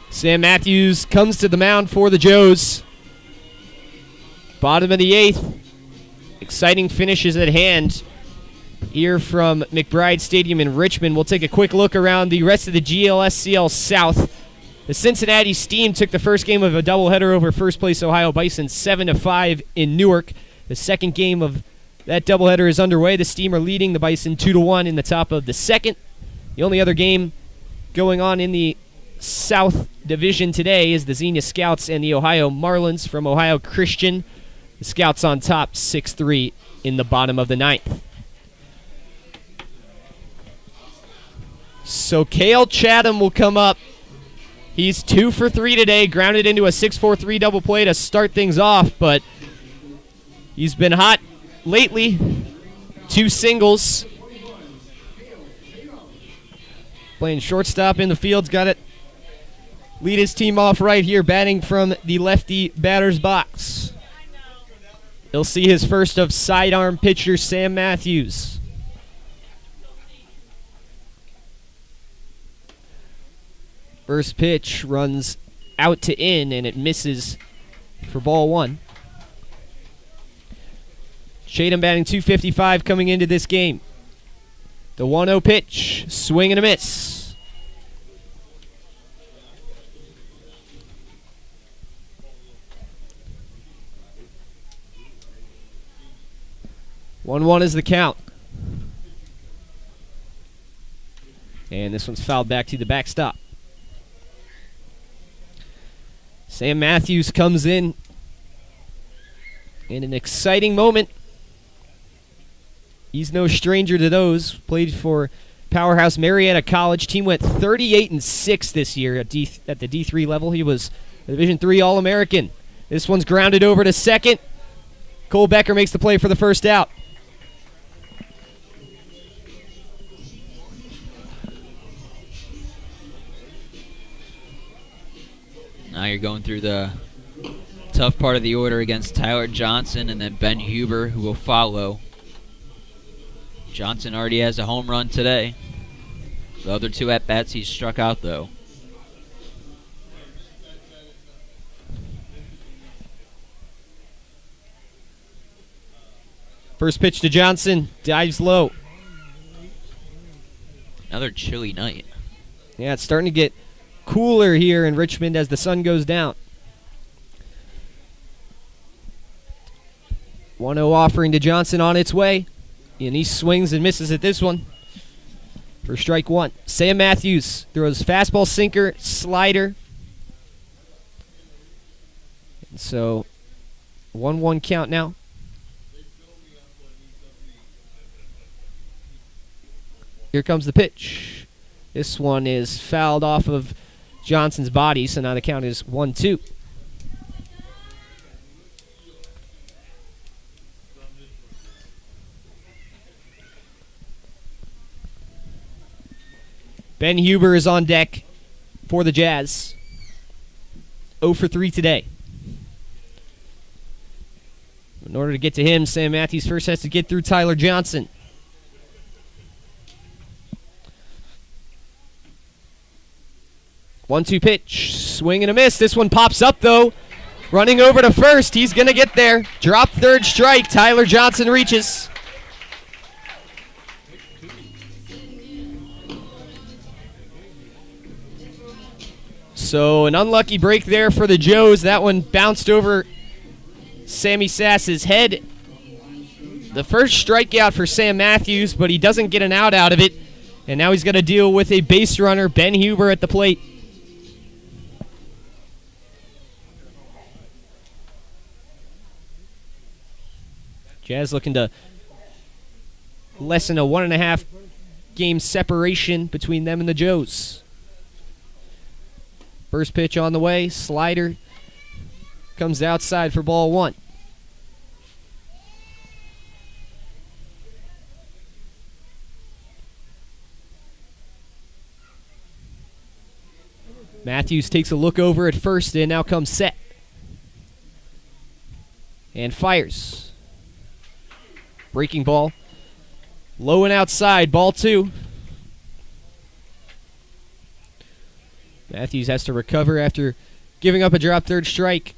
Sam Matthews comes to the mound for the Joes. Bottom of the 8th. Exciting finishes at hand here from McBride Stadium in Richmond. We'll take a quick look around the rest of the GLSCL South. The Cincinnati Steam took the first game of a doubleheader over first place Ohio Bison 7-5 in Newark. The second game of that doubleheader is underway. The Steam are leading the Bison 2-1 in the top of the second. The only other game going on in the South Division today is the Xenia Scouts and the Ohio Marlins from Ohio Christian. The Scouts on top 6-3 in the bottom of the 9th. So Cale Chatham will come up. He's 2 for 3 today, grounded into a 6-4-3 double play to start things off, but he's been hot lately. 2 singles. Playing shortstop in the field's got it. Lead his team off right here, batting from the lefty batter's box. He'll see his first of sidearm pitcher Sam Matthews. First pitch runs out to in, and it misses for ball 1. Chatham batting .255 coming into this game. The 1-0 pitch, swing and a miss. 1-1 is the count. And this one's fouled back to the backstop. Sam Matthews comes in an exciting moment. He's no stranger to those. Played for powerhouse Marietta College. Team went 38-6 this year at the D3 level. He was a Division III All-American. This one's grounded over to second. Cole Becker makes the play for the first out. Now you're going through the tough part of the order against Tyler Johnson and then Ben Huber, who will follow. Johnson already has a home run today. The other two at-bats he's struck out, though. First pitch to Johnson. Dives low. Another chilly night. Yeah, it's starting to get cooler here in Richmond as the sun goes down. 1-0 offering to Johnson on its way. And he swings and misses at this one for strike one. Sam Matthews throws fastball, sinker, slider. And so 1-1 count now. Here comes the pitch. This one is fouled off of Johnson's body, so now the count is 1-2. Ben Huber is on deck for the Jazz. 0 for 3 today. In order to get to him, Sam Matthews first has to get through Tyler Johnson. One-two pitch, swing and a miss. This one pops up, though. Running over to first, he's going to get there. Drop third strike, Tyler Johnson reaches. So an unlucky break there for the Joes. That one bounced over Sammy Sass's head. The first strikeout for Sam Matthews, but he doesn't get an out of it. And now he's got to deal with a base runner, Ben Huber, at the plate. Jazz looking to lessen a 1.5 game separation between them and the Joes. First pitch on the way, slider comes outside for ball one. Matthews takes a look over at first and now comes set. And fires. Breaking ball. Low and outside, ball two. Matthews has to recover after giving up a drop third strike.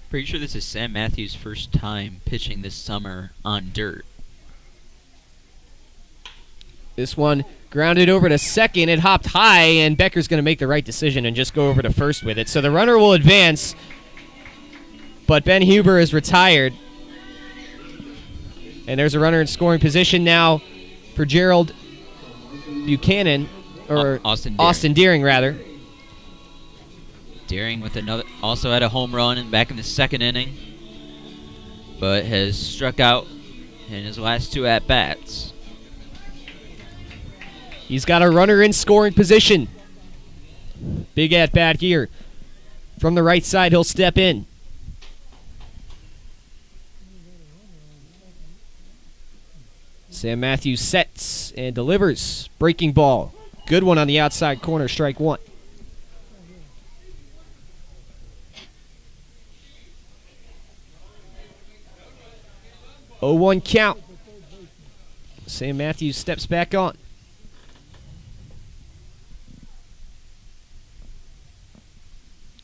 Pretty sure this is Sam Matthews' first time pitching this summer on dirt. This one grounded over to second. It hopped high, and Becker's going to make the right decision and just go over to first with it. So the runner will advance, but Ben Huber is retired. And there's a runner in scoring position now for Gerald Buchanan, or Austin Deering, rather. Deering with another, also had a home run and back in the second inning, but has struck out in his last two at-bats. He's got a runner in scoring position. Big at-bat here. From the right side, he'll step in. Sam Matthews sets and delivers. Breaking ball. Good one on the outside corner, strike one. Oh, 1 count. Sam Matthews steps back on.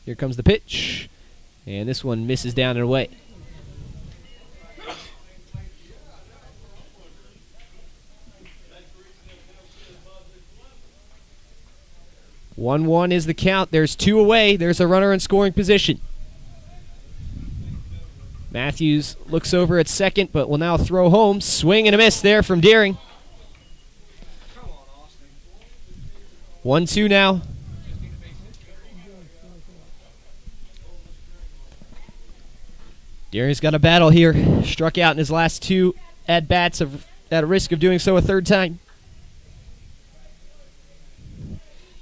Here comes the pitch. And this one misses down and away. 1-1 is the count. There's two away. There's a runner in scoring position. Matthews looks over at second, but will now throw home. Swing and a miss there from Deering. 1-2 now. Deering's got a battle here. Struck out in his last two at-bats of at a risk of doing so a third time.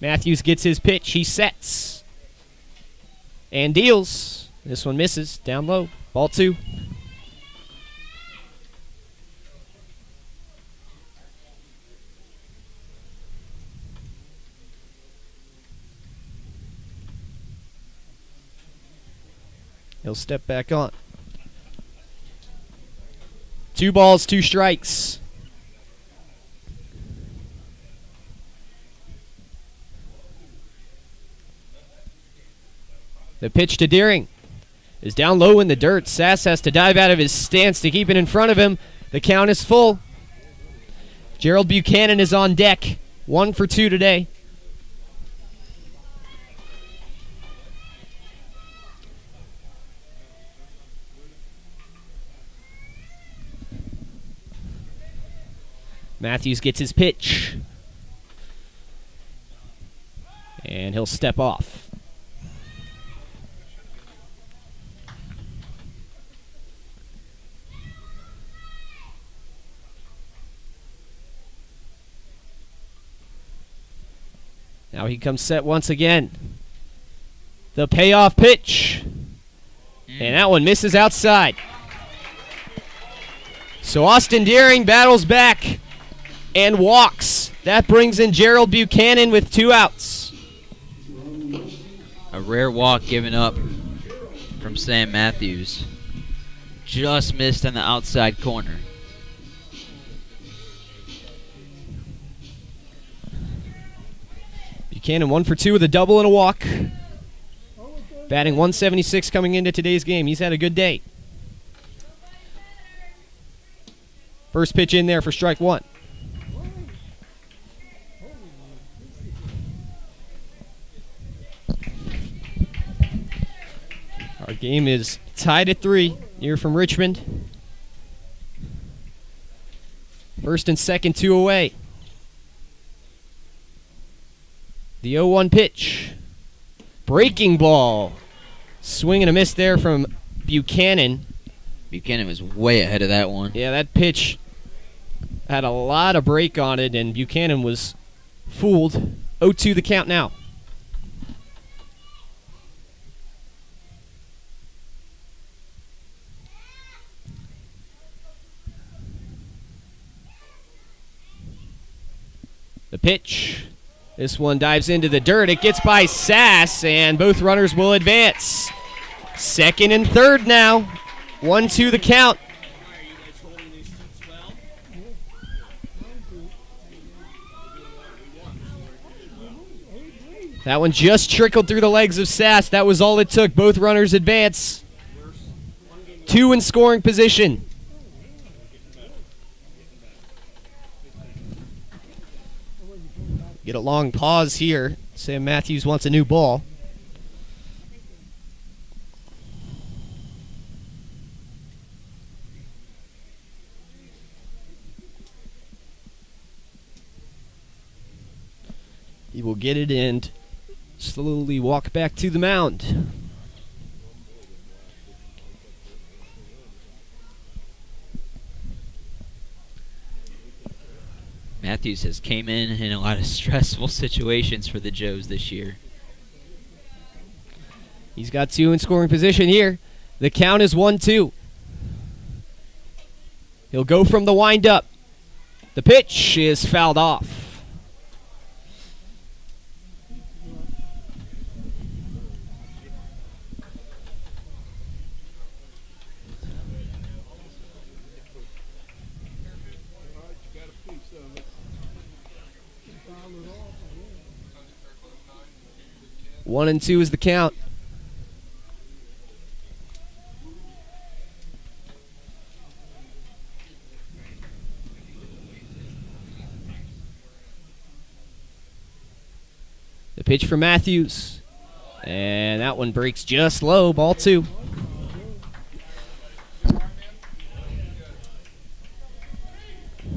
Matthews gets his pitch. He sets and deals. This one misses. Down low. Ball 2. He'll step back on. 2 balls, 2 strikes. The pitch to Deering is down low in the dirt. Sass has to dive out of his stance to keep it in front of him. The count is full. Gerald Buchanan is on deck. 1 for 2 today. Matthews gets his pitch. And he'll step off. Now he comes set once again. The payoff pitch. And that one misses outside. So Austin Deering battles back and walks. That brings in Gerald Buchanan with 2 outs. A rare walk given up from Sam Matthews. Just missed on the outside corner. Buchanan 1 for 2 with a double and a walk. Batting 176 coming into today's game. He's had a good day. First pitch in there for strike 1. Our game is tied at 3 here from Richmond. First and second, 2 away. The 0-1 pitch. Breaking ball. Swing and a miss there from Buchanan. Buchanan was way ahead of that one. Yeah, that pitch had a lot of break on it, and Buchanan was fooled. 0-2 the count now. The pitch. This one dives into the dirt. It gets by Sass, and both runners will advance. Second and third now. 1-2 the count. That one just trickled through the legs of Sass. That was all it took. Both runners advance. 2 in scoring position. Get a long pause here. Sam Matthews wants a new ball. He will get it and slowly walk back to the mound. Matthews has came in a lot of stressful situations for the Joes this year. He's got 2 in scoring position here. The count is 1-2. He'll go from the windup. The pitch is fouled off. One and 2 is the count. The pitch for Matthews. And that one breaks just low. Ball 2.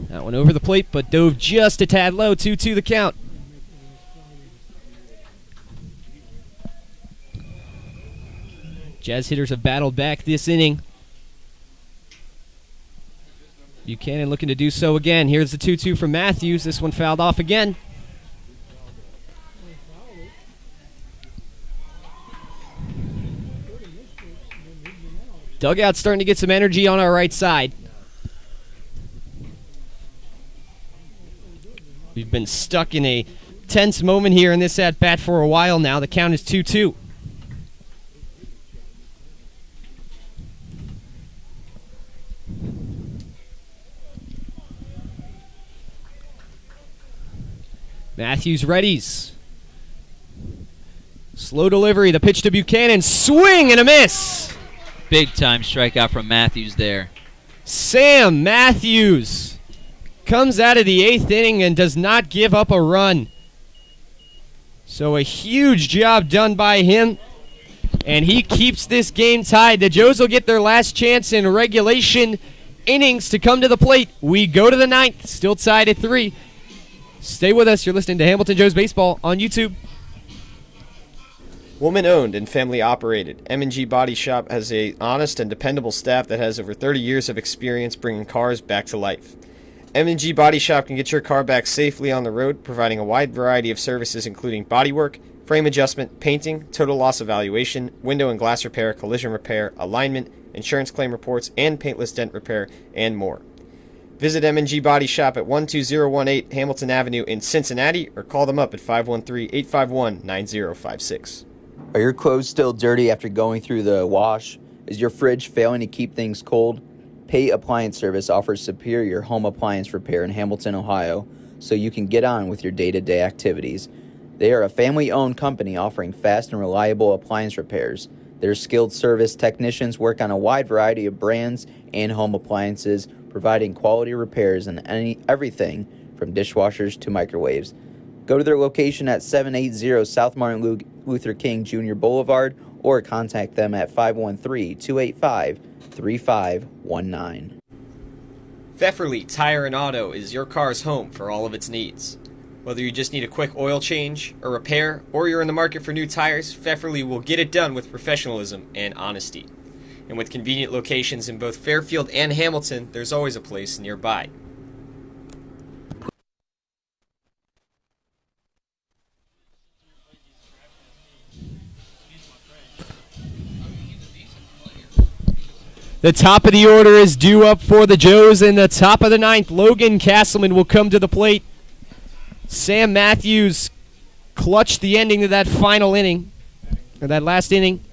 That one over the plate, but dove just a tad low. 2-2 the count. Jazz hitters have battled back this inning. Buchanan looking to do so again. Here's the 2-2 from Matthews. This one fouled off again. Dugout starting to get some energy on our right side. We've been stuck in a tense moment here in this at-bat for a while now. The count is 2-2. Matthews readies. Slow delivery. The pitch to Buchanan. Swing and a miss. Big time strikeout from Matthews there. Sam Matthews comes out of the 8th inning and does not give up a run. So a huge job done by him, and he keeps this game tied. The Joes will get their last chance in regulation innings to come to the plate. We go to the 9th, still tied at 3. Stay with us. You're listening to Hamilton Joes Baseball on YouTube. Woman-owned and family-operated, M&G Body Shop has a honest and dependable staff that has over 30 years of experience bringing cars back to life. M&G Body Shop can get your car back safely on the road, providing a wide variety of services including bodywork, frame adjustment, painting, total loss evaluation, window and glass repair, collision repair, alignment, insurance claim reports, and paintless dent repair, and more. Visit M&G Body Shop at 12018 Hamilton Avenue in Cincinnati or call them up at 513-851-9056. Are your clothes still dirty after going through the wash? Is your fridge failing to keep things cold? Pay Appliance Service offers superior home appliance repair in Hamilton, Ohio, so you can get on with your day-to-day activities. They are a family-owned company offering fast and reliable appliance repairs. Their skilled service technicians work on a wide variety of brands and home appliances, providing quality repairs on everything from dishwashers to microwaves. Go to their location at 780 South Martin Luther King Jr. Boulevard or contact them at 513-285-3519. Pfefferly Tire and Auto is your car's home for all of its needs. Whether you just need a quick oil change, a repair, or you're in the market for new tires, Pfefferly will get it done with professionalism and honesty. And with convenient locations in both Fairfield and Hamilton, there's always a place nearby. The top of the order is due up for the Joes. In the top of the 9th, Logan Castleman will come to the plate. Sam Matthews clutched the ending to that final inning, or that last inning.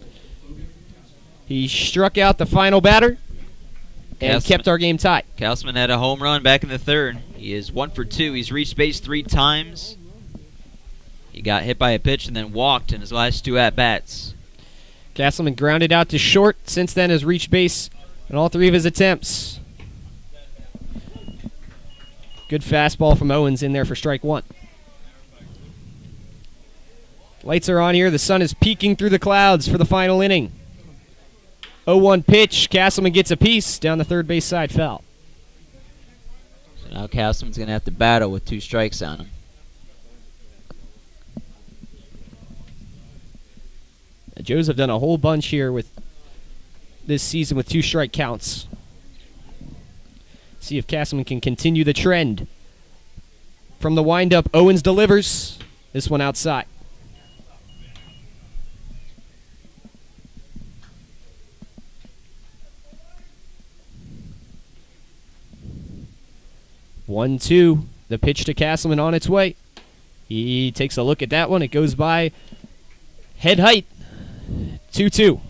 He struck out the final batter and kept our game tied. Castleman had a home run back in the 3rd. He is 1 for 2. He's reached base 3 times. He got hit by a pitch and then walked in his last 2 at-bats. Castleman grounded out to short. Since then has reached base in all 3 of his attempts. Good fastball from Owens in there for strike 1. Lights are on here. The sun is peeking through the clouds for the final inning. 0-1 pitch. Castleman gets a piece down the third base side, foul. So now Castleman's going to have to battle with 2 strikes on him. The Joes have done a whole bunch here with this season with 2 strike counts. See if Castleman can continue the trend. From the windup, Owens delivers. This one outside. One, two. The pitch to Castleman on its way. He takes a look at that one. It goes by head height. 2-2.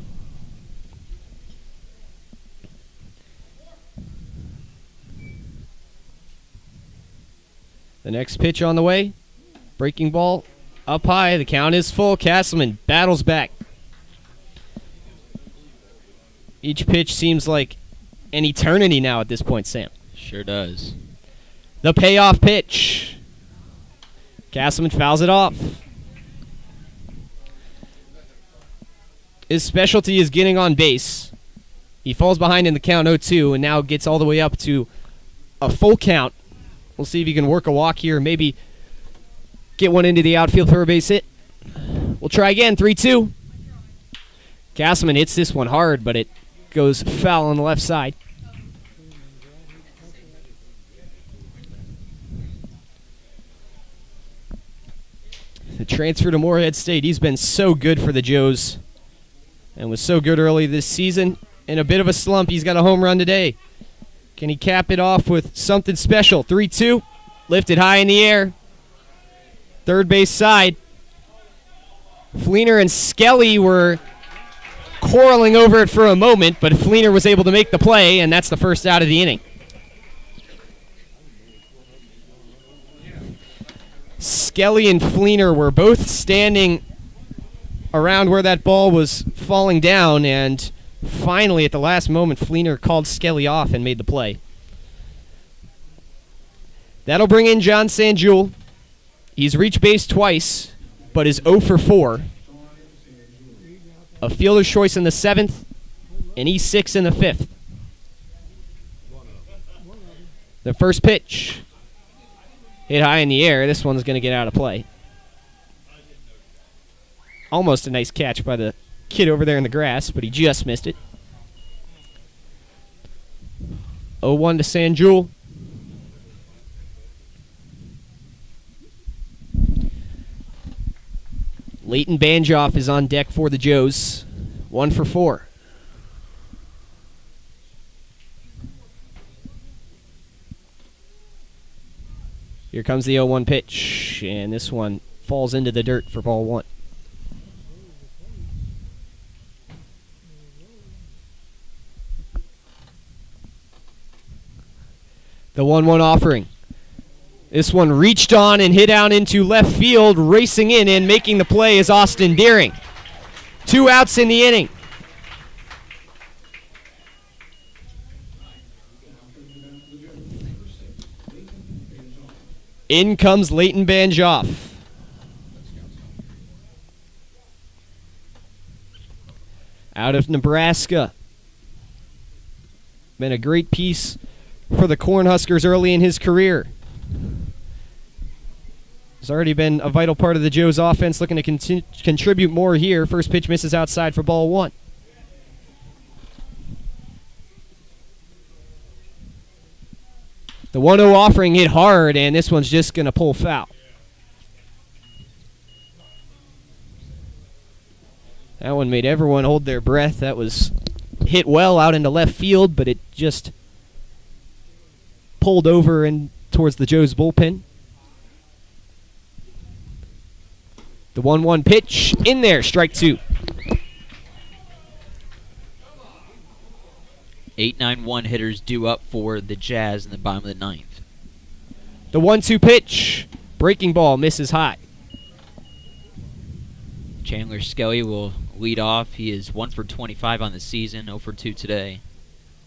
The next pitch on the way. Breaking ball up high. The count is full. Castleman battles back. Each pitch seems like an eternity now at this point, Sam. Sure does. The payoff pitch. Castleman fouls it off. His specialty is getting on base. He falls behind in the count 0-2 and now gets all the way up to a full count. We'll see if he can work a walk here, maybe get one into the outfield for a base hit. We'll try again, 3-2. Castleman hits this one hard, but it goes foul on the left side. The transfer to Morehead State. He's been so good for the Joes and was so good early this season. In a bit of a slump, he's got a home run today. Can he cap it off with something special? 3-2, lifted high in the air. Third base side. Fleener and Skelly were quarreling over it for a moment, but Fleener was able to make the play, and that's the first out of the inning. Skelly and Fleener were both standing around where that ball was falling down, and finally, at the last moment, Fleener called Skelly off and made the play. That'll bring in John Sanjul. He's reached base twice, but is 0 for 4. A fielder's choice in the 7th, and E6 in the 5th. The first pitch hit high in the air. This one's going to get out of play. Almost a nice catch by the kid over there in the grass, but he just missed it. 0-1 to Sanjul. Leighton Banjoff is on deck for the Joes. 1 for 4. Here comes the 0-1 pitch, and this one falls into the dirt for ball 1. The 1-1 offering. This one reached on and hit out into left field. Racing in and making the play is Austin Deering. 2 outs in the inning. In comes Leighton Banjoff. Out of Nebraska. Been a great piece for the Cornhuskers early in his career. He's already been a vital part of the Joes offense, looking to contribute more here. First pitch misses outside for ball 1. The 1-0 offering hit hard, and this one's just going to pull foul. That one made everyone hold their breath. That was hit well out into left field, but it just pulled over and towards the Joes bullpen. The 1-1 pitch in there, strike 2. 8-9-1 hitters due up for the Jazz in the bottom of the 9th. The 1-2 pitch, breaking ball, misses high. Chandler Skelly will lead off. He is 1 for 25 on the season, 0 for 2 today.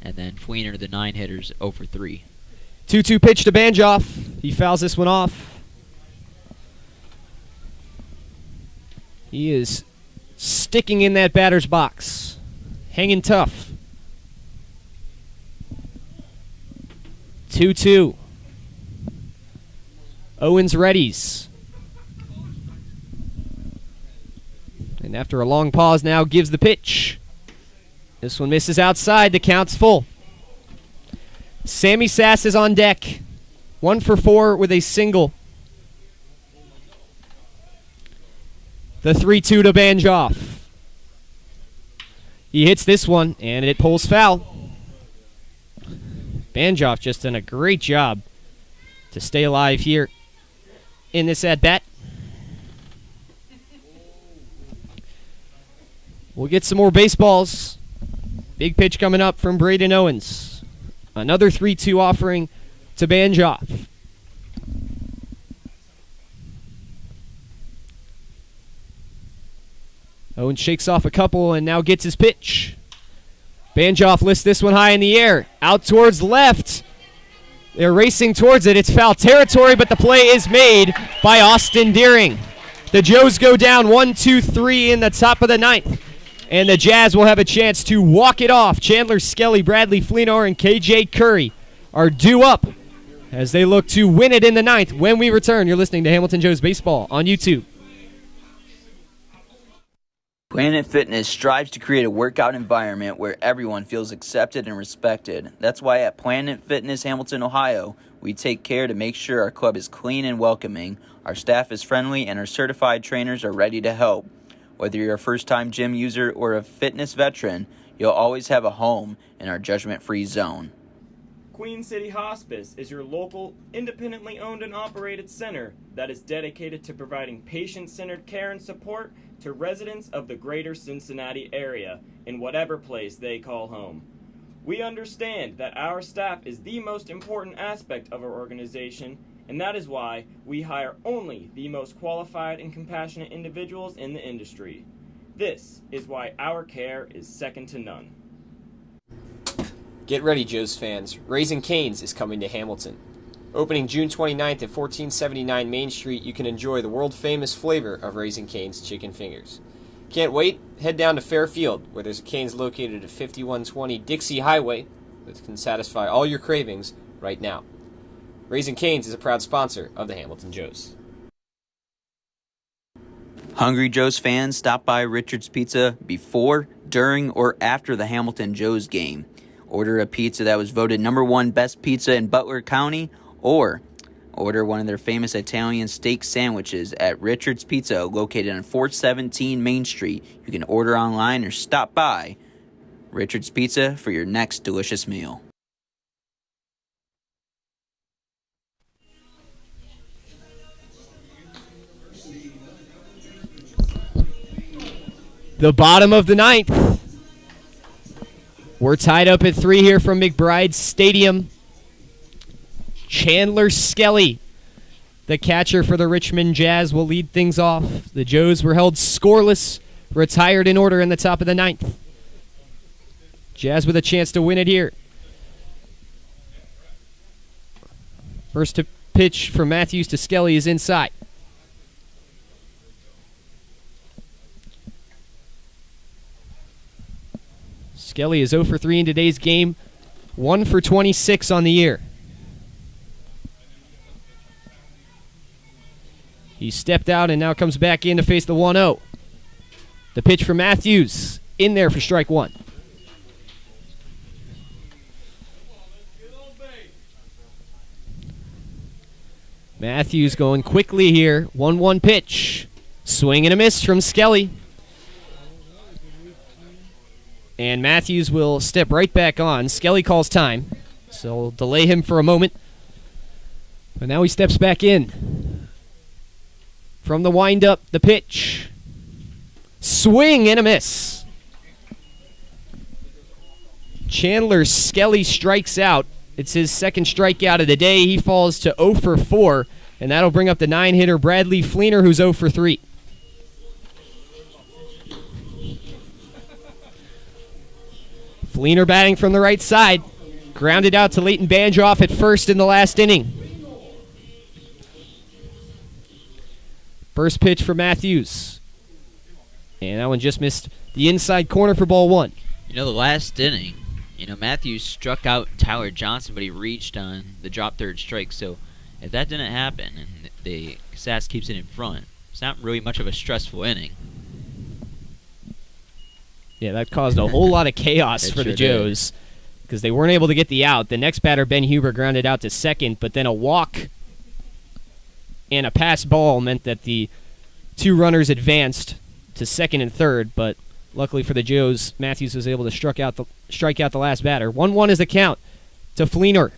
And then Fleener, the 9 hitters, 0 for 3. 2-2 pitch to Banjoff. He fouls this one off. He is sticking in that batter's box. Hanging tough. 2-2. Owens readies. And after a long pause now gives the pitch. This one misses outside. The count's full. Sammy Sass is on deck. 1 for 4 with a single. The 3-2 to Banjoff. He hits this one, and it pulls foul. Banjoff just done a great job to stay alive here in this at-bat. We'll get some more baseballs. Big pitch coming up from Braden Owens. Another 3-2 offering to Banjoff. Owens shakes off a couple and now gets his pitch. Banjoff lifts this one high in the air. Out towards left. They're racing towards it. It's foul territory, but the play is made by Austin Deering. The Joes go down 1-2-3 in the top of the 9th. And the Jazz will have a chance to walk it off. Chandler Skelly, Bradley Fleenor, and KJ Curry are due up as they look to win it in the 9th. When we return, you're listening to Hamilton Joes Baseball on YouTube. Planet Fitness strives to create a workout environment where everyone feels accepted and respected. That's why at Planet Fitness Hamilton, Ohio, We take care to make sure our club is clean and welcoming, our staff is friendly, and our certified trainers are ready to help. Whether you're a first-time gym user or a fitness veteran, you'll always have a home in our judgment-free zone. Queen City Hospice is your local, independently owned and operated center that is dedicated to providing patient-centered care and support to residents of the greater Cincinnati area in whatever place they call home. We understand that our staff is the most important aspect of our organization, and that is why we hire only the most qualified and compassionate individuals in the industry. This is why our care is second to none. Get ready, Joe's fans. Raising Cane's is coming to Hamilton. Opening June 29th at 1479 Main Street, you can enjoy the world-famous flavor of Raising Cane's chicken fingers. Can't wait? Head down to Fairfield, where there's a Cane's located at 5120 Dixie Highway that can satisfy all your cravings right now. Raising Cane's is a proud sponsor of the Hamilton Joes. Hungry Joe's fans, stop by Richard's Pizza before, during, or after the Hamilton Joes game. Order a pizza that was voted #1 best pizza in Butler County, or order one of their famous Italian steak sandwiches at Richard's Pizza, located on 417 Main Street. You can order online or stop by Richard's Pizza for your next delicious meal. The bottom of the ninth. We're tied up at 3 here from McBride Stadium. Chandler Skelly, the catcher for the Richmond Jazz, will lead things off. The Joes were held scoreless, retired in order in the top of the ninth. Jazz with a chance to win it here. First to pitch from Matthews to Skelly is inside. Skelly is 0 for 3 in today's game, 1 for 26 on the year. He stepped out and now comes back in to face the 1-0. The pitch for Matthews, in there for strike one. Matthews going quickly here, 1-1 pitch. Swing and a miss from Skelly. And Matthews will step right back on. Skelly calls time, so we'll delay him for a moment. But now he steps back in. From the windup, the pitch. Swing and a miss. Chandler Skelly strikes out. It's his second strikeout of the day. He falls to 0 for 4, and that'll bring up the 9-hitter Bradley Fleener, who's 0 for 3. Fleener batting from the right side. Grounded out to Leighton Bandroff at first in the last inning. First pitch for Matthews. And that one just missed the inside corner for ball one. You know, the last inning, Matthews struck out Tyler Johnson, but he reached on the drop third strike. So if that didn't happen and the Sass keeps it in front, it's not really much of a stressful inning. Yeah, that caused a whole lot of chaos for the Joes because they weren't able to get the out. The next batter, Ben Huber, grounded out to second, but then a walk and a pass ball meant that the two runners advanced to second and third, but luckily for the Joes, Matthews was able to strike out the last batter. 1-1 is the count to Fleener.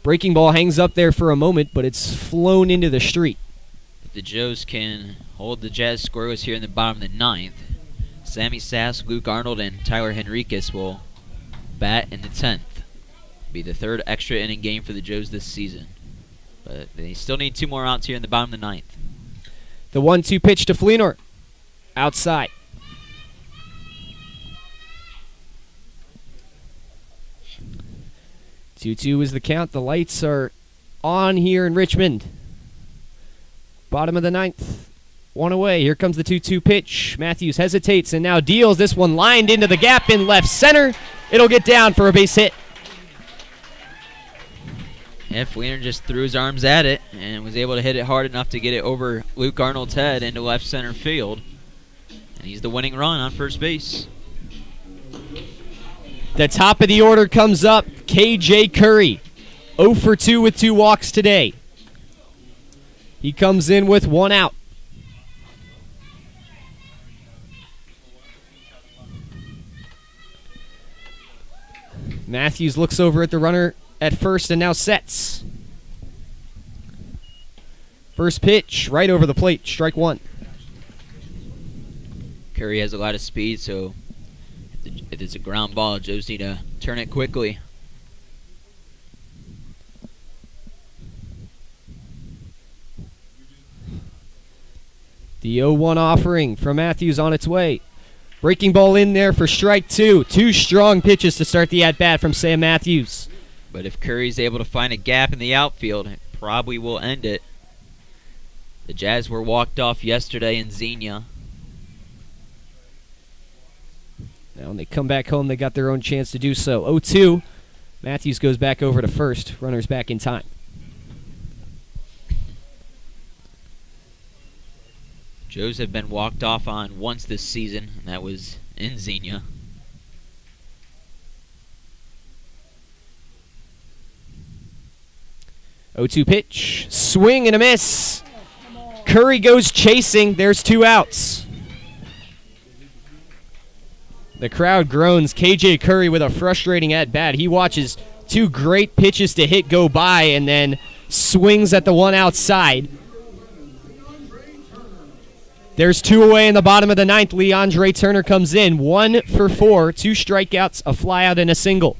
Breaking ball hangs up there for a moment, but it's flown into the street. If the Joes can hold the Jazz scoreless here in the bottom of the ninth, Sammy Sass, Luke Arnold, and Tyler Henriquez will bat in the 10th. Be the third extra inning game for the Joes this season. But they still need two more outs here in the bottom of the ninth. The 1-2 pitch to Fleener. Outside. Two-two is the count. The lights are on here in Richmond. Bottom of the ninth. One away. Here comes the 2-2 pitch. Matthews hesitates and now deals. This one lined into the gap in left center. It'll get down for a base hit. Yeah, Fleener just threw his arms at it and was able to hit it hard enough to get it over Luke Arnold's head into left center field. And he's the winning run on first base. The top of the order comes up. K.J. Curry. 0 for 2 with 2 walks today. He comes in with 1 out. Matthews looks over at the runner at first and now sets. First pitch, right over the plate, strike 1. Curry has a lot of speed, so if it's a ground ball, Joes need to turn it quickly. The 0-1 offering from Matthews on its way. Breaking ball in there for strike 2. 2 strong pitches to start the at-bat from Sam Matthews. But if Curry's able to find a gap in the outfield, it probably will end it. The Jazz were walked off yesterday in Xenia. Now when they come back home, they got their own chance to do so. 0-2. Matthews goes back over to first. Runners back in time. Joes have been walked off on once this season, and that was in Xenia. Oh-2 pitch. Swing and a miss. Curry goes chasing. There's 2 outs. The crowd groans. KJ Curry with a frustrating at-bat. He watches 2 great pitches to hit go by and then swings at the one outside. There's 2 away in the bottom of the 9th. Leandre Turner comes in. 1 for 4. 2 strikeouts, a flyout, and a single.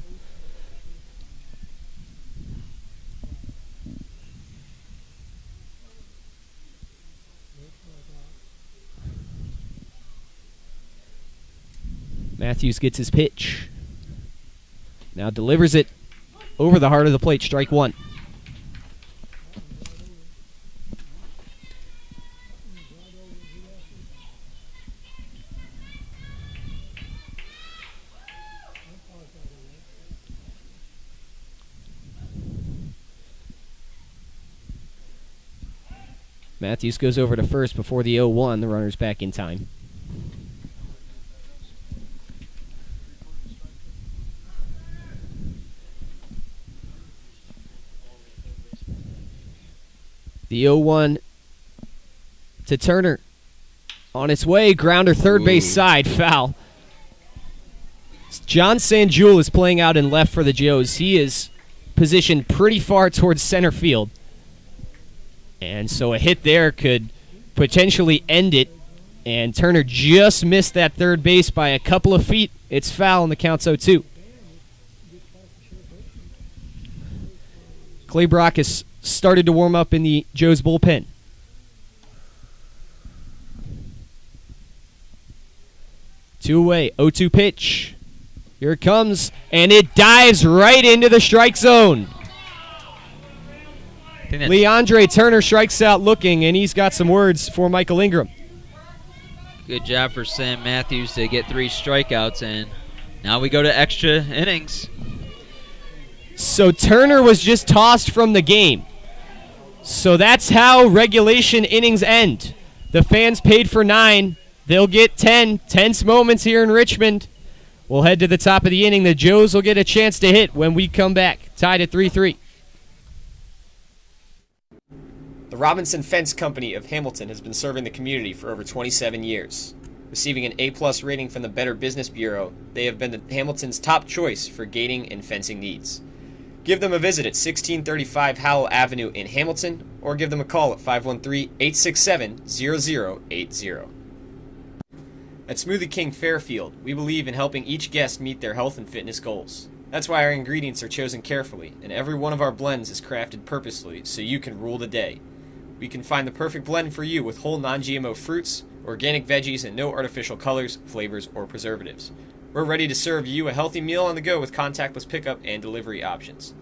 Matthews gets his pitch. Now delivers it over the heart of the plate. Strike 1. Matthews goes over to first before the 0-1. The runner's back in time. The 0-1 to Turner. On its way, grounder third base side, foul. John Sanjul is playing out in left for the Joes. He is positioned pretty far towards center field. And so a hit there could potentially end it. And Turner just missed that third base by a couple of feet. It's foul and the count's 0-2. Clay Brock has started to warm up in the Joes bullpen. Two away, 0-2 pitch. Here it comes, and it dives right into the strike zone. Leandre Turner strikes out looking, and he's got some words for Michael Ingram. Good job for Sam Matthews to get 3 strikeouts, and now we go to extra innings. So Turner was just tossed from the game. So that's how regulation innings end. The fans paid for 9. They'll get 10. Tense moments here in Richmond. We'll head to the top of the inning. The Joes will get a chance to hit when we come back. Tied at 3-3. The Robinson Fence Company of Hamilton has been serving the community for over 27 years. Receiving an A+ rating from the Better Business Bureau, they have been Hamilton's top choice for gating and fencing needs. Give them a visit at 1635 Howell Avenue in Hamilton, or give them a call at 513-867-0080. At Smoothie King Fairfield, we believe in helping each guest meet their health and fitness goals. That's why our ingredients are chosen carefully, and every one of our blends is crafted purposefully so you can rule the day. We can find the perfect blend for you with whole non-GMO fruits, organic veggies, and no artificial colors, flavors, or preservatives. We're ready to serve you a healthy meal on the go with contactless pickup and delivery options.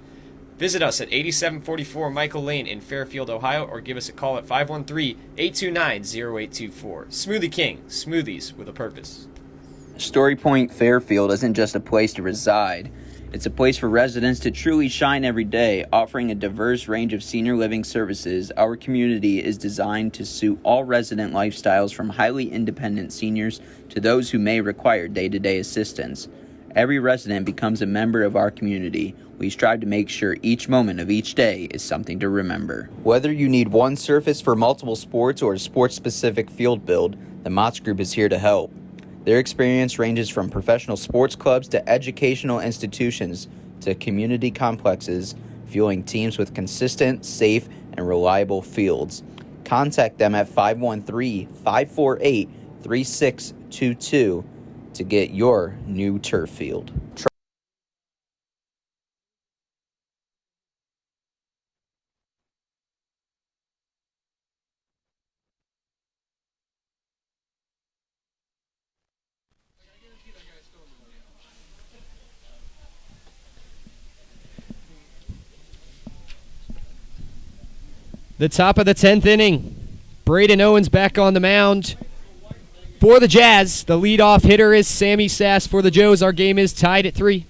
Visit us at 8744 Michael Lane in Fairfield, Ohio, or give us a call at 513-829-0824. Smoothie King, smoothies with a purpose. Story Point Fairfield isn't just a place to reside. It's a place for residents to truly shine every day. Offering a diverse range of senior living services, our community is designed to suit all resident lifestyles, from highly independent seniors to those who may require day-to-day assistance. Every resident becomes a member of our community. We strive to make sure each moment of each day is something to remember. Whether you need one surface for multiple sports or a sports-specific field build, the Motts Group is here to help. Their experience ranges from professional sports clubs to educational institutions to community complexes, fueling teams with consistent, safe, and reliable fields. Contact them at 513-548-3622 to get your new turf field. The top of the 10th inning. Braden Owens back on the mound for the Jazz. The leadoff hitter is Sammy Sass for the Joes. Our game is tied at 3.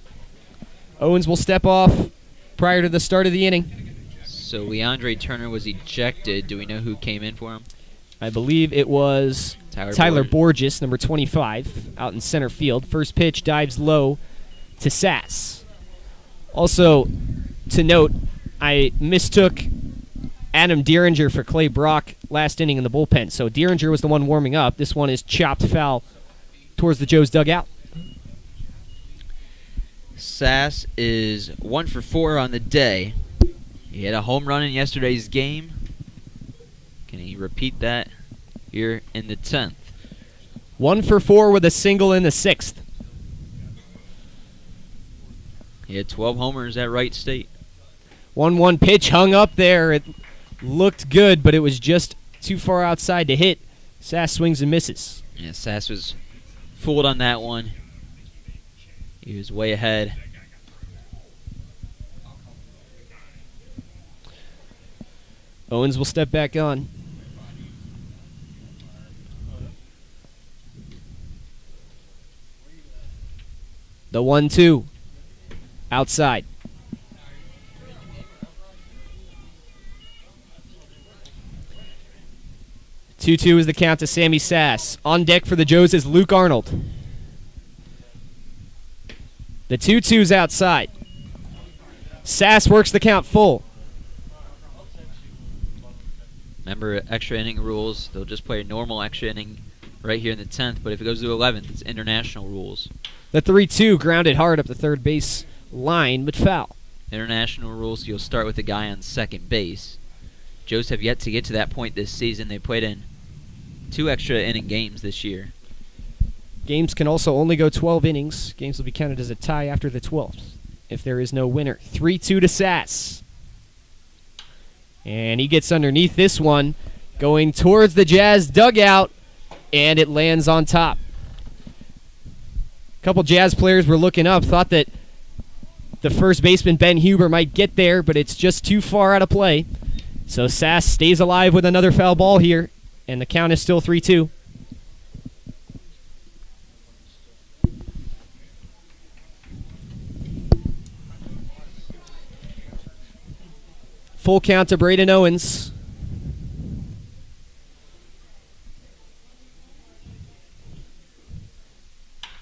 Owens will step off prior to the start of the inning. So Leandre Turner was ejected. Do we know who came in for him? I believe it was Tyler Borges, number 25, out in center field. First pitch dives low to Sass. Also, to note, I mistook Adam Dieringer for Clay Brock last inning in the bullpen. So Dieringer was the one warming up. This one is chopped foul towards the Joes' dugout. Sass is 1 for 4 on the day. He had a home run in yesterday's game. Can he repeat that here in the 10th? 1 for 4 with a single in the 6th. He had 12 homers at Wright State. 1-1 pitch hung up there. It looked good, but it was just too far outside to hit. Sass swings and misses. Yeah, Sass was fooled on that one. He was way ahead. Owens will step back on. The 1-2. Outside. 2-2 is the count to Sammy Sass. On deck for the Joes is Luke Arnold. The 2-2's outside. Sass works the count full. Remember, extra inning rules, they'll just play a normal extra inning right here in the 10th, but if it goes to 11th, it's international rules. The 3-2 grounded hard up the third base line, but foul. International rules, you'll start with the guy on second base. Joes have yet to get to that point this season. They played in 2 extra inning games this year. Games can also only go 12 innings. Games will be counted as a tie after the 12th if there is no winner. 3-2 to Sass. And he gets underneath this one, going towards the Jazz dugout, and it lands on top. A couple Jazz players were looking up, thought that the first baseman, Ben Huber, might get there, but it's just too far out of play. So Sass stays alive with another foul ball here, and the count is still 3-2. Full count to Braden Owens.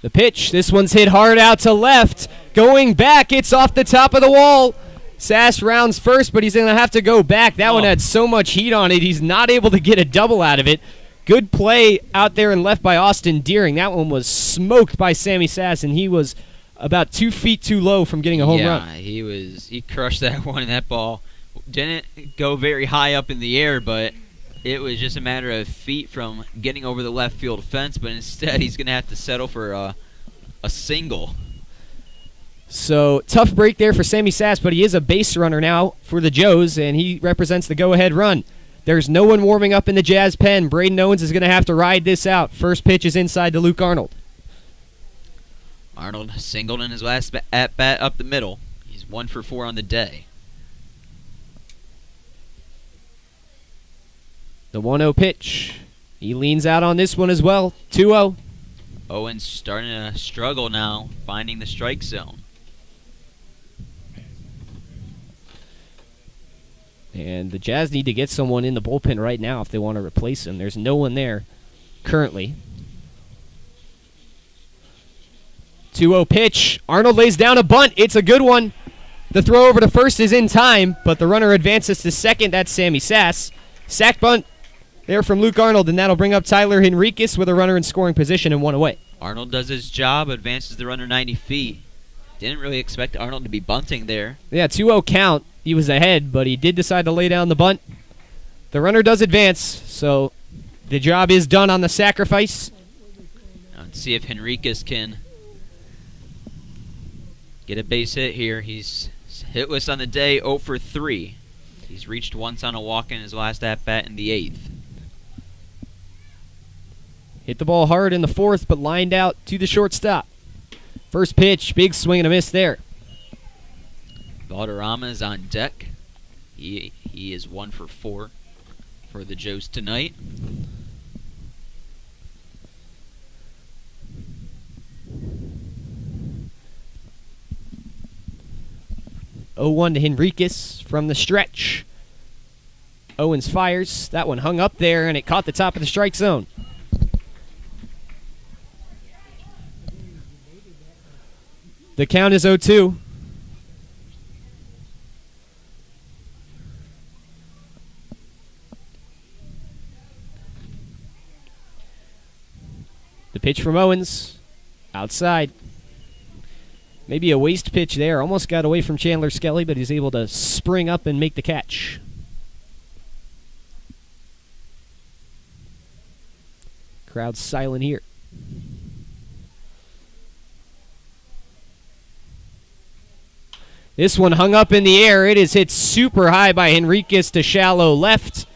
The pitch. This one's hit hard out to left. Going back, it's off the top of the wall. Sass rounds first, but he's going to have to go back. That one had so much heat on it, he's not able to get a double out of it. Good play out there and left by Austin Deering. That one was smoked by Sammy Sass, and he was about 2 feet too low from getting a home run. Yeah, he crushed that one, and that ball didn't go very high up in the air, but it was just a matter of feet from getting over the left field fence, but instead he's going to have to settle for a single. So, tough break there for Sammy Sass, but he is a base runner now for the Joes, and he represents the go-ahead run. There's no one warming up in the Jazz pen. Braden Owens is going to have to ride this out. First pitch is inside to Luke Arnold. Arnold singled in his last at-bat up the middle. He's 1 for 4 on the day. The 1-0 pitch. He leans out on this one as well. 2-0. Owens starting to struggle now, finding the strike zone. And the Jazz need to get someone in the bullpen right now if they want to replace him. There's no one there currently. 2-0 pitch. Arnold lays down a bunt. It's a good one. The throw over to first is in time, but the runner advances to second. That's Sammy Sass. Sack bunt there from Luke Arnold, and that'll bring up Tyler Henriquez with a runner in scoring position and one away. Arnold does his job, advances the runner 90 feet. Didn't really expect Arnold to be bunting there. Yeah, 2-0 count. He was ahead, but he did decide to lay down the bunt. The runner does advance, so the job is done on the sacrifice. Let's see if Henriquez can get a base hit here. He's hitless on the day, 0 for 3. He's reached once on a walk in his last at-bat in the 8th. Hit the ball hard in the 4th, but lined out to the shortstop. First pitch, big swing and a miss there. Valderrama is on deck. He is 1 for 4 for the Joes tonight. Oh-1 to Henriquez from the stretch. Owens fires. That one hung up there, and it caught the top of the strike zone. The count is 0-2. The pitch from Owens. Outside. Maybe a waste pitch there. Almost got away from Chandler Skelly, but he's able to spring up and make the catch. Crowd silent here. This one hung up in the air. It is hit super high by Henriquez to shallow left.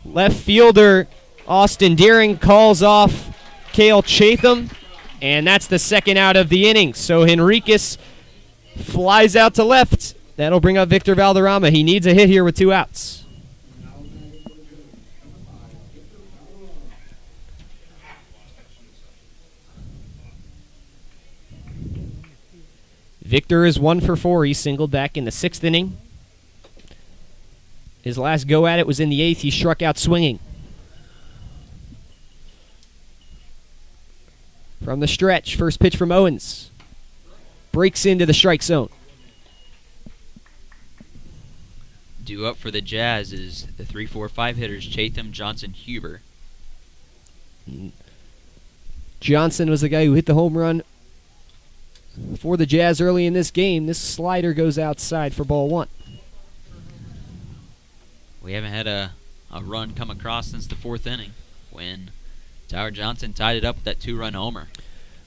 Left fielder Austin Deering calls off Cale Chatham, and that's the second out of the inning. So Henriquez flies out to left. That'll bring up Victor Valderrama. He needs a hit here with 2 outs. Victor is 1 for 4. He singled back in the 6th inning. His last go at it was in the 8th. He struck out swinging. From the stretch, first pitch from Owens. Breaks into the strike zone. Due up for the Jazz is the 3-4-5 hitters Chatham, Johnson, Huber. Johnson was the guy who hit the home run for the Jazz early in this game. This slider goes outside for ball 1. We haven't had a run come across since the 4th inning when Tyler Johnson tied it up with that 2-run homer.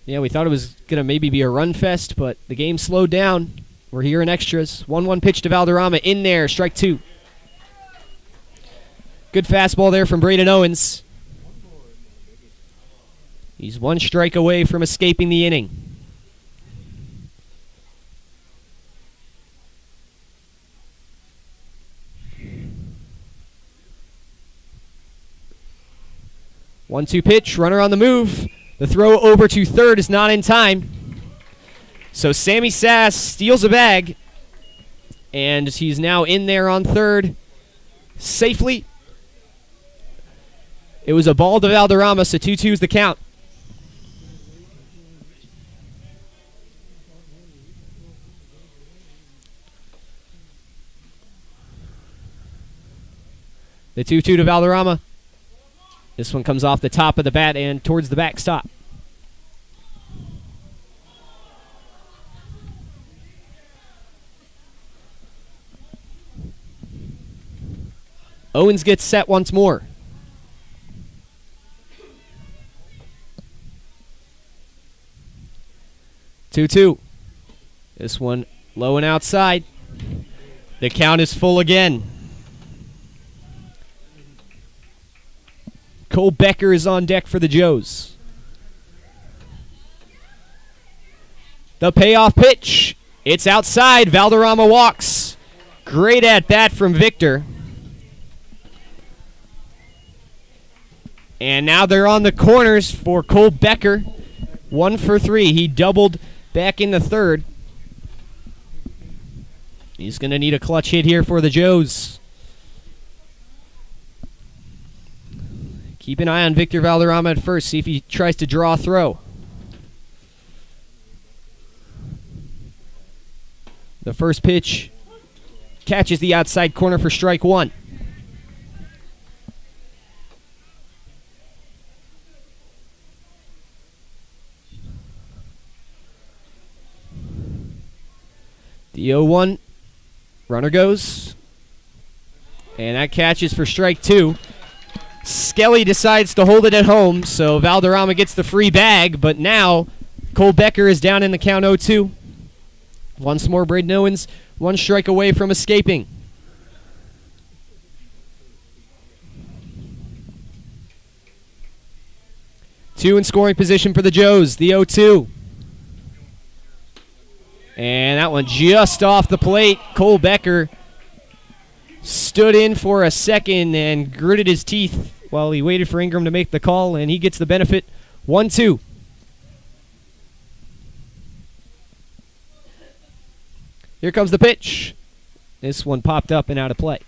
Yeah, we thought it was going to maybe be a run fest, but the game slowed down. We're here in extras. 1-1 pitch to Valderrama. In there, strike 2. Good fastball there from Braden Owens. He's 1 strike away from escaping the inning. One-two pitch, runner on the move. The throw over to third is not in time. So Sammy Sass steals a bag, and he's now in there on third safely. It was a ball to Valderrama, so 2-2 is the count. The 2-2 to Valderrama. This one comes off the top of the bat and towards the backstop. Owens gets set once more. Two-two. This one low and outside. The count is full again. Cole Becker is on deck for the Joes. The payoff pitch. It's outside. Valderrama walks. Great at bat from Victor. And now they're on the corners for Cole Becker. 1 for 3. He doubled back in the third. He's going to need a clutch hit here for the Joes. Keep an eye on Victor Valderrama at first. See if he tries to draw a throw. The first pitch catches the outside corner for strike one. The 0-1, runner goes, and that catches for strike two. Skelly decides to hold it at home, so Valderrama gets the free bag, but now Cole Becker is down in the count 0-2. Once more, Braden Owens, one strike away from escaping. Two in scoring position for the Joes, the 0-2. And that one just off the plate. Cole Becker stood in for a second and gritted his teeth while he waited for Ingram to make the call, and he gets the benefit. 1-2. Here comes the pitch. This one popped up and out of play.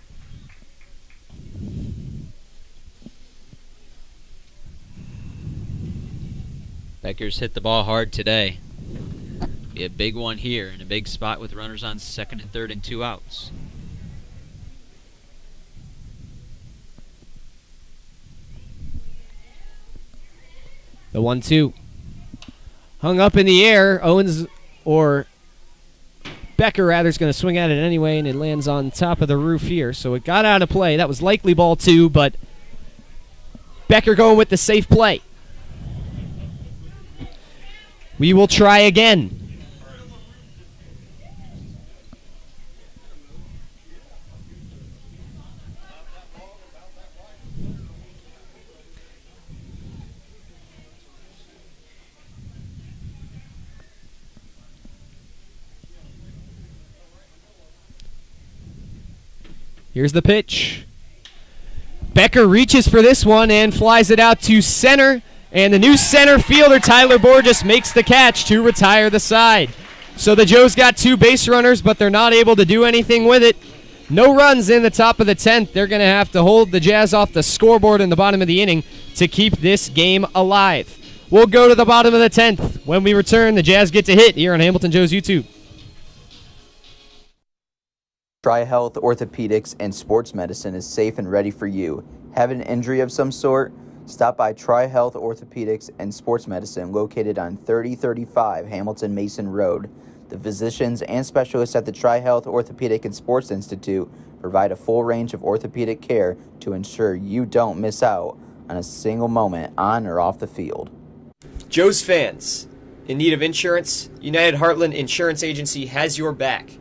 Becker's hit the ball hard today. Be a big one here in a big spot with runners on second and third and 2 outs. The 1-2. Hung up in the air. Owens, or Becker rather, is going to swing at it anyway, and it lands on top of the roof here. So it got out of play. That was likely ball 2, but Becker going with the safe play. We will try again. Here's the pitch. Becker reaches for this one and flies it out to center. And the new center fielder, Tyler Borges, makes the catch to retire the side. So the Joes got 2 base runners, but they're not able to do anything with it. No runs in the top of the 10th. They're going to have to hold the Jazz off the scoreboard in the bottom of the inning to keep this game alive. We'll go to the bottom of the 10th. When we return, the Jazz get to hit here on Hamilton Joe's YouTube. Tri-Health Orthopedics and Sports Medicine is safe and ready for you. Have an injury of some sort? Stop by Tri-Health Orthopedics and Sports Medicine located on 3035 Hamilton Mason Road. The physicians and specialists at the Tri-Health Orthopedic and Sports Institute provide a full range of orthopedic care to ensure you don't miss out on a single moment on or off the field. Joe's fans, in need of insurance, United Heartland Insurance Agency has your back.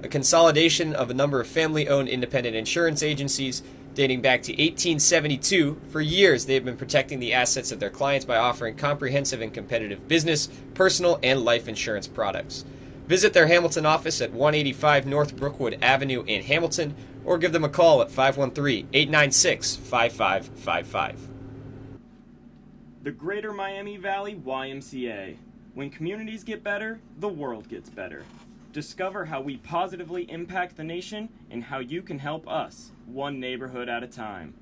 A consolidation of a number of family-owned independent insurance agencies dating back to 1872. For years, they have been protecting the assets of their clients by offering comprehensive and competitive business, personal, and life insurance products. Visit their Hamilton office at 185 North Brookwood Avenue in Hamilton, or give them a call at 513-896-5555. The Greater Miami Valley YMCA. When communities get better, the world gets better. Discover how we positively impact the nation and how you can help us, one neighborhood at a time.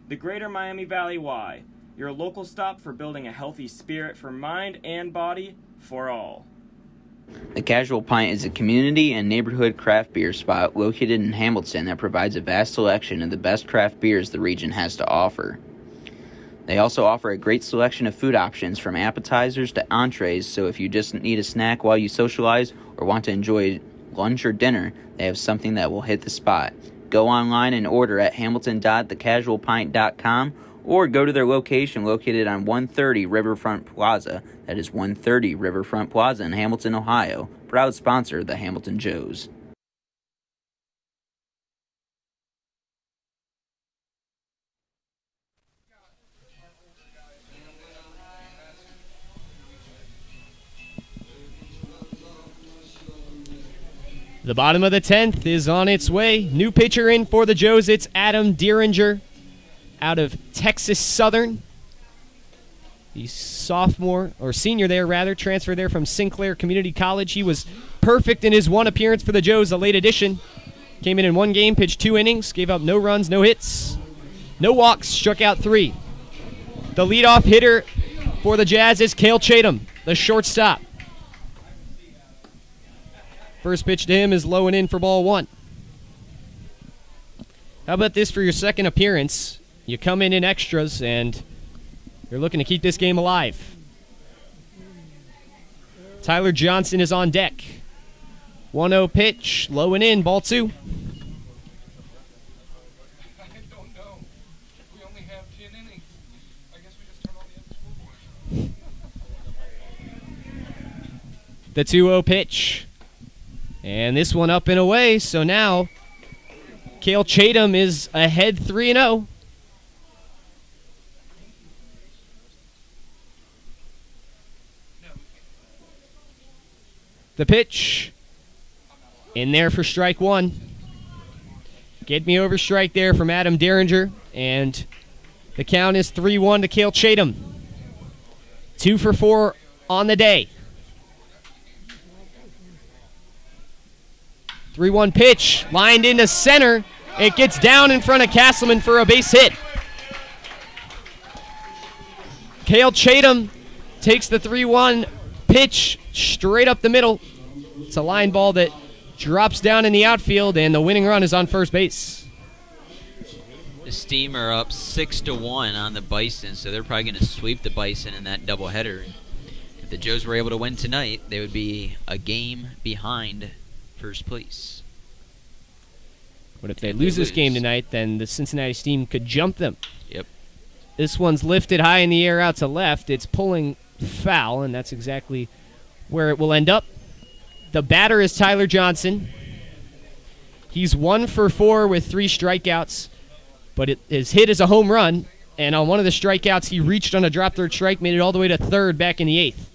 The Greater Miami Valley Y, your local stop for building a healthy spirit for mind and body for all. The Casual Pint is a community and neighborhood craft beer spot located in Hamilton that provides a vast selection of the best craft beers the region has to offer. They also offer a great selection of food options from appetizers to entrees, so if you just need a snack while you socialize or want to enjoy lunch or dinner, they have something that will hit the spot. Go online and order at hamilton.thecasualpint.com or go to their location located on 130 Riverfront Plaza. That is 130 Riverfront Plaza in Hamilton, Ohio. Proud sponsor of the Hamilton Joes. The bottom of the 10th is on its way. New pitcher in for the Joes. It's Adam Dieringer out of Texas Southern. The sophomore, or senior there rather, transferred there from Sinclair Community College. He was perfect in his one appearance for the Joes, a late addition. Came in one game, pitched 2 innings, gave up no runs, no hits, no walks, struck out 3. The leadoff hitter for the Jazz is Cale Chatham, the shortstop. First pitch to him is low and in for ball 1. How about this for your second appearance? You come in extras, and you're looking to keep this game alive. Tyler Johnson is on deck. 1-0 pitch, low and in, ball 2. I don't know. We only have 10 innings. I guess we just turn on the other scoreboard. The 2-0 pitch. And this one up and away, so now Cale Chatham is ahead 3-0. The pitch. In there for strike 1. Get me over strike there from Adam Derringer. And the count is 3-1 to Cale Chatham. 2 for 4 on the day. 3-1 pitch. Lined into center. It gets down in front of Castleman for a base hit. Cale Chatham takes the 3-1 pitch straight up the middle. It's a line ball that drops down in the outfield, and the winning run is on first base. The Steam are up 6-1 on the Bison, so they're probably going to sweep the Bison in that doubleheader. If the Joes were able to win tonight, they would be a game behind first place. But if they lose this game tonight, then the Cincinnati Steam could jump them. Yep. This one's lifted high in the air out to left. It's pulling foul, and that's exactly where it will end up. The batter is Tyler Johnson. He's 1 for 4 with 3 strikeouts, but his hit is a home run, and on one of the strikeouts, he reached on a drop third strike, made it all the way to third back in the 8th.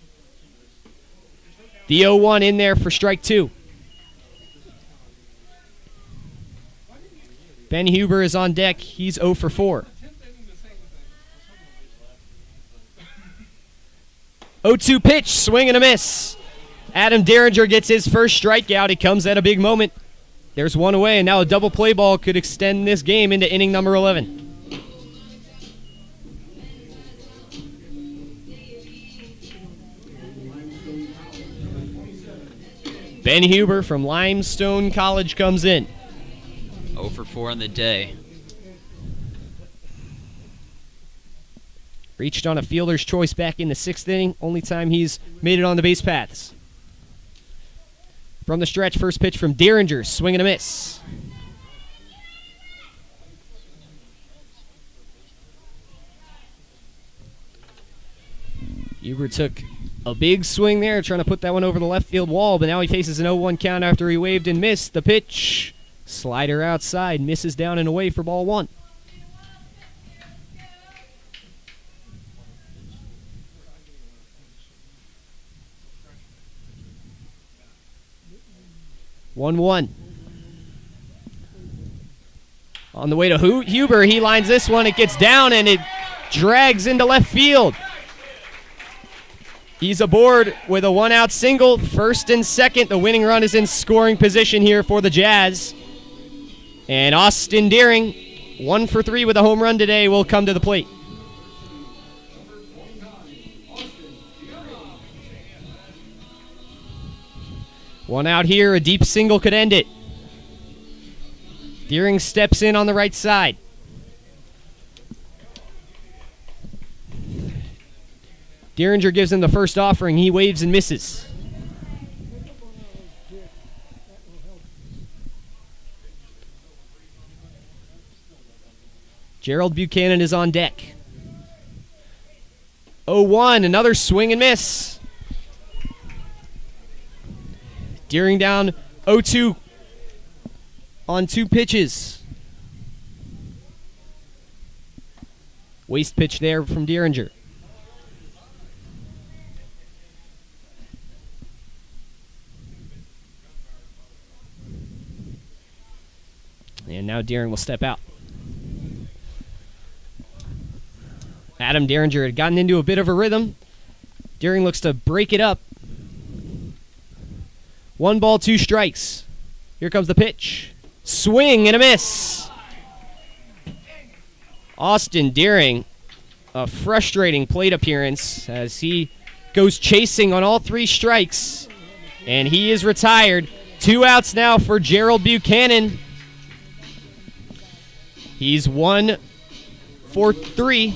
The 0-1 in there for strike 2. Ben Huber is on deck. He's 0 for 4. 0-2 pitch, swing and a miss. Adam Derringer gets his first strikeout. He comes at a big moment. There's one away, and now a double play ball could extend this game into inning number 11. Ben Huber from Limestone College comes in. 0 for 4 on the day. Reached on a fielder's choice back in the 6th inning. Only time he's made it on the base paths. From the stretch, first pitch from Derringer. Swing and a miss. Huber took a big swing there, trying to put that one over the left field wall, but now he faces an 0-1 count after he waved and missed. The pitch, slider outside, misses down and away for ball 1. One. On the way to Huber, he lines this one. It gets down and it drags into left field. He's aboard with a 1-out single. First and second, the winning run is in scoring position here for the Jazz. And Austin Deering, 1 for 3 with a home run today, will come to the plate. One out here, a deep single could end it. Deering steps in on the right side. Derringer gives him the first offering. He waves and misses. Gerald Buchanan is on deck. 0-1, another swing and miss. Deering down 0-2 on 2 pitches. Waste pitch there from Derringer. And now Deering will step out. Adam Derringer had gotten into a bit of a rhythm. Deering looks to break it up. 1 ball, 2 strikes. Here comes the pitch. Swing and a miss. Austin Deering, a frustrating plate appearance as he goes chasing on all 3 strikes. And he is retired. 2 outs now for Gerald Buchanan. He's 1 for 3.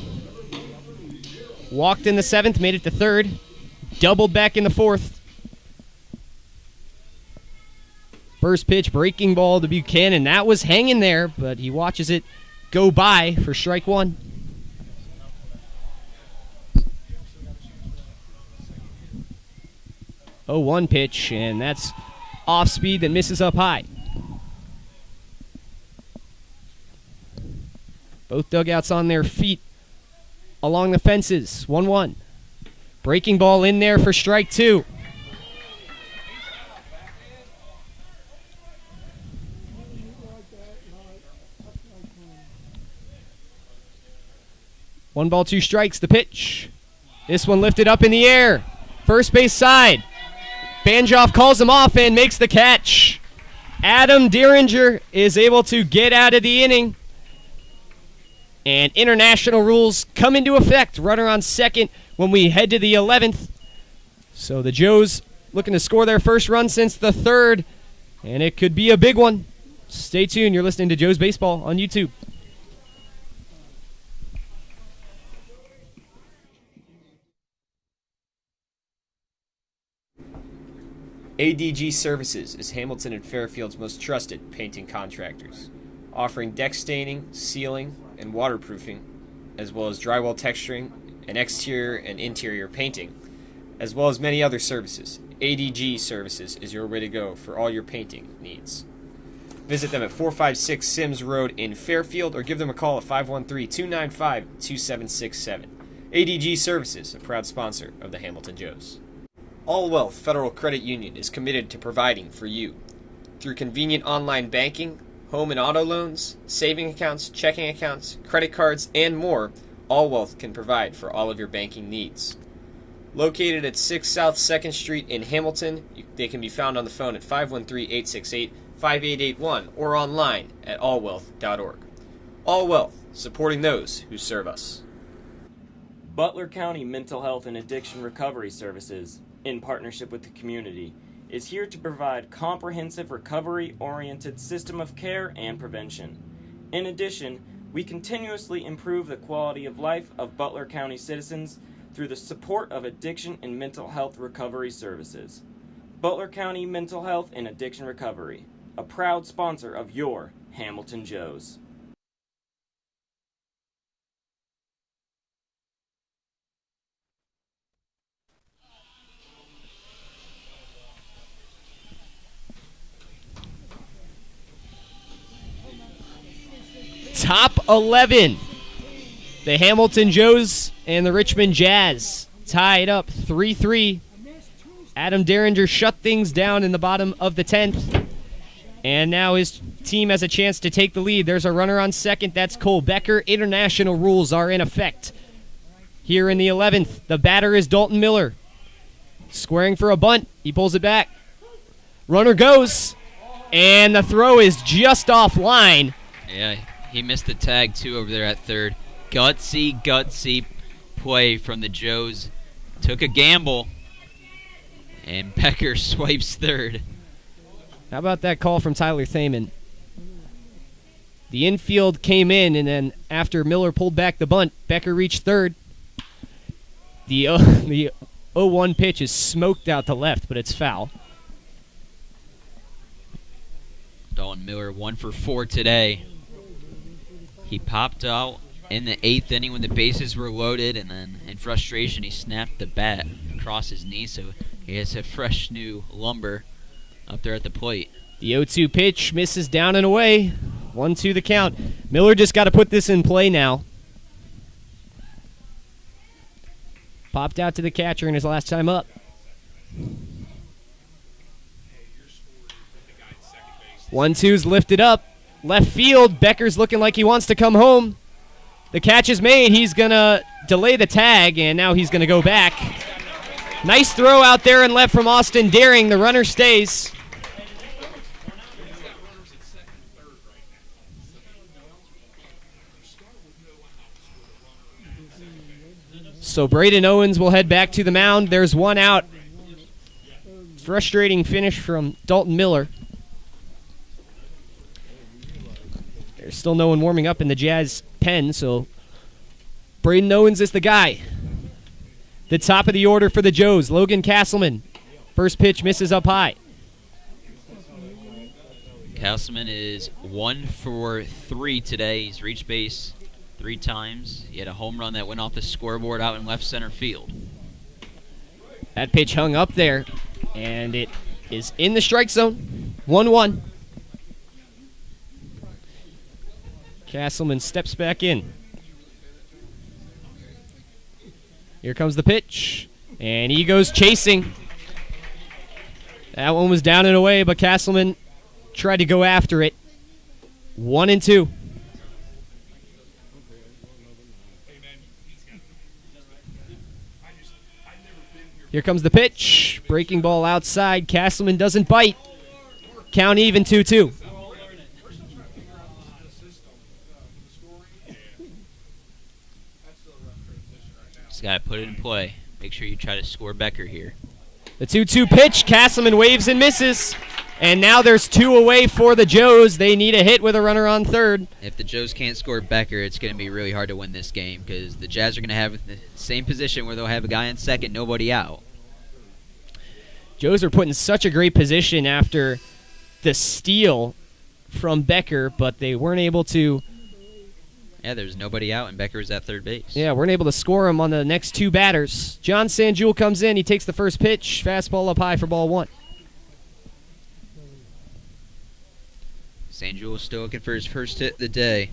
Walked in the 7th, made it to 3rd. Doubled back in the 4th. First pitch, breaking ball to Buchanan. That was hanging there, but he watches it go by for strike 1. 0-1 pitch, and that's off speed that misses up high. Both dugouts on their feet along the fences. 1-1. Breaking ball in there for strike 2. One ball, 2 strikes, the pitch. This one lifted up in the air. First base side. Banjoff calls him off and makes the catch. Adam Dieringer is able to get out of the inning. And international rules come into effect. Runner on second when we head to the 11th. So the Joes looking to score their first run since the 3rd. And it could be a big one. Stay tuned. You're listening to Joe's Baseball on YouTube. ADG Services is Hamilton and Fairfield's most trusted painting contractors, offering deck staining, sealing, and waterproofing, as well as drywall texturing and exterior and interior painting, as well as many other services. ADG Services is your way to go for all your painting needs. Visit them at 456 Sims Road in Fairfield or give them a call at 513-295-2767. ADG Services, a proud sponsor of the Hamilton Joes. All Wealth Federal Credit Union is committed to providing for you. Through convenient online banking, home and auto loans, saving accounts, checking accounts, credit cards, and more, All Wealth can provide for all of your banking needs. Located at 6 South 2nd Street in Hamilton, they can be found on the phone at 513-868-5881 or online at allwealth.org. All Wealth, supporting those who serve us. Butler County Mental Health and Addiction Recovery Services, in partnership with the community, is here to provide comprehensive recovery-oriented system of care and prevention. In addition, we continuously improve the quality of life of Butler County citizens through the support of addiction and mental health recovery services. Butler County Mental Health and Addiction Recovery, a proud sponsor of your Hamilton Joes. Top 11. The Hamilton Joes and the Richmond Jazz tied up 3-3. Adam Dieringer shut things down in the bottom of the 10th. And now his team has a chance to take the lead. There's a runner on second. That's Cole Becker. International rules are in effect. Here in the 11th, the batter is Dalton Miller. Squaring for a bunt. He pulls it back. Runner goes. And the throw is just offline. Yeah, he missed the tag, too, over there at third. Gutsy play from the Joes. Took a gamble, and Becker swipes third. How about that call from Tyler Thaman? The infield came in, and then after Miller pulled back the bunt, Becker reached third. The 0-1 pitch is smoked out to left, but it's foul. Dalton Miller 1 for 4 today. He popped out in the 8th inning when the bases were loaded, and then in frustration he snapped the bat across his knee, so he has a fresh new lumber up there at the plate. The 0-2 pitch misses down and away. 1-2 the count. Miller just got to put this in play now. Popped out to the catcher in his last time up. 1-2's lifted up. Left field, Becker's looking like he wants to come home. The catch is made. He's going to delay the tag, and now he's going to go back. Nice throw out there and left from Austin Daring. The runner stays. So Braden Owens will head back to the mound. There's one out. Frustrating finish from Dalton Miller. Still no one warming up in the Jazz pen, so Braden Owens is the guy. The top of the order for the Joes, Logan Castleman. First pitch misses up high. Castleman is 1 for 3 today. He's reached base 3 times. He had a home run that went off the scoreboard out in left center field. That pitch hung up there, and it is in the strike zone. 1-1. Castleman steps back in. Here comes the pitch, and he goes chasing. That one was down and away, but Castleman tried to go after it. 1-2. Here comes the pitch. Breaking ball outside. Castleman doesn't bite. Count even 2-2. Just got to put it in play. Make sure you try to score Becker here. The 2-2 pitch. Castleman waves and misses. And now there's 2 away for the Joes. They need a hit with a runner on third. If the Joes can't score Becker, it's going to be really hard to win this game because the Jazz are going to have the same position where they'll have a guy in second, nobody out. Joes are put in such a great position after the steal from Becker, but they weren't able to. Yeah, there's nobody out, and Becker was at third base. Yeah, weren't able to score him on the next 2 batters. John Sanjul comes in. He takes the first pitch. Fastball up high for ball 1. St. Jules still looking for his first hit of the day.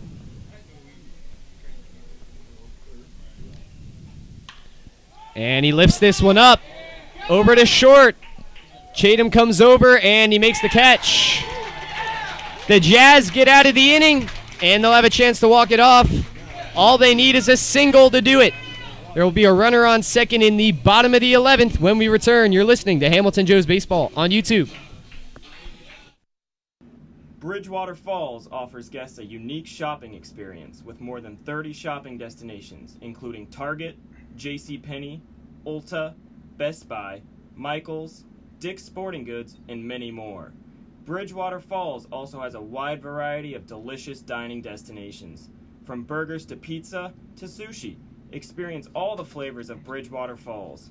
And he lifts this one up. Over to short. Chatham comes over, and he makes the catch. The Jazz get out of the inning, and they'll have a chance to walk it off. All they need is a single to do it. There will be a runner on second in the bottom of the 11th when we return. You're listening to Hamilton Joes Baseball on YouTube. Bridgewater Falls offers guests a unique shopping experience with more than 30 shopping destinations, including Target, JCPenney, Ulta, Best Buy, Michaels, Dick's Sporting Goods, and many more. Bridgewater Falls also has a wide variety of delicious dining destinations. From burgers to pizza to sushi, experience all the flavors of Bridgewater Falls.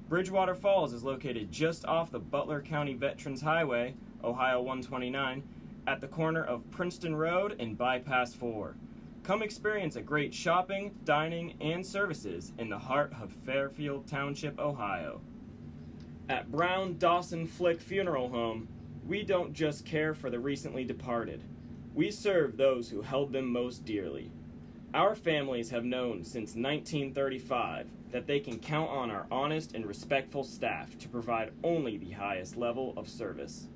Bridgewater Falls is located just off the Butler County Veterans Highway, Ohio 129, at the corner of Princeton Road and Bypass 4. Come experience a great shopping, dining, and services in the heart of Fairfield Township, Ohio. At Brown Dawson Flick Funeral Home, we don't just care for the recently departed. We serve those who held them most dearly. Our families have known since 1935 that they can count on our honest and respectful staff to provide only the highest level of service.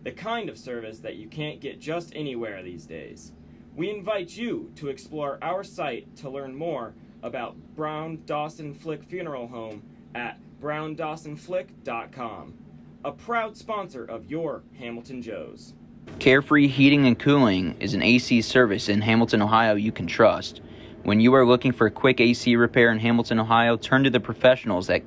The kind of service that you can't get just anywhere these days. We invite you to explore our site to learn more about Brown Dawson Flick Funeral Home at browndawsonflick.com. A proud sponsor of your Hamilton Joes. Carefree Heating and Cooling is an AC service in Hamilton, Ohio you can trust. When you are looking for a quick AC repair in Hamilton, Ohio, turn to the professionals at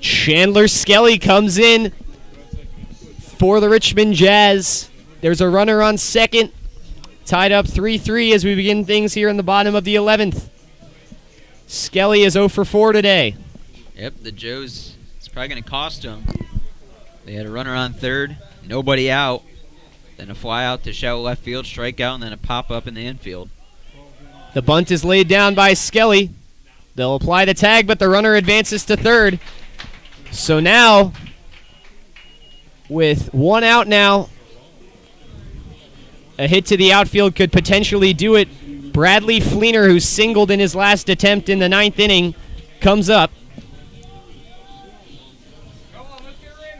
Chandler Skelly comes in for the Richmond Jazz. There's a runner on second. Tied up 3-3 as we begin things here in the bottom of the 11th. Skelly is 0 for 4 today. Yep, the Joes, it's probably going to cost them. They had a runner on third, nobody out. Then a fly out to shallow left field, strikeout, and then a pop-up in the infield. The bunt is laid down by Skelly. They'll apply the tag, but the runner advances to third. So now, with 1 out now, a hit to the outfield could potentially do it. Bradley Fleener, who singled in his last attempt in the 9th inning, comes up.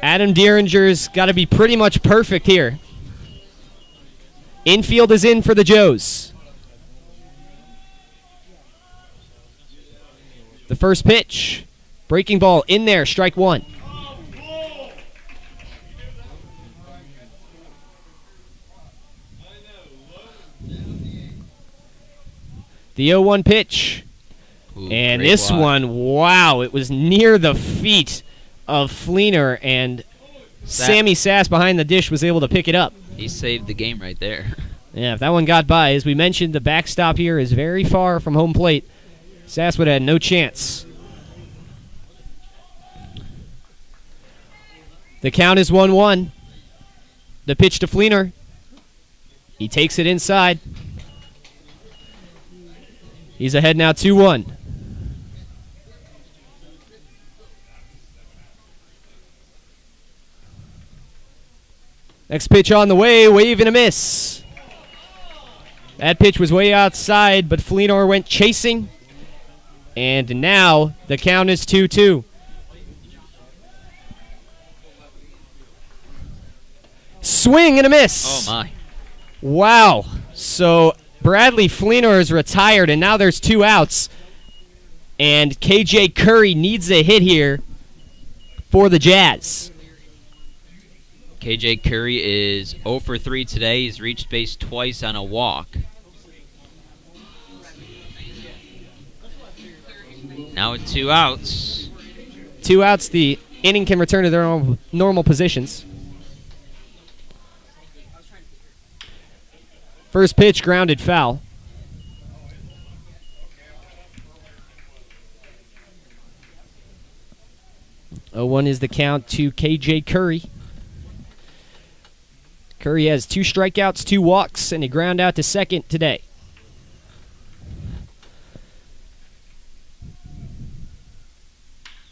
Adam Dieringer's got to be pretty much perfect here. Infield is in for the Joes. The first pitch. Breaking ball in there, strike 1. The 0-1 pitch. Ooh, And great this block. one, wow, it was near the feet of Fleener, and Sammy Sass behind the dish was able to pick it up. He saved the game right there. Yeah, if that one got by, as we mentioned, the backstop here is very far from home plate. Sass would have had no chance. The count is 1-1. The pitch to Fleener. He takes it inside. He's ahead now 2-1. Next pitch on the way, wave and a miss. That pitch was way outside, but Fleenor went chasing. And now the count is 2-2. Swing and a miss. Oh, my. Wow. So Bradley Fleenor is retired, and now there's 2 outs. And KJ Curry needs a hit here for the Jazz. KJ Curry is 0 for 3 today. He's reached base twice on a walk. Now with 2 outs. 2 outs, the inning can return to their normal positions. First pitch, grounded foul. Oh, 1 is the count to KJ Curry. Curry has 2 strikeouts, 2 walks, and a ground out to second today.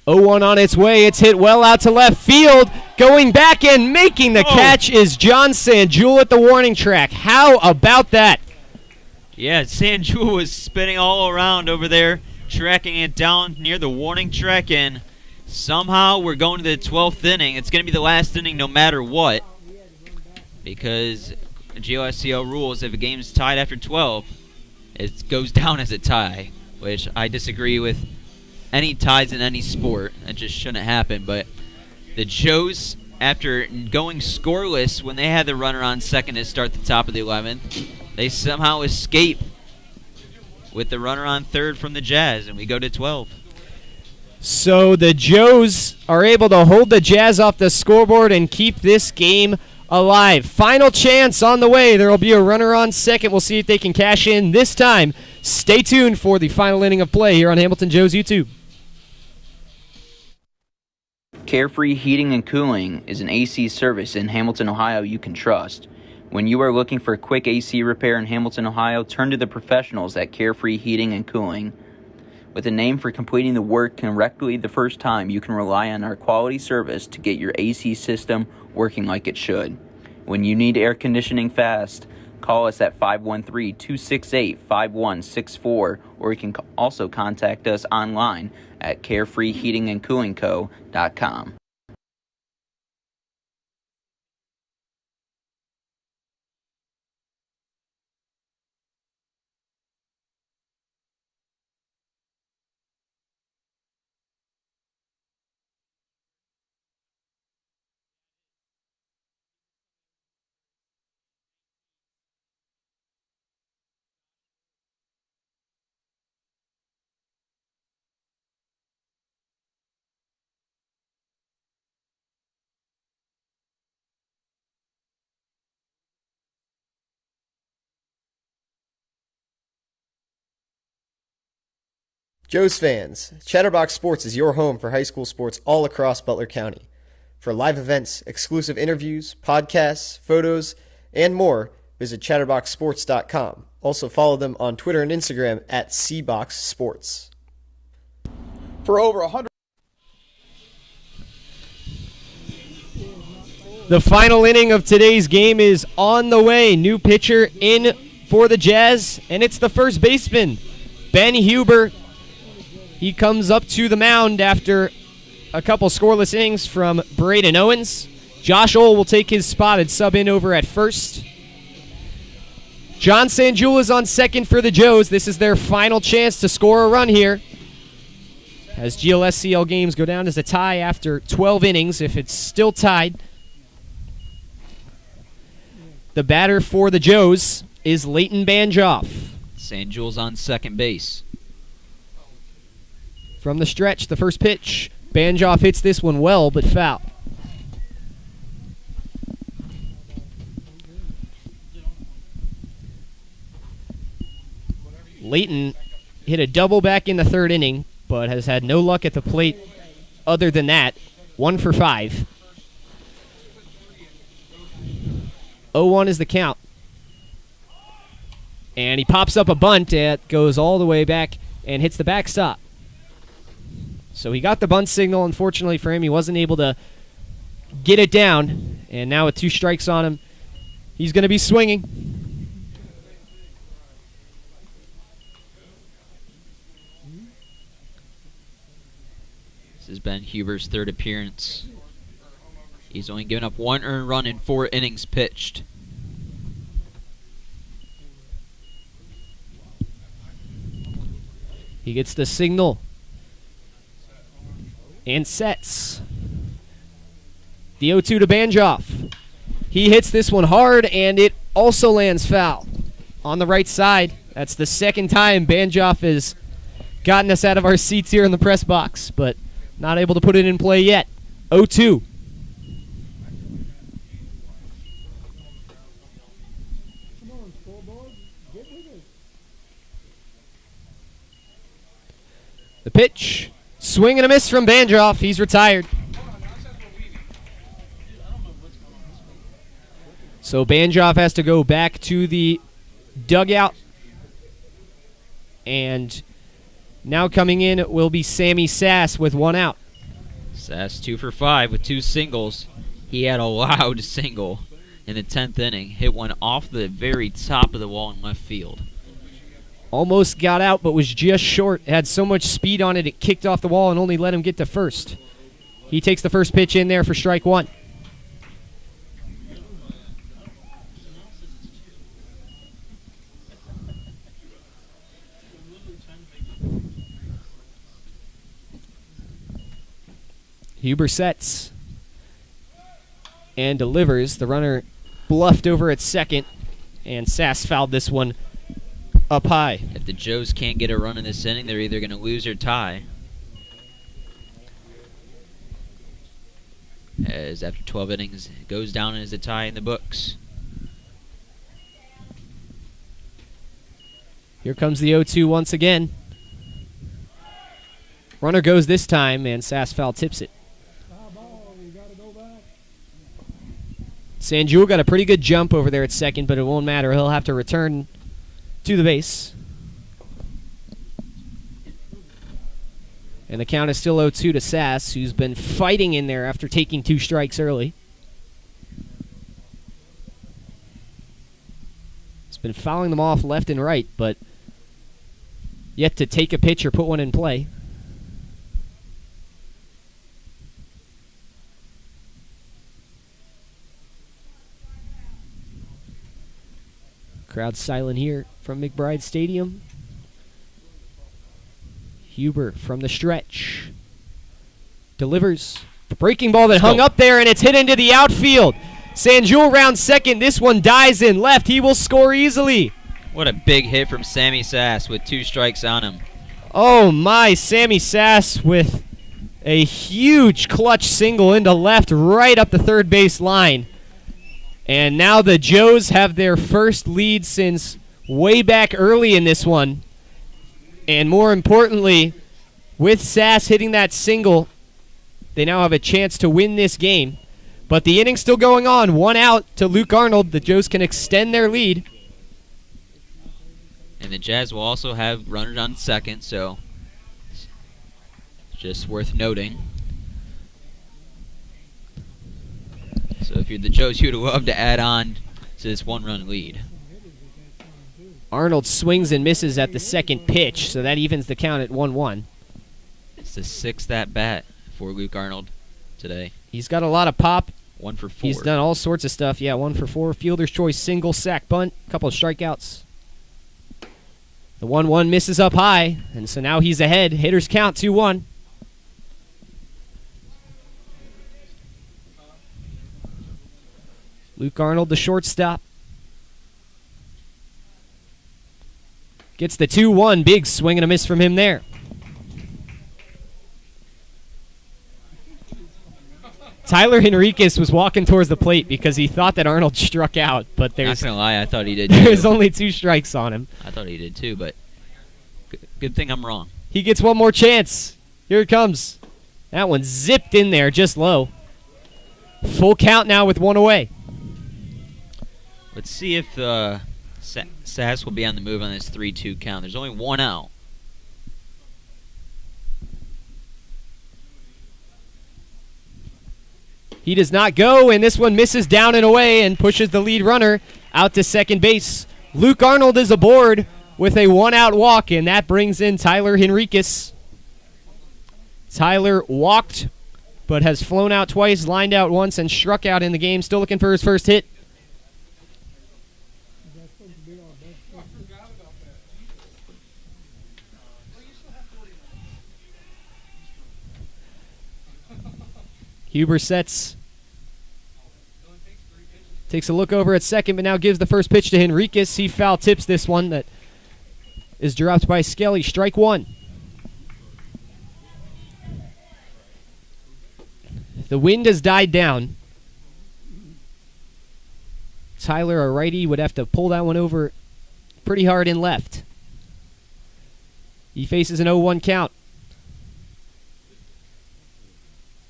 Oh, 1 on its way. It's hit well out to left field. Going back and making the catch is John Sanjul at the warning track. How about that? Yeah, Sanjul was spinning all around over there, tracking it down near the warning track, and somehow we're going to the 12th inning. It's going to be the last inning no matter what, because GLSCO rules, if a game is tied after 12, it goes down as a tie, which I disagree with. Any ties in any sport, that just shouldn't happen. But the Joes, after going scoreless when they had the runner on second to start the top of the 11th, they somehow escape with the runner on third from the Jazz, and we go to 12. So the Joes are able to hold the Jazz off the scoreboard and keep this game alive. Final chance on the way. There will be a runner on second. We'll see if they can cash in this time. Stay tuned for the final inning of play here on Hamilton Joe's YouTube. Carefree Heating and Cooling is an AC service in Hamilton, Ohio you can trust. When you are looking for a quick AC repair in Hamilton, Ohio, turn to the professionals at Carefree Heating and Cooling. With a name for completing the work correctly the first time, you can rely on our quality service to get your AC system working like it should. When you need air conditioning fast, call us at 513-268-5164, or you can also contact us online at carefreeheatingandcoolingco.com. Joe's fans, Chatterbox Sports is your home for high school sports all across Butler County. For live events, exclusive interviews, podcasts, photos, and more, visit chatterboxsports.com. Also follow them on Twitter and Instagram at CBoxSports. For over 100. The final inning of today's game is on the way. New pitcher in for the Jazz, and it's the first baseman, Ben Huber. He comes up to the mound after a couple scoreless innings from Braden Owens. Josh Ohl will take his spot and sub in over at first. John Sanjul is on second for the Joes. This is their final chance to score a run here, as GLSCL games go down as a tie after 12 innings if it's still tied. The batter for the Joes is Leighton Banjoff. Sanjul's on second base. From the stretch, the first pitch. Banjoff hits this one well, but foul. Layton hit a double back in the third inning, but has had no luck at the plate other than that. 1 for 5. 0-1 is the count. And he pops up a bunt that goes all the way back and hits the backstop. So he got the bunt signal. Unfortunately for him, he wasn't able to get it down. And now with 2 strikes on him, he's going to be swinging. This has been Huber's 3rd appearance. He's only given up 1 earned run in 4 innings pitched. He gets the signal and sets. The 0-2 to Banjoff. He hits this one hard, and it also lands foul on the right side. That's the second time Banjoff has gotten us out of our seats here in the press box, but not able to put it in play yet. 0-2. The pitch. Swing and a miss from Banjoff. He's retired. So Banjoff has to go back to the dugout. And now coming in will be Sammy Sass with 1 out. Sass 2 for 5 with 2 singles. He had a loud single in the 10th inning. Hit one off the very top of the wall in left field. Almost got out, but was just short. It had so much speed on it, it kicked off the wall and only let him get to first. He takes the first pitch in there for strike 1. Huber sets and delivers. The runner bluffed over at second, and Sass fouled this one up high. If the Joes can't get a run in this inning, they're either going to lose or tie. As after 12 innings, it goes down as a tie in the books. Here comes the 0-2 once again. Runner goes this time, and Sass foul tips it. Sanjul got a pretty good jump over there at second, but it won't matter. He'll have to return to the base. And the count is still 0-2 to Sass, who's been fighting in there after taking 2 strikes early. He's been fouling them off left and right, but yet to take a pitch or put one in play. Crowd silent here from McBride Stadium. Huber from the stretch. Delivers the breaking ball that hung up there, and it's hit into the outfield. Sanjul round second. This one dies in left. He will score easily. What a big hit from Sammy Sass with 2 strikes on him. Oh my, Sammy Sass with a huge clutch single into left right up the third base line. And now the Joes have their first lead since way back early in this one. And more importantly, with Sass hitting that single, they now have a chance to win this game. But the inning's still going on. 1 out to Luke Arnold. The Joes can extend their lead. And the Jazz will also have runners on second, so it's just worth noting. So if you're the Joes, you'd love to add on to this 1-run lead. Arnold swings and misses at the second pitch, so that evens the count at 1-1. It's the 6th at-bat for Luke Arnold today. He's got a lot of pop. 1 for 4. He's done all sorts of stuff. Yeah, 1 for 4. Fielder's choice, single, sack, bunt, couple of strikeouts. The 1-1 misses up high, and so now he's ahead. Hitters count 2-1. Luke Arnold, the shortstop. Gets the 2-1. Big swing and a miss from him there. Tyler Henriquez was walking towards the plate because he thought that Arnold struck out, but Not there's gonna lie, I thought he did there's too. only 2 strikes on him. I thought he did too, but good thing I'm wrong. He gets one more chance. Here it comes. That one zipped in there just low. Full count now with 1 away. Let's see if Sass will be on the move on this 3-2 count. There's only 1 out. He does not go, and this one misses down and away and pushes the lead runner out to second base. Luke Arnold is aboard with a 1-out walk, and that brings in Tyler Henriquez. Tyler walked, but has flown out twice, lined out once, and struck out in the game. Still looking for his first hit. Huber sets. Takes a look over at second, but now gives the first pitch to Henriquez. He foul tips this one that is dropped by Skelly. Strike 1. The wind has died down. Tyler, a righty, would have to pull that one over pretty hard in left. He faces an 0-1 count.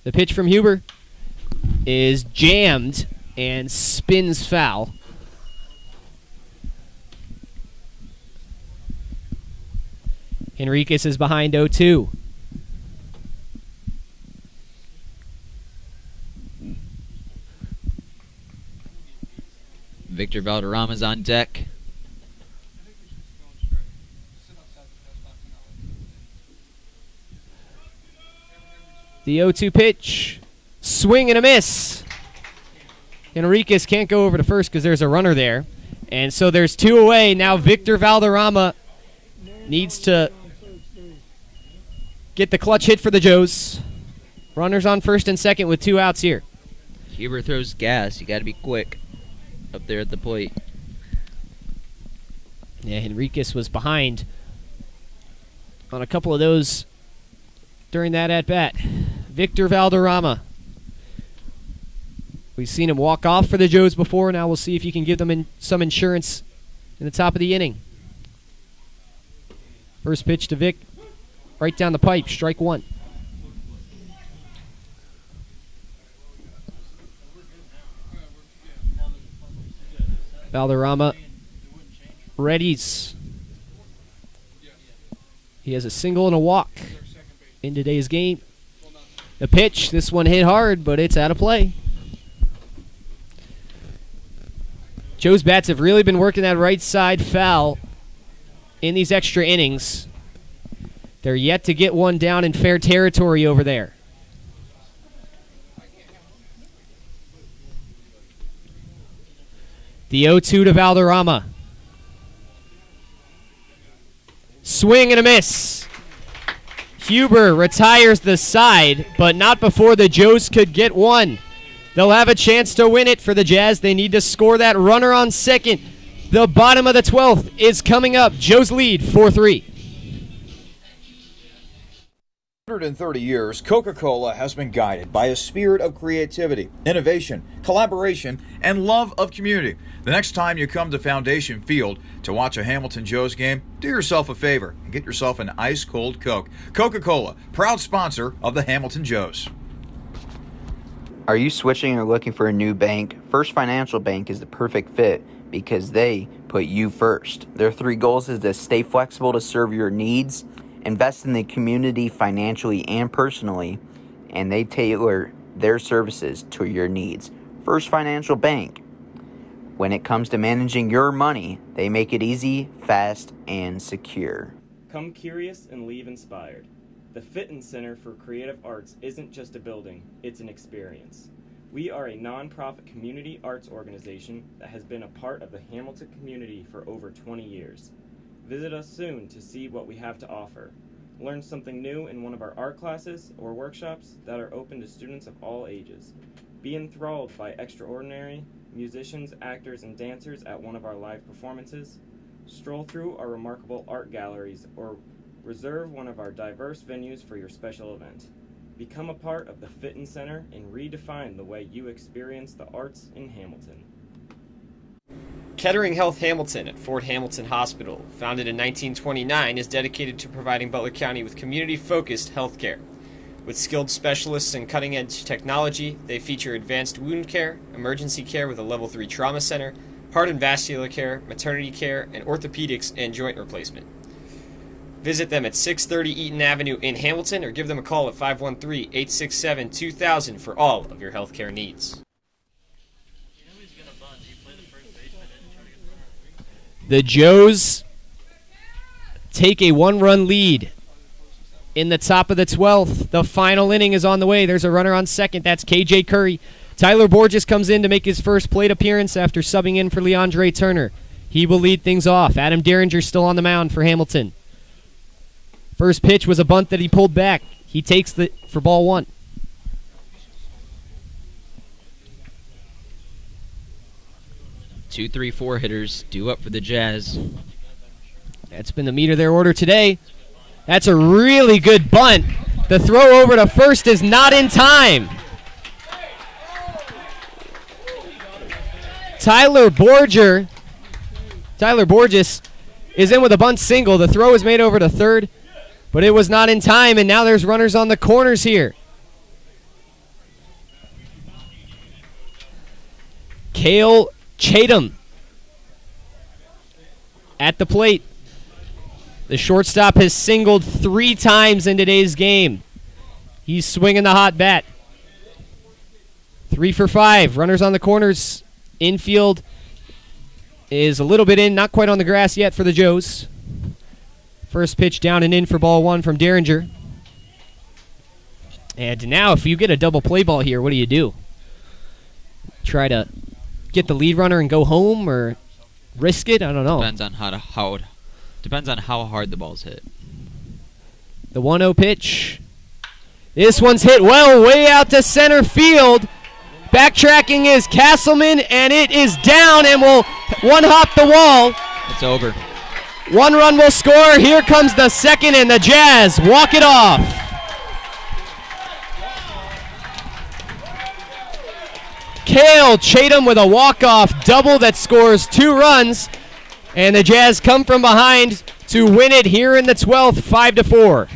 The pitch from Huber is jammed and spins foul. Henriquez is behind 0-2. Victor Valderrama's on deck. The 0-2 pitch. Swing and a miss. Henriquez can't go over to first because there's a runner there. And so there's 2 away. Now Victor Valderrama needs to get the clutch hit for the Joes. Runners on first and second with 2 outs here. Huber throws gas. You got to be quick up there at the plate. Yeah, Henriquez was behind on a couple of those during that at-bat. Victor Valderrama. We've seen him walk off for the Joes before. Now we'll see if he can give them some insurance in the top of the inning. First pitch to Vic. Right down the pipe. Strike 1. Valderrama readies. He has a single and a walk in today's game. The pitch, this one hit hard, but it's out of play. Joe's bats have really been working that right side foul in these extra innings. They're yet to get one down in fair territory over there. The 0-2 to Valderrama. Swing and a miss. Huber retires the side, but not before the Joes could get one. They'll have a chance to win it for the Jazz. They need to score that runner on second. The bottom of the 12th is coming up. Joes lead 4-3. 130 years, Coca-Cola has been guided by a spirit of creativity, innovation, collaboration, and love of community. The next time you come to Foundation Field to watch a Hamilton Joes game, do yourself a favor and get yourself an ice-cold Coke. Coca-Cola, proud sponsor of the Hamilton Joes. Are you switching or looking for a new bank? First Financial Bank is the perfect fit because they put you first. Their 3 goals is to stay flexible to serve your needs, invest in the community financially and personally, and they tailor their services to your needs. First Financial Bank. When it comes to managing your money, they make it easy, fast, and secure. Come curious and leave inspired. The Fitton Center for Creative Arts isn't just a building, it's an experience. We are a nonprofit community arts organization that has been a part of the Hamilton community for over 20 years. Visit us soon to see what we have to offer. Learn something new in one of our art classes or workshops that are open to students of all ages. Be enthralled by extraordinary musicians, actors, and dancers at one of our live performances. Stroll through our remarkable art galleries or reserve one of our diverse venues for your special event. Become a part of the Fitton Center and redefine the way you experience the arts in Hamilton. Kettering Health Hamilton at Fort Hamilton Hospital, founded in 1929, is dedicated to providing Butler County with community-focused health care. With skilled specialists and cutting-edge technology, they feature advanced wound care, emergency care with a Level 3 trauma center, heart and vascular care, maternity care, and orthopedics and joint replacement. Visit them at 630 Eaton Avenue in Hamilton or give them a call at 513-867-2000 for all of your healthcare needs. The Joes take a one-run lead in the top of the 12th. The final inning is on the way. There's a runner on second. That's KJ Curry. Tyler Borges comes in to make his first plate appearance after subbing in for Leandre Turner. He will lead things off. Adam Derringer still on the mound for Hamilton. First pitch was a bunt that he pulled back. He takes for ball one. Two, 3, 4 hitters due up for the Jazz. That's been the meat of their order today. That's a really good bunt. The throw over to first is not in time. Tyler Borges is in with a bunt single. The throw is made over to third, but it was not in time, and now there's runners on the corners here. Cale Chatham at the plate. The shortstop has singled 3 times in today's game. He's swinging the hot bat. 3 for 5. Runners on the corners. Infield is a little bit in, not quite on the grass yet for the Joes. First pitch down and in for ball one from Derringer. And now if you get a double play ball here, what do you do? Try to get the lead runner and go home or risk it? I don't know. Depends on how hard the ball's hit. The 1-0 pitch. This one's hit well way out to center field. Backtracking is Castleman, and it is down and will one-hop the wall. It's over. 1 run will score. Here comes the second, and the Jazz walk it off. Cale Chatham with a walk-off double that scores 2 runs, and the Jazz come from behind to win it here in the 12th, 5-4.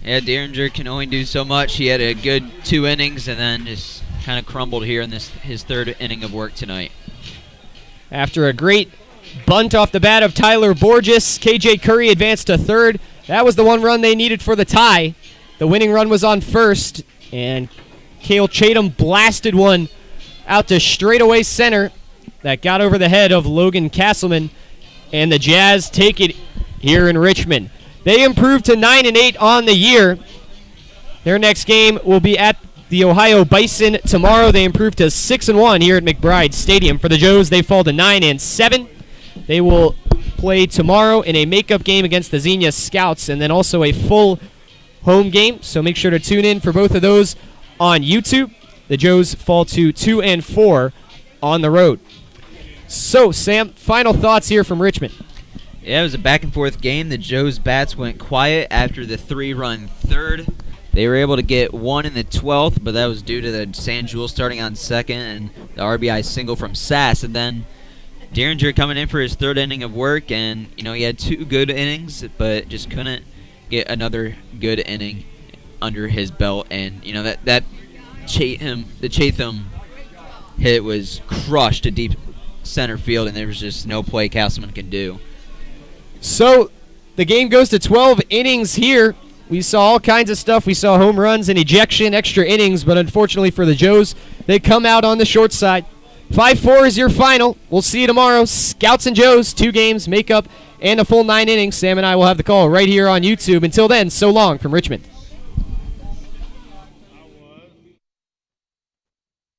Yeah, Derringer can only do so much. He had a good 2 innings and then just kind of crumbled here in his 3rd inning of work tonight. After a great bunt off the bat of Tyler Borges, KJ Curry advanced to 3rd. That was the 1 run they needed for the tie. The winning run was on first, and Cale Chatham blasted one out to straightaway center that got over the head of Logan Castleman, and the Jazz take it here in Richmond. They improved to 9-8 on the year. Their next game will be at the Ohio Bison tomorrow. They improved to 6-1 here at McBride Stadium. For the Joes, they fall to 9-7. They will play tomorrow in a makeup game against the Xenia Scouts, and then also a full home game. So make sure to tune in for both of those on YouTube. The Joes fall to 2-4 on the road. So, Sam, final thoughts here from Richmond. Yeah, it was a back-and-forth game. The Joes' bats went quiet after the 3-run 3rd. They were able to get 1 in the 12th, but that was due to the San Jewel starting on 2nd and the RBI single from Sass. And then Derringer coming in for his 3rd inning of work, and he had 2 good innings, but just couldn't get another good inning under his belt. And that Chatham hit was crushed to deep center field, and there was just no play Castleman can do. So the game goes to 12 innings here. We saw all kinds of stuff. We saw home runs and ejection, extra innings, but unfortunately for the Joes, they come out on the short side. 5-4 is your final. We'll see you tomorrow. Scouts and Joes, 2 games, makeup, and a full 9 innings. Sam and I will have the call right here on YouTube. Until then, so long from Richmond.